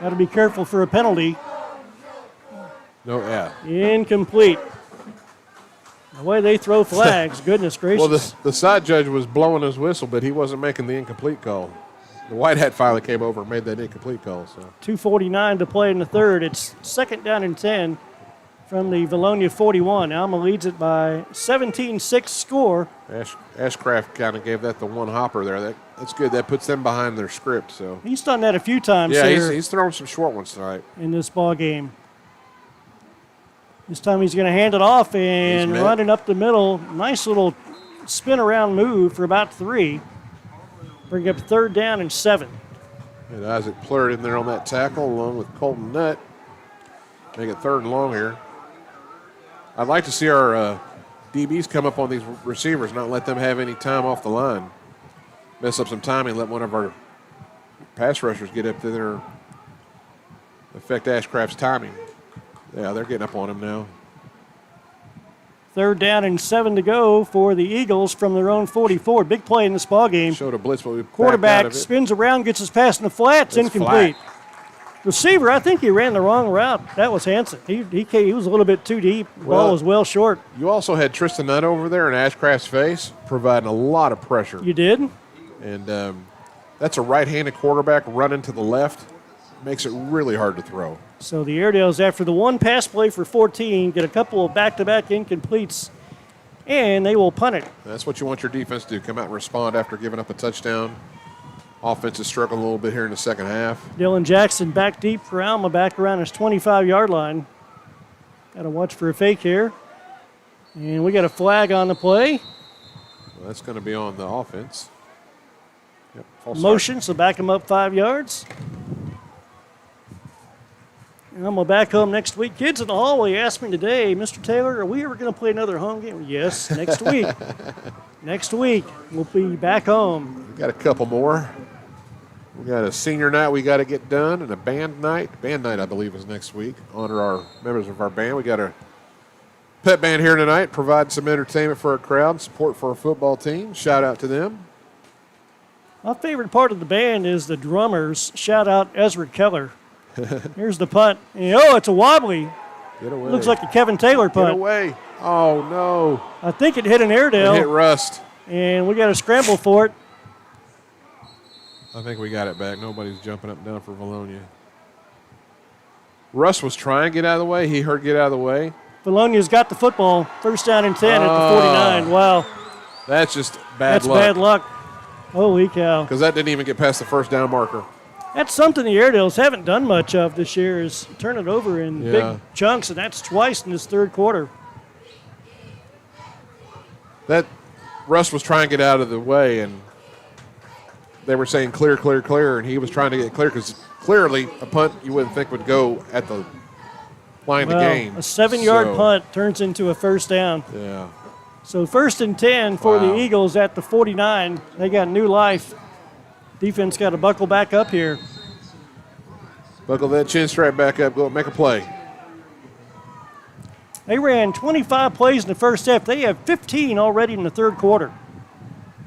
Got to be careful for a penalty. No, yeah. Incomplete. The way they throw flags, goodness gracious. Well, the side judge was blowing his whistle, but he wasn't making the incomplete call. The white hat finally came over and made that incomplete call. So 2:49 to play in the third. It's second down and 10 from the Vilonia 41. Alma leads it by 17-6 score. Ashcraft kind of gave that the one hopper there. That's good. That puts them behind their script. So he's done that a few times. Yeah, here he's throwing some short ones tonight in this ball game. This time he's going to hand it off and running up the middle. Nice little spin around move for about 3. Bring up third down and 7. And Isaac Plurd in there on that tackle along with Colton Nutt. Make it third and long here. I'd like to see our DBs come up on these receivers, not let them have any time off the line. Mess up some timing, let one of our pass rushers get up there, affect Ashcraft's timing. Yeah, they're getting up on him now. Third down and 7 to go for the Eagles from their own 44. Big play in this ball game. Showed a blitz, but we quarterback spins around, gets his pass in the flats, incomplete. Flat. Receiver, I think he ran the wrong route. That was Hansen. He was a little bit too deep. Ball was well short. You also had Tristan Nutt over there in Ashcraft's face, providing a lot of pressure. You did? And that's a right-handed quarterback running to the left. Makes it really hard to throw. So the Airedales, after the one pass play for 14, get a couple of back-to-back incompletes, and they will punt it. That's what you want your defense to do, come out and respond after giving up a touchdown. Offense is struggling a little bit here in the second half. Dylan Jackson back deep for Alma, back around his 25-yard line. Got to watch for a fake here. And we got a flag on the play. Well, that's going to be on the offense. Yep, false motion, so back him up 5 yards. And I'm going to back home next week. Kids in the hallway asked me today, Mr. Taylor, are we ever going to play another home game? Yes, next week. Next week, we'll be back home. We got a couple more. We got a senior night we got to get done and a band night. Band night, I believe, is next week. Honor our members of our band. We got a pep band here tonight, provide some entertainment for our crowd, support for our football team. Shout out to them. My favorite part of the band is the drummers. Shout out Ezra Keller. Here's the punt. Oh, it's a wobbly. Get away. Looks like a Kevin Taylor punt. Get away. Oh, no. I think it hit an Airedale. It hit Rust. And we got to scramble for it. I think we got it back. Nobody's jumping up and down for Vilonia. Russ was trying to get out of the way. He heard get out of the way. Vilonia's got the football. First down and 10 at the 49. Wow. That's just bad luck. That's bad luck. Holy cow. Because that didn't even get past the first down marker. That's something the Airedales haven't done much of this year, is turn it over in big chunks, and that's twice in this third quarter. That Russ was trying to get out of the way, and they were saying clear, clear, clear, and he was trying to get clear because clearly a punt you wouldn't think would go at the line of the game. A 7-yard punt turns into a first down. Yeah. So first and 10 for the Eagles at the 49. They got new life. Defense got to buckle back up here. Buckle that chin strap back up. Go make a play. They ran 25 plays in the first half. They have 15 already in the third quarter.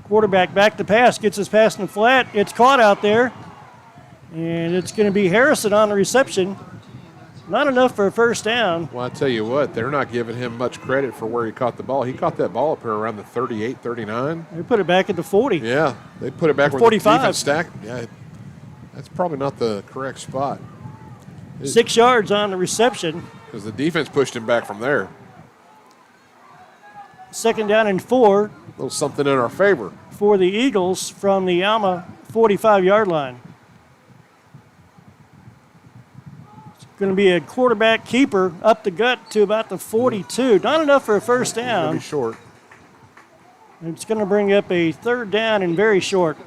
Quarterback back to pass, gets his pass in the flat. It's caught out there. And it's going to be Harrison on the reception. Not enough for a first down. Well, I tell you what, they're not giving him much credit for where he caught the ball. He caught that ball up here around the 38, 39. They put it back at the 40. Yeah, they put it back where 45. the defense stacked. Yeah, that's probably not the correct spot. 6 yards on the reception. Because the defense pushed him back from there. Second down and 4. A little something in our favor. For the Eagles from the Alma 45-yard line. Going to be a quarterback keeper up the gut to about the 42. Not enough for a first down. Going to be short. It's going to bring up a third down and very short.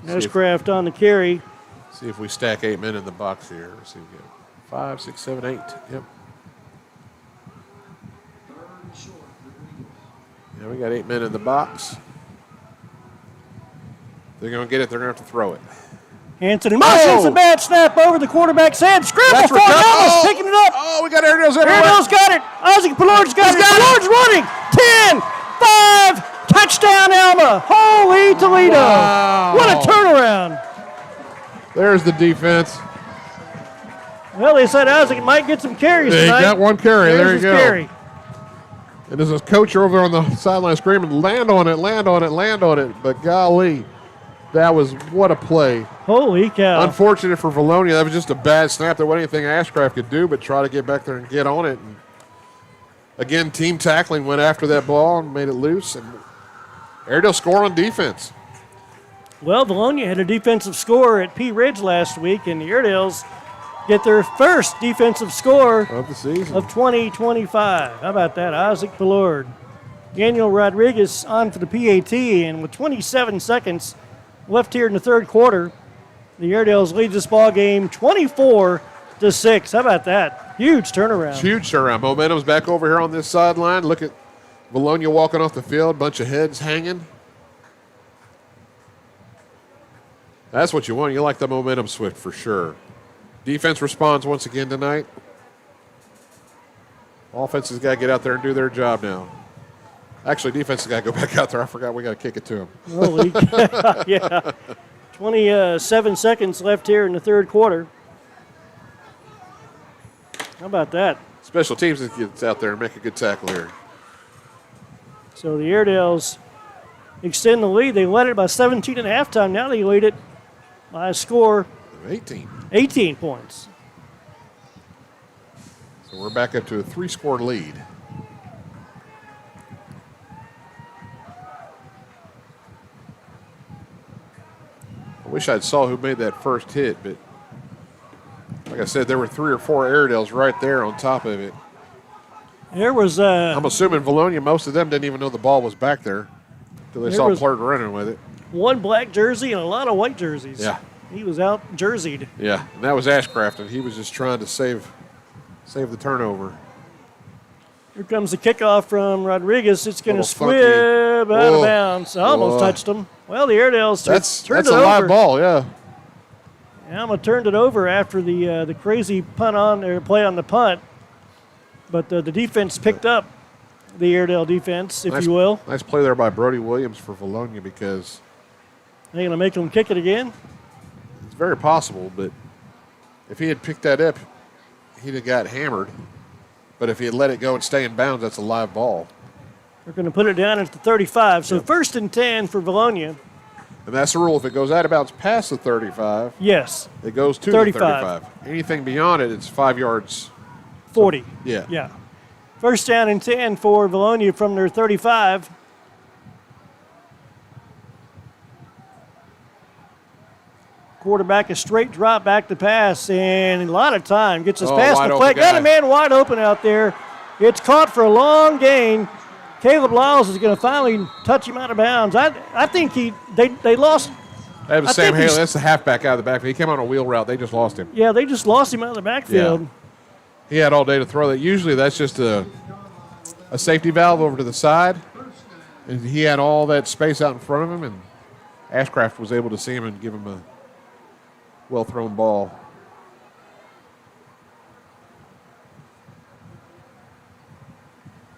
Ashcraft on the carry. See if we stack 8 men in the box here. Let's see if we get 5, 6, 7, 8. Yep. Yeah, Now we got 8 men in the box. They're going to get it. They're going to have to throw it. Hanson in motion. It's a bad snap over the quarterback's head. Scramble for Alma's picking it up. Oh, we got Airedales everywhere. Airedales got it. Isaac Pillard's got it. Pillard's running. 10, 5, touchdown Alma. Holy Toledo. Wow. What a turnaround. There's the defense. Well, they said Isaac might get some carries tonight. He got one carry. There you go. Carry. And there's a coach over there on the sideline screaming, land on it, land on it, land on it. But golly, that was what a play. Holy cow. Unfortunate for Vilonia. That was just a bad snap. There wasn't anything Ashcraft could do but try to get back there and get on it. And again, team tackling went after that ball and made it loose. And Airedale scored on defense. Well, Vilonia had a defensive score at Pea Ridge last week, and the Airedales get their first defensive score of the season of 2025. How about that? Isaac Pillard. Daniel Rodriguez on for the PAT, and with 27 seconds left here in the third quarter, the Airedales lead this ball game 24-6. How about that? Huge turnaround. Huge turnaround. Momentum's back over here on this sideline. Look at Vilonia walking off the field, bunch of heads hanging. That's what you want. You like the momentum swift for sure. Defense responds once again tonight. Offense has got to get out there and do their job now. Actually, defense has got to go back out there. I forgot we got to kick it to them. Holy yeah. 27 seconds left here in the third quarter. How about that? Special teams gets out there and make a good tackle here. So the Airedales extend the lead. They led it by 17 at halftime. Now they lead it by a score of 18. 18 points. So we're back up to a 3-score lead. I wish I'd saw who made that first hit, but like I said, there were 3 or 4 Airedales right there on top of it. There was I'm assuming Vilonia, most of them didn't even know the ball was back there until they saw Plurd running with it. One black jersey and a lot of white jerseys. Yeah. He was out jerseyed. Yeah, and that was Ashcraft, and he was just trying to save the turnover. Here comes the kickoff from Rodriguez. It's going to squib out of bounds. Almost touched him. Well, the Airedales turned it over. That's a live ball, yeah. Alma turned it over after the crazy play on the punt. But the defense picked up the Airedale defense, if you will. Nice play there by Brody Williams for Vilonia because they're going to make them kick it again. It's very possible, but if he had picked that up, he'd have got hammered. But if he had let it go and stay in bounds, that's a live ball. They're going to put it down at the 35. So first and 10 for Vilonia. And that's the rule. If it goes out of bounds past the 35, yes, it goes to 35. The 35. Anything beyond it, it's 5 yards. 40. So, yeah. Yeah. First down and 10 for Vilonia from their 35. Quarterback, a straight drop back to pass, and a lot of time. Gets us past the flag. Got a man wide open out there. It's caught for a long gain. Caleb Lyles is going to finally touch him out of bounds. I think they lost. That was Sam Haley. That's the halfback out of the backfield. He came on a wheel route. They just lost him. Yeah, they just lost him out of the backfield. Yeah. He had all day to throw that. Usually that's just a safety valve over to the side. And he had all that space out in front of him, and Ashcraft was able to see him and give him a well-thrown ball.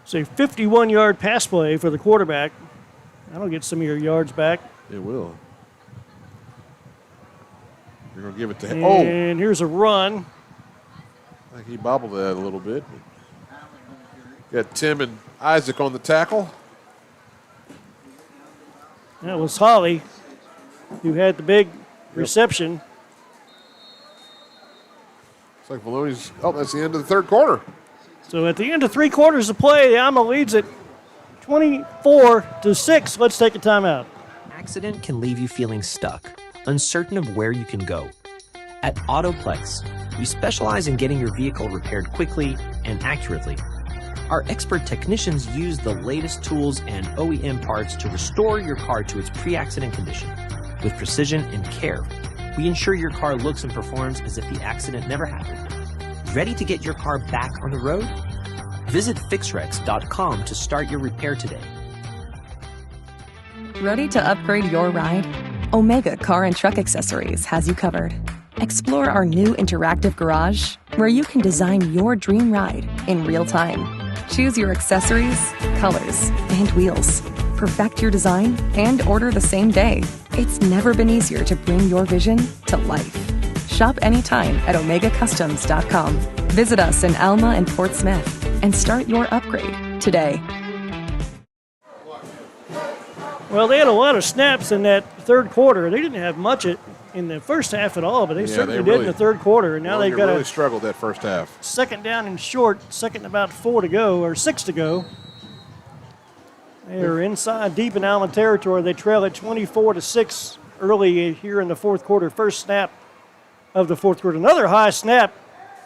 It's a 51-yard pass play for the quarterback. That'll get some of your yards back. It will. You're going to give it to him. And here's a run. I think he bobbled that a little bit. Got Tim and Isaac on the tackle. That was Holly who had the big reception. Looks like Vilonia's. Oh, that's the end of the third quarter. So at the end of 3 quarters of play, Alma leads it 24-6. Let's take a timeout. Accident can leave you feeling stuck, uncertain of where you can go. At Autoplex, we specialize in getting your vehicle repaired quickly and accurately. Our expert technicians use the latest tools and OEM parts to restore your car to its pre-accident condition. With precision and care, we ensure your car looks and performs as if the accident never happened. Ready to get your car back on the road? Visit FixRex.com to start your repair today. Ready to upgrade your ride? Omega Car and Truck Accessories has you covered. Explore our new interactive garage where you can design your dream ride in real time. Choose your accessories, colors, and wheels. Perfect your design and order the same day. It's never been easier to bring your vision to life. Shop anytime at OmegaCustoms.com. Visit us in Alma and Fort Smith and start your upgrade today. Well, they had a lot of snaps in that third quarter. They didn't have much in the first half at all, but they certainly did in the third quarter. And now they've got really struggled that first half. Second down and short, second about 4 to go, or 6 to go. They're inside deep in Alma territory. They trail at 24-6 early here in the fourth quarter. First snap of the fourth quarter. Another high snap.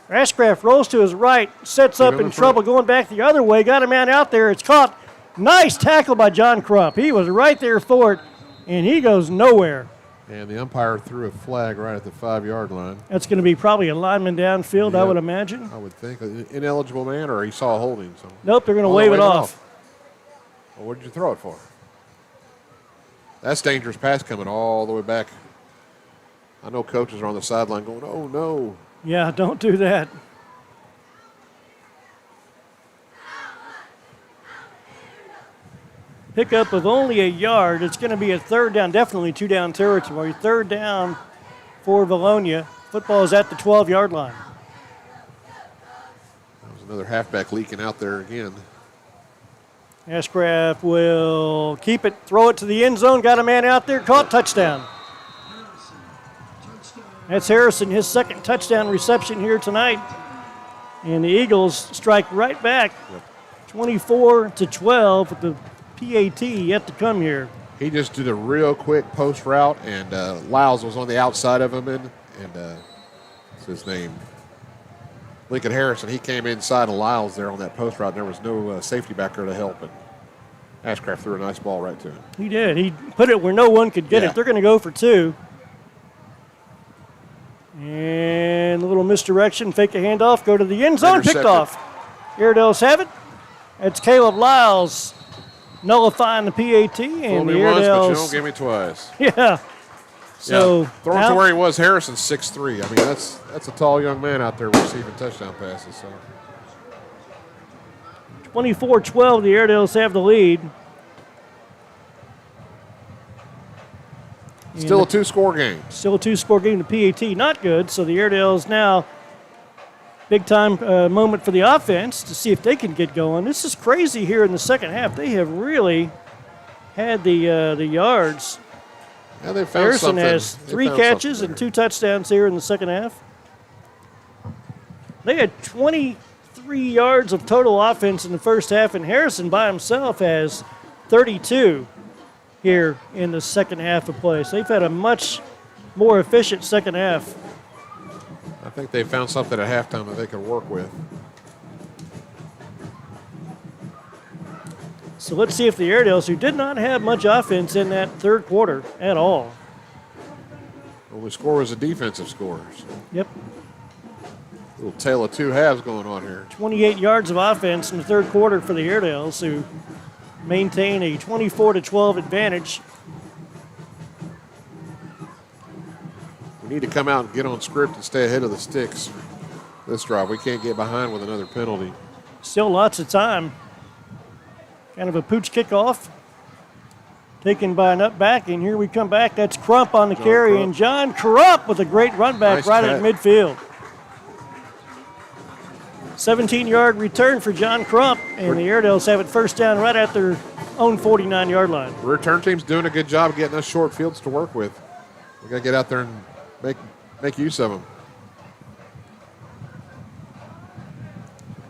Ashcraft rolls to his right, sets up in trouble, going back the other way. Got a man out there. It's caught. Nice tackle by John Crump. He was right there for it, and he goes nowhere. And the umpire threw a flag right at the 5-yard line. That's going to be probably a lineman downfield, yeah, I would imagine. I would think. An ineligible man, or he saw a holding. So. Nope, they're going to wave it off. Well, what did you throw it for? That's dangerous pass coming all the way back. I know coaches are on the sideline going, oh, no. Yeah, don't do that. Pickup of only a yard. It's going to be a third down, definitely 2-down territory. Third down for Vilonia. Football is at the 12-yard line. That was another halfback leaking out there again. Ashcraft will keep it, throw it to the end zone. Got a man out there, caught, touchdown. That's Harrison, his second touchdown reception here tonight. And the Eagles strike right back, 24-12 with the PAT yet to come here. He just did a real quick post route, and Lyles was on the outside of him, and what's his name? Lincoln Harrison. He came inside of Lyles there on that post route. There was no safety back there to help, and Ashcraft threw a nice ball right to him. He did. He put it where no one could get it. They're going to go for 2. And a little misdirection, fake a handoff, go to the end zone, picked off. Airedales have it. That's Caleb Lyles nullifying the PAT, and the Airedales. But you don't give me twice. Yeah. So throwing to where he was, Harrison's 6'3". I mean, that's a tall young man out there receiving touchdown passes. So 24-12, the Airedales have the lead. Still a 2-score game. Still a 2-score game. The PAT not good. So the Airedales now big time moment for the offense to see if they can get going. This is crazy here in the second half. They have really had the yards. Yeah, they found Harrison something. has 3 catches and 2 touchdowns here in the second half. They had 23 yards of total offense in the first half, and Harrison by himself has 32 here in the second half of play. So they've had a much more efficient second half. I think they found something at halftime that they could work with. So let's see if the Airedales, who did not have much offense in that third quarter at all. Well, the score was a defensive score. So. Yep. Little tale of 2 halves going on here. 28 yards of offense in the third quarter for the Airedales, who maintain a 24-12 advantage. We need to come out and get on script and stay ahead of the sticks this drive. We can't get behind with another penalty. Still lots of time. Kind of a pooch kickoff. Taken by an up back, and here we come back. That's Crump on the carry, Crump. and John Crump with a great run back right at midfield. 17-yard return for John Crump, and the Airedales have it first down right at their own 49-yard line. The return team's doing a good job of getting us short fields to work with. We got to get out there and make use of them.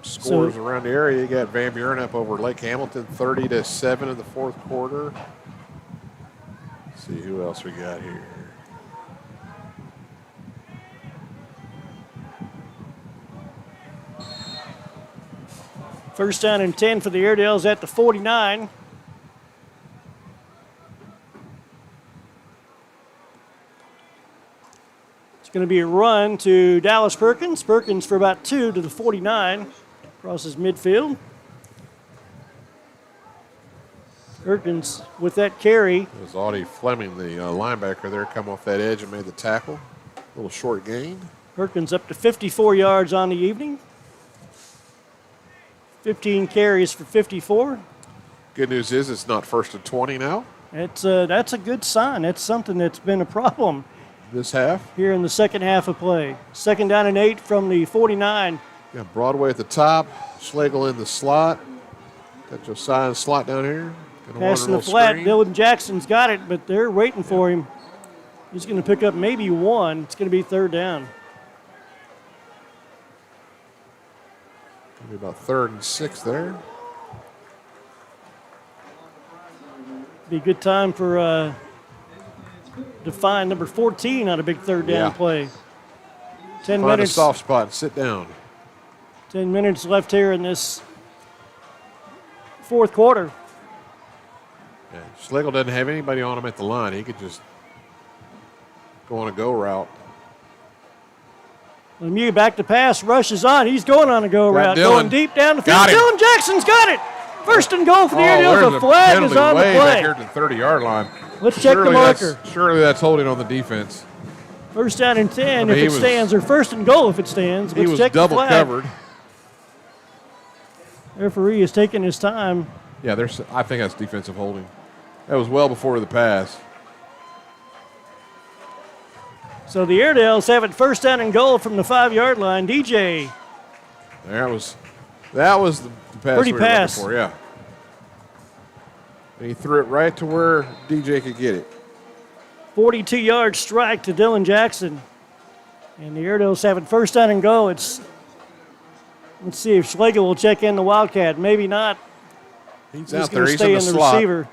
Scores around the area. You got Van Buren up over Lake Hamilton, 30-7 in the fourth quarter. Let's see who else we got here. First down and 10 for the Airedales at the 49. It's going to be a run to Dallas Perkins. Perkins for about 2 to the 49. Crosses midfield. Perkins with that carry. It was Audie Fleming, the linebacker there, come off that edge and made the tackle. A little short gain. Perkins up to 54 yards on the evening. 15 carries for 54. Good news is it's not 1st and 20 now. That's a good sign. That's something that's been a problem This half. here in the second half of play. 2nd down and 8 from the 49. Got Broadway at the top. Schlegel in the slot. Got Josiah in the slot down here. Passing the flat. Dylan Jackson's got it, but they're waiting for him. He's going to pick up maybe 1. It's going to be 3rd down. Maybe about 3rd and 6 there. Be a good time for to find number 14 on a big 3rd down play. 10 Find minutes. a soft spot and sit down. 10 minutes left here in this 4th quarter. Yeah, Schlegel doesn't have anybody on him at the line. He could just go on a go route. Lemieux back to pass, rushes on. He's going on a go route, Dylan. going deep down the field. Got him. Dylan Jackson's got it. 1st and goal for the Airedales. There's The flag is on the way back here play. to the 30-yard line. Let's check the marker. Surely that's holding on the defense. 1st down and 10 I mean, if it stands, or 1st and goal if it stands. He Let's was check the double flag. covered. Referee is taking his time. Yeah, I think that's defensive holding. That was well before the pass. So the Airedales have it 1st down and goal from the 5-yard line. DJ. That was the pass Pretty we were pass. looking for, yeah. And he threw it right to where DJ could get it. 42-yard strike to Dylan Jackson. And the Airedales have it 1st down and goal. Let's see if Schlegel will check in the Wildcat. Maybe not. He's He's out there. going to He's stay in the in the slot. receiver.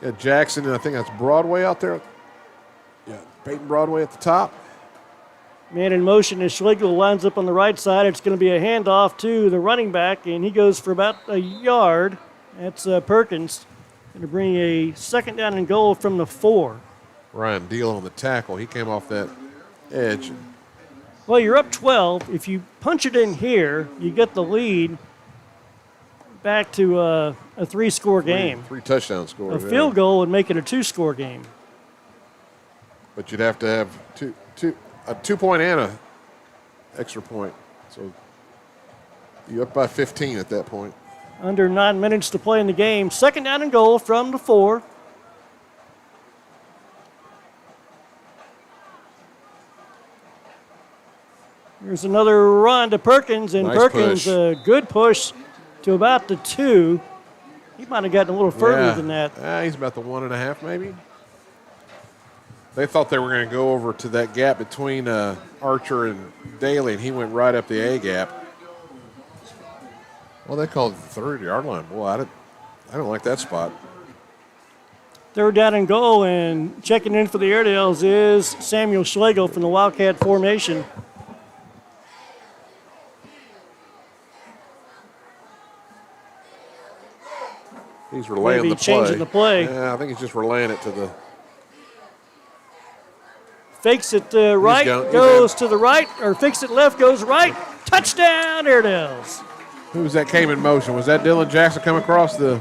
Got Jackson, and I think that's Broadway out there. Yeah, Peyton Broadway at the top. Man in motion as Schlegel lines up on the right side. It's going to be a handoff to the running back, and he goes for about a yard. That's Perkins. Going to bring a 2nd down and goal from the 4. Ryan Deal on the tackle. He came off that edge. Well, you're up 12. If you punch it in here, you get the lead back to a 3-score game. Three touchdown score. A field goal would make it a 2-score game. But you'd have to have a 2-point and a extra point. So you're up by 15 at that point. Under 9 minutes to play in the game. 2nd down and goal from the 4. Here's another run to Perkins, and Nice Perkins, push. a good push to about the 2. He might have gotten a little further than that. He's about the 1.5 maybe. They thought they were going to go over to that gap between Archer and Daly, and he went right up the A gap. Well, they called it the 30-yard line. Boy, I don't like that spot. 3rd down and goal, and checking in for the Airedales is Samuel Schlegel from the Wildcat formation. He's relaying Maybe the play. changing the play. Yeah, I think he's just relaying it to the. Fakes it right, goes to the right, or fakes it left, goes right. Touchdown, Airedales. Who was that came in motion? Was that Dylan Jackson coming across the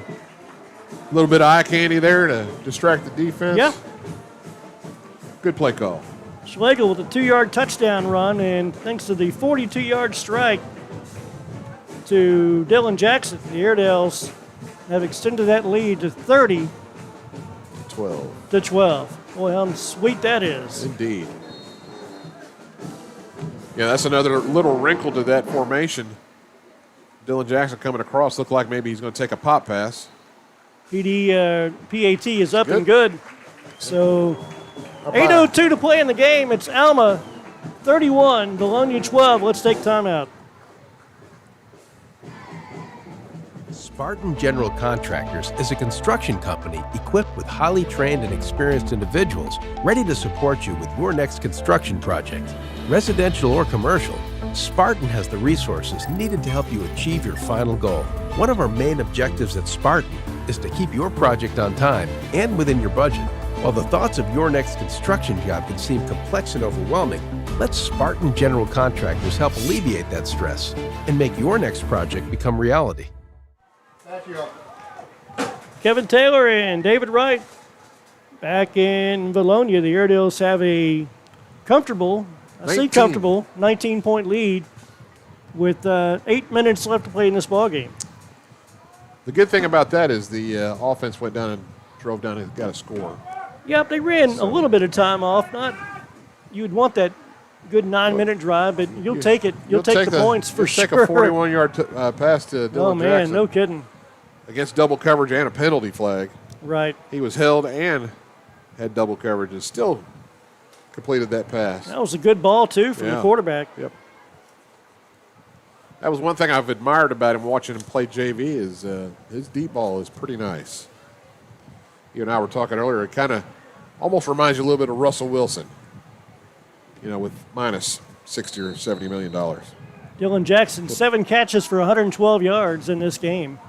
little bit of eye candy there to distract the defense? Yeah. Good play call. Schlegel with a 2-yard touchdown run, and thanks to the 42-yard strike to Dylan Jackson, the Airedales have extended that lead to 30 to 12. Boy, how sweet that is. Indeed. Yeah, that's another little wrinkle to that formation. Dylan Jackson coming across looked like maybe he's going to take a pop pass. PAT is up and good. So 8:02 to play in the game. It's Alma 31, Vilonia 12. Let's take timeout. Spartan General Contractors is a construction company equipped with highly trained and experienced individuals ready to support you with your next construction project. Residential or commercial, Spartan has the resources needed to help you achieve your final goal. One of our main objectives at Spartan is to keep your project on time and within your budget. While the thoughts of your next construction job can seem complex and overwhelming, let Spartan General Contractors help alleviate that stress and make your next project become reality. Kevin Taylor and David Wright back in Vilonia. The Airedales have a comfortable, 19-point lead with 8 minutes left to play in this ballgame. The good thing about that is the offense went down and drove down and got a score. Yep, they ran a little bit of time off. You would want that good 9-minute drive, but you'll take it. You'll take the points for sure. Take a 41-yard pass to Dylan Oh, man, Jackson. no kidding. Against double coverage and a penalty flag. Right. He was held and had double coverage and still completed that pass. That was a good ball, too, from the quarterback. Yep. That was one thing I've admired about him watching him play JV is his deep ball is pretty nice. You and I were talking earlier. It kind of almost reminds you a little bit of Russell Wilson, with minus $60 or $70 million. Dylan Jackson, 7 catches for 112 yards in this game.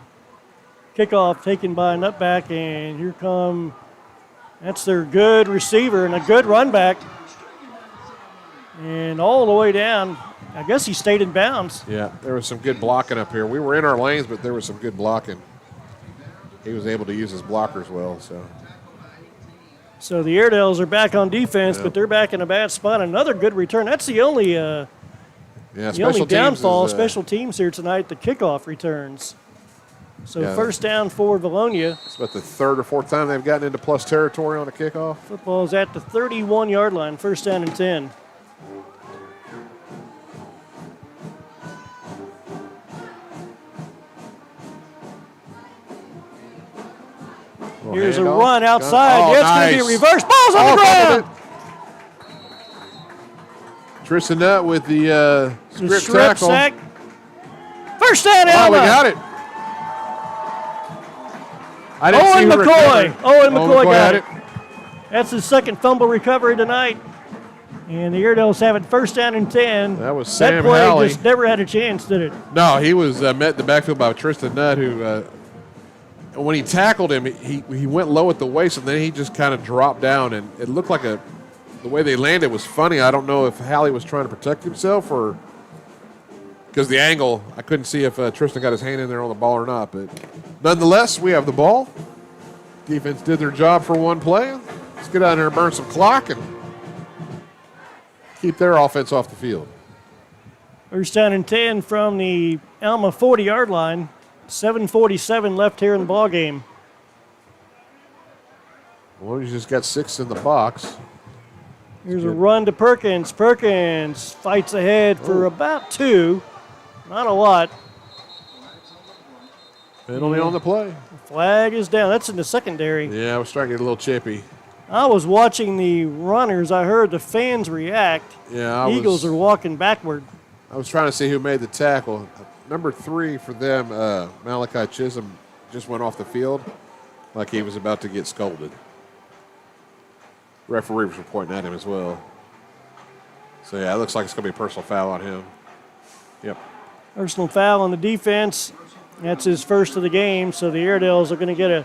Kickoff taken by a nutback, and here come, that's their good receiver and a good run back. And all the way down, I guess he stayed in bounds. Yeah, there was some good blocking up here. We were in our lanes, but there was some good blocking. He was able to use his blockers well. So the Airedales are back on defense, but they're back in a bad spot. Another good return. That's the only downfall. Special teams here tonight, the kickoff returns. So first down for Vilonia. It's about the third or fourth time they've gotten into plus territory on a kickoff. Football's at the 31-yard line, first down and 10. Here's a run outside. Oh, It's nice. going to be a reverse. Ball's on the ground. Tristan Nutt with the strip tackle. Sack. First down, Oh, Alma. we got it. Owen McCoy got it. That's his second fumble recovery tonight. And the Airedales have it first down and 10. That was Sam That play Halley. just never had a chance, did it? No, he was met in the backfield by Tristan Nutt, who when he tackled him, he went low at the waist, and then he just kind of dropped down, and it looked like the way they landed was funny. I don't know if Halley was trying to protect himself or because the angle, I couldn't see if Tristan got his hand in there on the ball or not. But nonetheless, we have the ball. Defense did their job for one play. Let's get out there and burn some clock and keep their offense off the field. First down and 10 from the Alma 40-yard line. 7:47 left here in the ball game. Well, he's just got 6 in the box. Here's a run to Perkins. Perkins fights ahead for about 2. Not a lot. Penalty on the play. Flag is down. That's in the secondary. Yeah, I was starting to get a little chippy. I was watching the runners. I heard the fans react. Yeah, Eagles are walking backward. I was trying to see who made the tackle. Number 3 for them, Malachi Chisholm, just went off the field like he was about to get scolded. Referees were pointing at him as well. So, yeah, it looks like it's going to be a personal foul on him. Yep. Personal foul on the defense. That's his first of the game. So the Airedales are going to get a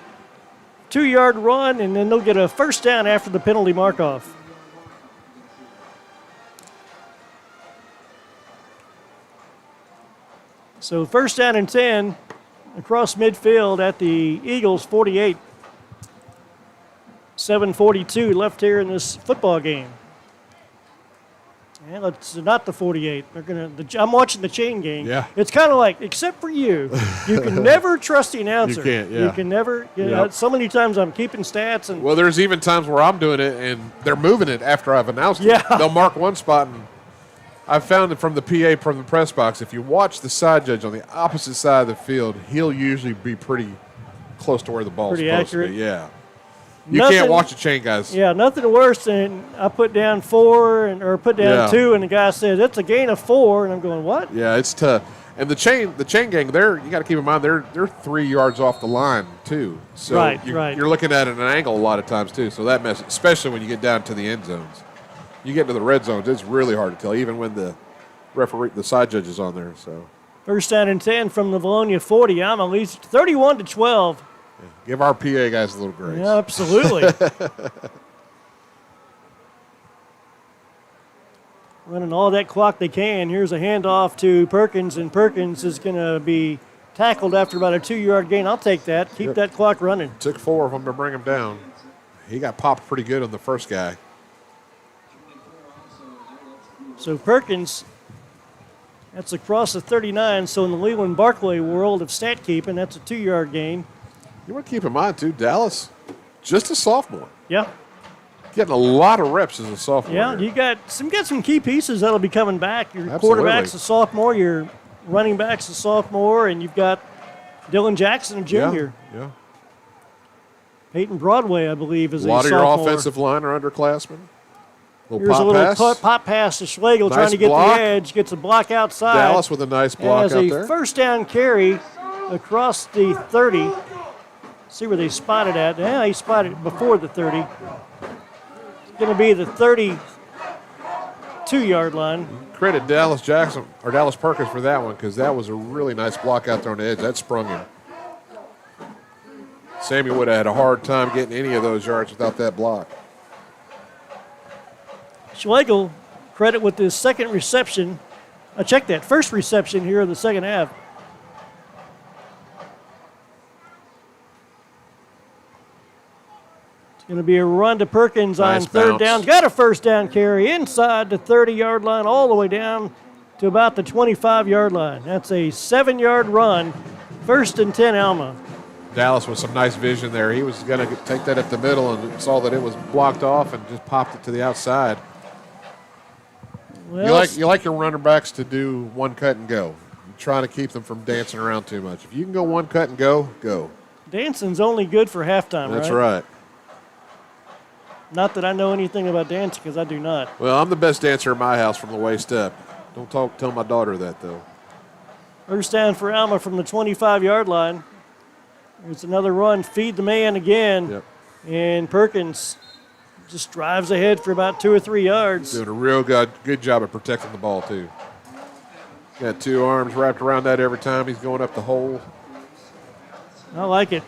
2-yard run, and then they'll get a first down after the penalty mark-off. So first down and 10 across midfield at the Eagles 48. 7:42 left here in this football game. And it's not the 48. I'm watching the chain game. Yeah. It's kind of like, except for you can never trust the announcer. You can't, yeah. You can never. So many times I'm keeping stats. And well, there's even times where I'm doing it and they're moving it after I've announced it. Yeah. They'll mark one spot, and I've found that from the PA, from the press box, if you watch the side judge on the opposite side of the field, he'll usually be pretty close to where the ball's Pretty supposed accurate. to be. Yeah. You can't watch the chain, guys. Yeah, nothing worse than I put down 4 or put down 2, and the guy says it's a gain of 4, and I'm going, what? Yeah, it's tough. And the chain gang, you got to keep in mind they're 3 yards off the line too. So Right. You're looking at it at an angle a lot of times too. So that messes, especially when you get down to the end zones. You get into the red zones, it's really hard to tell, even when the referee, the side judge is on there. So First down and 10 from the Vilonia 40. Alma leads 31-12. give our PA guys a little grace. Yeah, absolutely. Running all that clock they can. Here's a handoff to Perkins, and Perkins is going to be tackled after about a 2-yard gain. I'll take that. Keep that clock running. Took 4 of them to bring him down. He got popped pretty good on the first guy. So Perkins, that's across the 39. So in the Leland Barclay world of stat keeping, that's a 2-yard gain. You want to keep in mind, too, Dallas, just a sophomore. Yeah. Getting a lot of reps as a sophomore. Yeah, here. you got some key pieces that'll be coming back. Your Absolutely. quarterback's a sophomore, your running back's a sophomore, and you've got Dylan Jackson, a junior. Yeah. Peyton Broadway, I believe, is a lot sophomore. of your offensive line are underclassmen. Here's a little pop pass to Schlegel, trying to get block. the edge. Gets a block outside. Dallas with a nice block has out a there. first down carry across the 30. See where they spotted at. Yeah, he spotted before the 30. It's going to be the 32-yard line. Credit Dallas Perkins for that one, because that was a really nice block out there on the edge. That sprung him. Sammy would have had a hard time getting any of those yards without that block. Schlegel, credit with his second reception. Check that, first reception here in the second half. It's going to be a run to Perkins Nice on third bounce. down. Got a first down carry inside the 30-yard line all the way down to about the 25-yard line. That's a 7-yard run, 1st and 10 Alma. Dallas with some nice vision there. He was going to take that at the middle and saw that it was blocked off and just popped it to the outside. Well, You like your running backs to do one cut and go. You're trying to keep them from dancing around too much. If you can go one cut and go, go. dancing's only good for halftime, That's right. Not that I know anything about dancing, because I do not. Well, I'm the best dancer in my house from the waist up. Don't tell my daughter that, though. First down for Alma from the 25-yard line. There's another run, feed the man again. Yep. And Perkins just drives ahead for about 2 or 3 yards. Doing a real good job of protecting the ball, too. Got 2 arms wrapped around that every time he's going up the hole. I like it.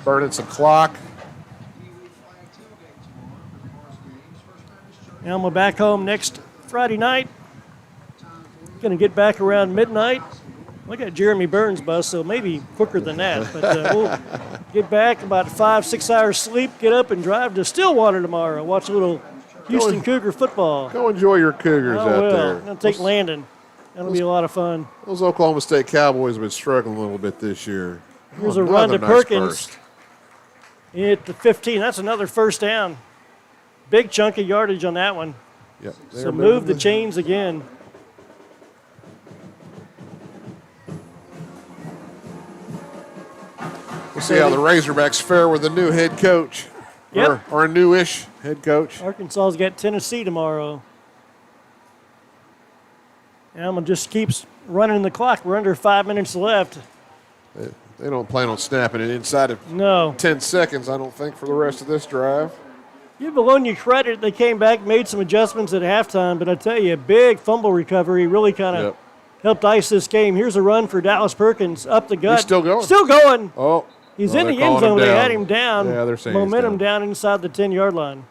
Burning some clock. Alma back home next Friday night. Going to get back around midnight. We got Jeremy Burns' bus, so maybe quicker than that. But we'll get back about 5-6 hours sleep, get up and drive to Stillwater tomorrow. Watch a little Houston Cougar football. Go enjoy your Cougars out there. I'm going to take Landon. That'll be a lot of fun. Those Oklahoma State Cowboys have been struggling a little bit this year. Here's a run to Perkins at the 15. That's another first down. Big chunk of yardage on that one. Yep. So move the chains again. We'll see how the Razorbacks fare with a new head coach. Yep. Or a newish head coach. Arkansas's got Tennessee tomorrow. Alma just keeps running the clock. We're under 5 minutes left. They don't plan on snapping it inside of 10 seconds, I don't think, for the rest of this drive. Give Vilonia credit. They came back, made some adjustments at halftime, but I tell you, a big fumble recovery really kind of helped ice this game. Here's a run for Dallas Perkins up the gut. He's still going. Still going. Oh. He's in the end zone. They had him down. Yeah, they're saying momentum he's down inside the 10-yard line.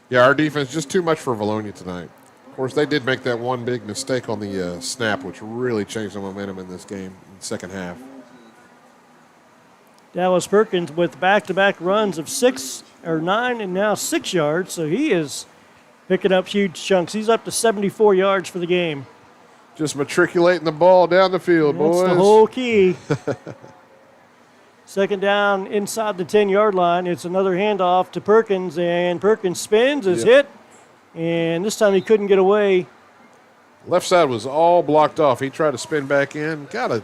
Yeah, our defense just too much for Vilonia tonight. Of course, they did make that one big mistake on the snap, which really changed the momentum in this game in the second half. Dallas Perkins with back-to-back runs of 6 or 9 and now 6 yards, so he is picking up huge chunks. He's up to 74 yards for the game. Just matriculating the ball down the field, boys. That's the whole key. Second down inside the 10-yard line. It's another handoff to Perkins, and Perkins spins, is hit, and this time he couldn't get away. Left side was all blocked off. He tried to spin back in. Got a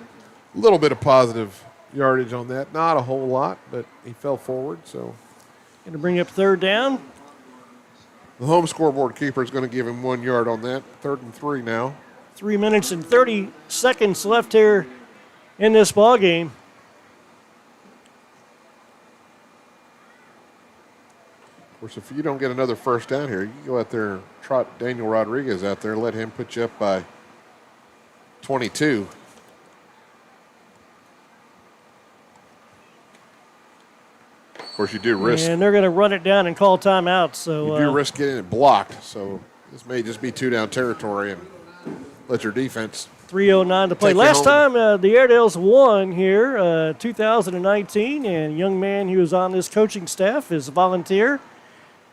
little bit of positive yardage on that. Not a whole lot, but he fell forward. So, going to bring up third down. The home scoreboard keeper is going to give him 1 yard on that. 3rd and 3 now. 3 minutes and 30 seconds left here in this ball game. Of course, if you don't get another first down here, you can go out there and trot Daniel Rodriguez out there, let him put you up by 22. Of course, you do risk. And they're going to run it down and call timeout. So you do risk getting it blocked. So This may just be 2-down territory and let your defense. 3:09 to play. Take you Last home. time the Airedales won here, 2019, and a young man who was on this coaching staff is a volunteer.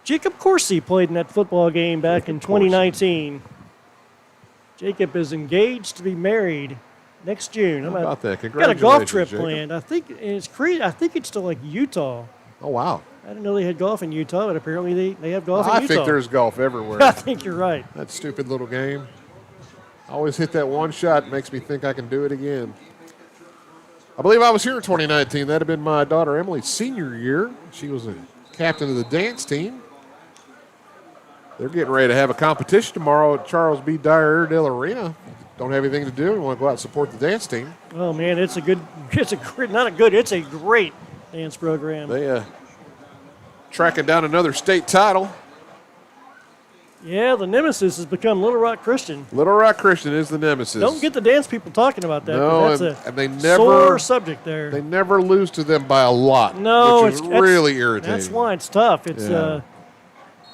Jacob Coursey played in that football game back in 2019. Jacob is engaged to be married next June. How about that? Got a Congratulations, golf trip Jacob. planned. I think it's to like Utah. Oh, wow. I didn't know they had golf in Utah, but apparently they have golf in I Utah. think there's golf everywhere. I think you're right. That stupid little game. I always hit that one shot. Makes me think I can do it again. I believe I was here in 2019. That had been my daughter Emily's senior year. She was a captain of the dance team. They're getting ready to have a competition tomorrow at Charles B. Dyer Airedale Arena. Don't have anything to do. We want to go out and support the dance team. Oh man, it's a great dance program. They tracking down another state title. Yeah, the nemesis has become Little Rock Christian. Little Rock Christian is the nemesis. Don't get the dance people talking about that. No, That's and they a never sore subject there. They never lose to them by a lot. No, which is really irritating. That's why it's tough. It's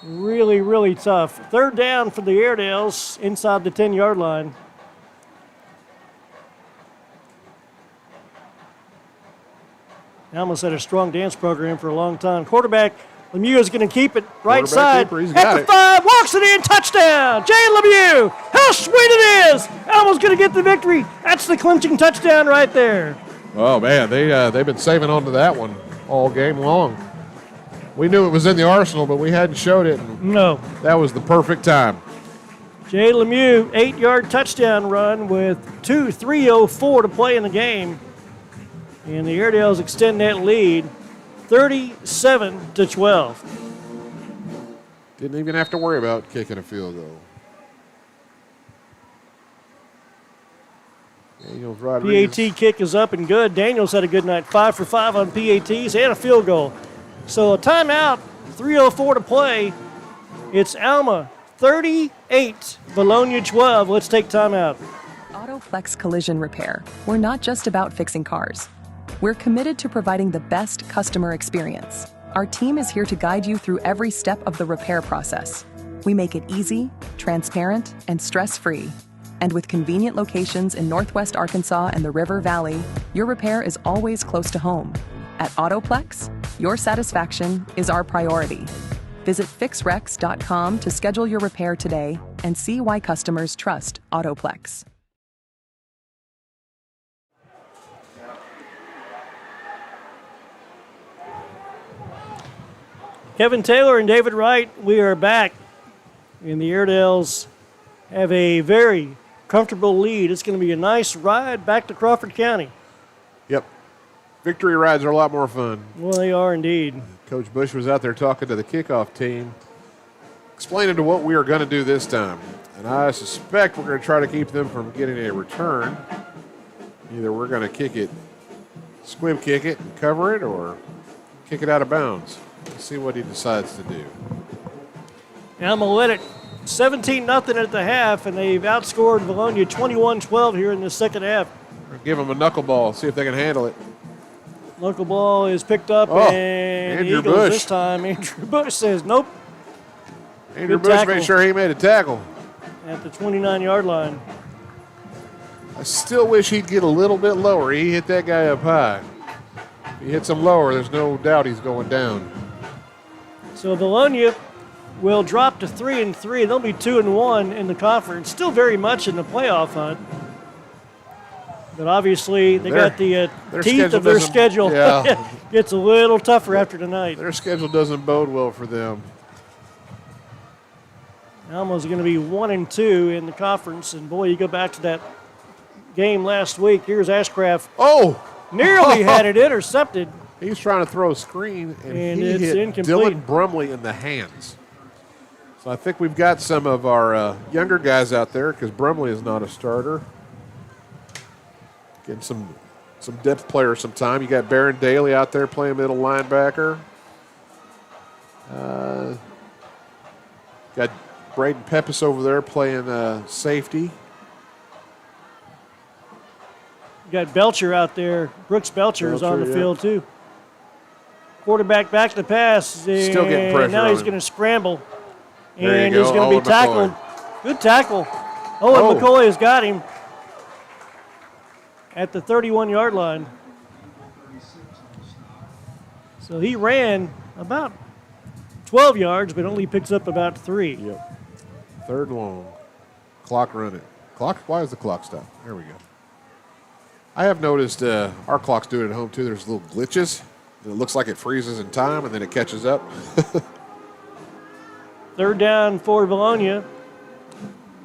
really, really tough. Third down for the Airedales inside the 10-yard line. Alma's had a strong dance program for a long time. Quarterback Lemieux is going to keep it right side. Keeper, he's At got the it. 5, walks it in, touchdown. Jay Lemieux. How sweet it is. Alma's going to get the victory. That's the clinching touchdown right there. Oh, man, they've been saving on to that one all game long. We knew it was in the arsenal, but we hadn't showed it. And No. that was the perfect time. Jay Lemieux, 8-yard touchdown run with 3:04 to play in the game. And the Airedales extend that lead 37-12. Didn't even have to worry about kicking a field goal. Daniels Rodriguez. PAT kick is up and good. Daniels had a good night, 5 for 5 on PATs and a field goal. So a timeout, 3:04 to play. It's Alma 38, Vilonia 12. Let's take timeout. Autoplex Collision Repair. We're not just about fixing cars. We're committed to providing the best customer experience. Our team is here to guide you through every step of the repair process. We make it easy, transparent, and stress-free. And with convenient locations in Northwest Arkansas and the River Valley, your repair is always close to home. At Autoplex, your satisfaction is our priority. Visit fixrex.com to schedule your repair today and see why customers trust Autoplex. Kevin Taylor and David Wright, we are back. And the Airedales have a very comfortable lead. It's going to be a nice ride back to Crawford County. Yep. Victory rides are a lot more fun. Well, they are indeed. Coach Bush was out there talking to the kickoff team, explaining to what we are going to do this time. And I suspect we're going to try to keep them from getting a return. Either we're going to kick it, squib kick it and cover it, or kick it out of bounds. Let's see what he decides to do. Alma led it 17-0 at the half, and they've outscored Vilonia 21-12 here in the second half. Give them a knuckleball, see if they can handle it. Local ball is picked up, and Andrew the Eagles Bush. this time. Andrew Bush says nope. Andrew Good Bush tackle made sure he made a tackle. At the 29-yard line. I still wish he'd get a little bit lower. He hit that guy up high. If he hits him lower, there's no doubt he's going down. So Vilonia will drop to 3-3. They'll be 2-1 in the conference. Still very much in the playoff hunt. But obviously they got the teeth of their schedule. Yeah. Gets a little tougher after tonight. Their schedule doesn't bode well for them. Alma's going to be 1-2 in the conference. And boy, you go back to that game last week. Here's Ashcraft. Oh! Nearly had it intercepted. He's trying to throw a screen, and he it's hit incomplete. Dylan Brumley in the hands. So I think we've got some of our younger guys out there because Brumley is not a starter. Getting some depth players some time. You got Baron Daly out there playing middle linebacker. Got Braden Peppis over there playing safety. You got Belcher out there. Brooks Belcher is on the field, too. Quarterback back to the pass. Still getting pressure Now on he's him. going to scramble. And he's going to be tackled. Good tackle. Owen McCoy has got him at the 31-yard line. So he ran about 12 yards, but only picks up about 3. Yep. Third long. Clock running. Clock? Why is the clock stopped? There we go. I have noticed our clocks do it at home, too. There's little glitches. It looks like it freezes in time, and then it catches up. Third down for Vilonia.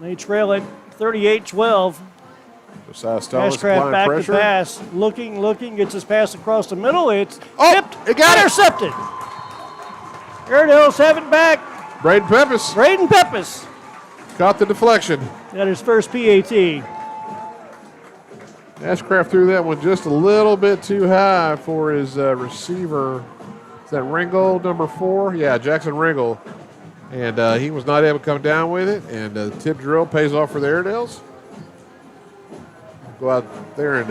They trail at 38-12. Ashcraft back pressure. to pass. Looking, gets his pass across the middle. It's tipped. It got intercepted. Airedales have it back. Braden Peppis. Caught the deflection. Got his first PAT. Ashcraft threw that one just a little bit too high for his receiver. Is that Ringgold, number 4? Yeah, Jackson Ringgold. And he was not able to come down with it. And the tip drill pays off for the Airedales. Go out there and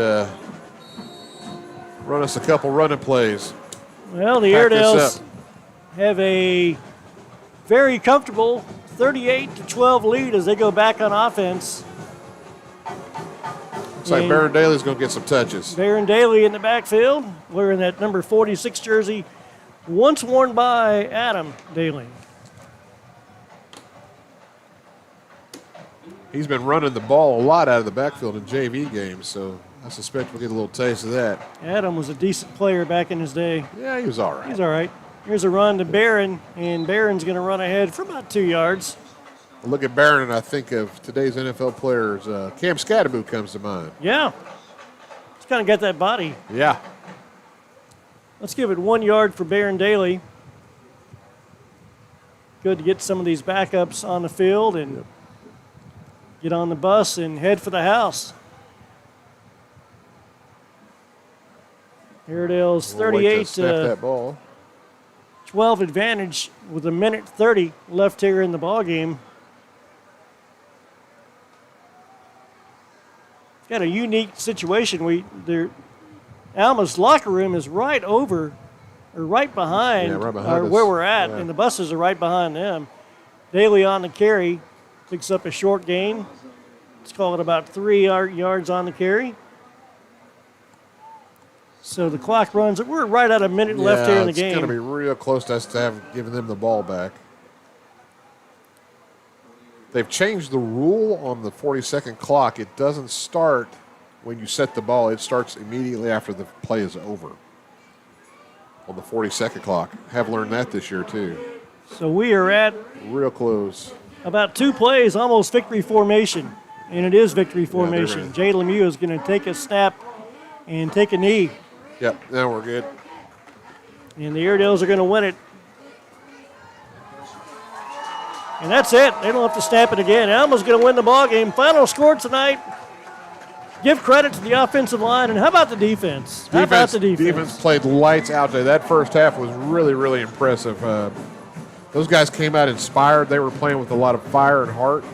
run us a couple running plays. Well, the Airedales have a very comfortable 38-12 lead as they go back on offense. Looks like Baron Daly's going to get some touches. Baron Daly in the backfield, wearing that number 46 jersey, once worn by Adam Daly. He's been running the ball a lot out of the backfield in JV games, so I suspect we'll get a little taste of that. Adam was a decent player back in his day. Yeah, he was all right. He's all right. Here's a run to Barron, and Barron's going to run ahead for about 2 yards. I look at Barron, and I think of today's NFL players. Cam Scadaboo comes to mind. Yeah. He's kind of got that body. Yeah. Let's give it 1 yard for Baron Daly. Good to get some of these backups on the field and get on the bus and head for the house. Airedales 38-12 advantage with 1:30 left here in the ball game. Got a unique situation. Alma's locker room is right over, or right behind, where we're at, and the buses are right behind them. Daly on the carry, picks up a short gain. Let's call it about 3 yards on the carry. So the clock runs. We're right at a minute left here in the game. It's going to be real close to us to have given them the ball back. They've changed the rule on the 40-second clock. It doesn't start when you set the ball. It starts immediately after the play is over on the 40-second clock. Have learned that this year, too. So we are at real close. About 2 plays, almost victory formation. And it is victory formation. Jay Lemieux is going to take a snap and take a knee. Yep, now we're good. And the Airedales are going to win it. And that's it. They don't have to snap it again. Alma's going to win the ball game. Final score tonight. Give credit to the offensive line. And how about the defense? Defense played lights out today. That first half was really, really impressive. Those guys came out inspired. They were playing with a lot of fire and heart.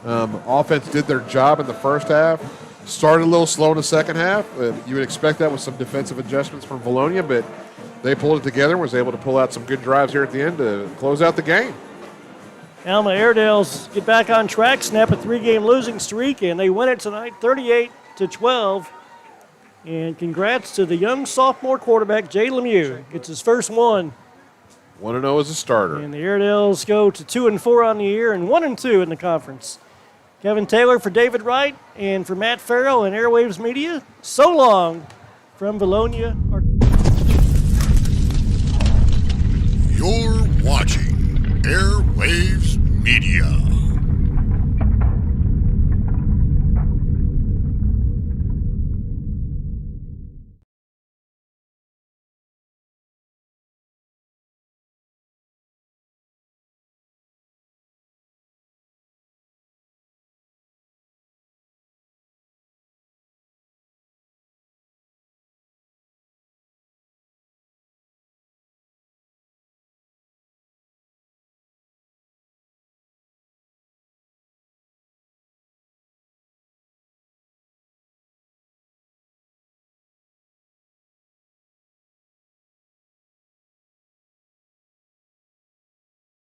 Offense did their job in the first half. Started a little slow in the second half. You would expect that with some defensive adjustments from Vilonia, but they pulled it together and was able to pull out some good drives here at the end to close out the game. Alma Airedales get back on track, snap a 3-game losing streak, and they win it tonight 38-12. And congrats to the young sophomore quarterback, Jay Lemieux. Gets his first one. 1-0 as a starter. And the Airedales go to 2-4 on the year and 1-2 in the conference. Kevin Taylor for David Wright and for Matt Farrell and Airwaves Media. So long from Vilonia. You're watching Airwaves Media.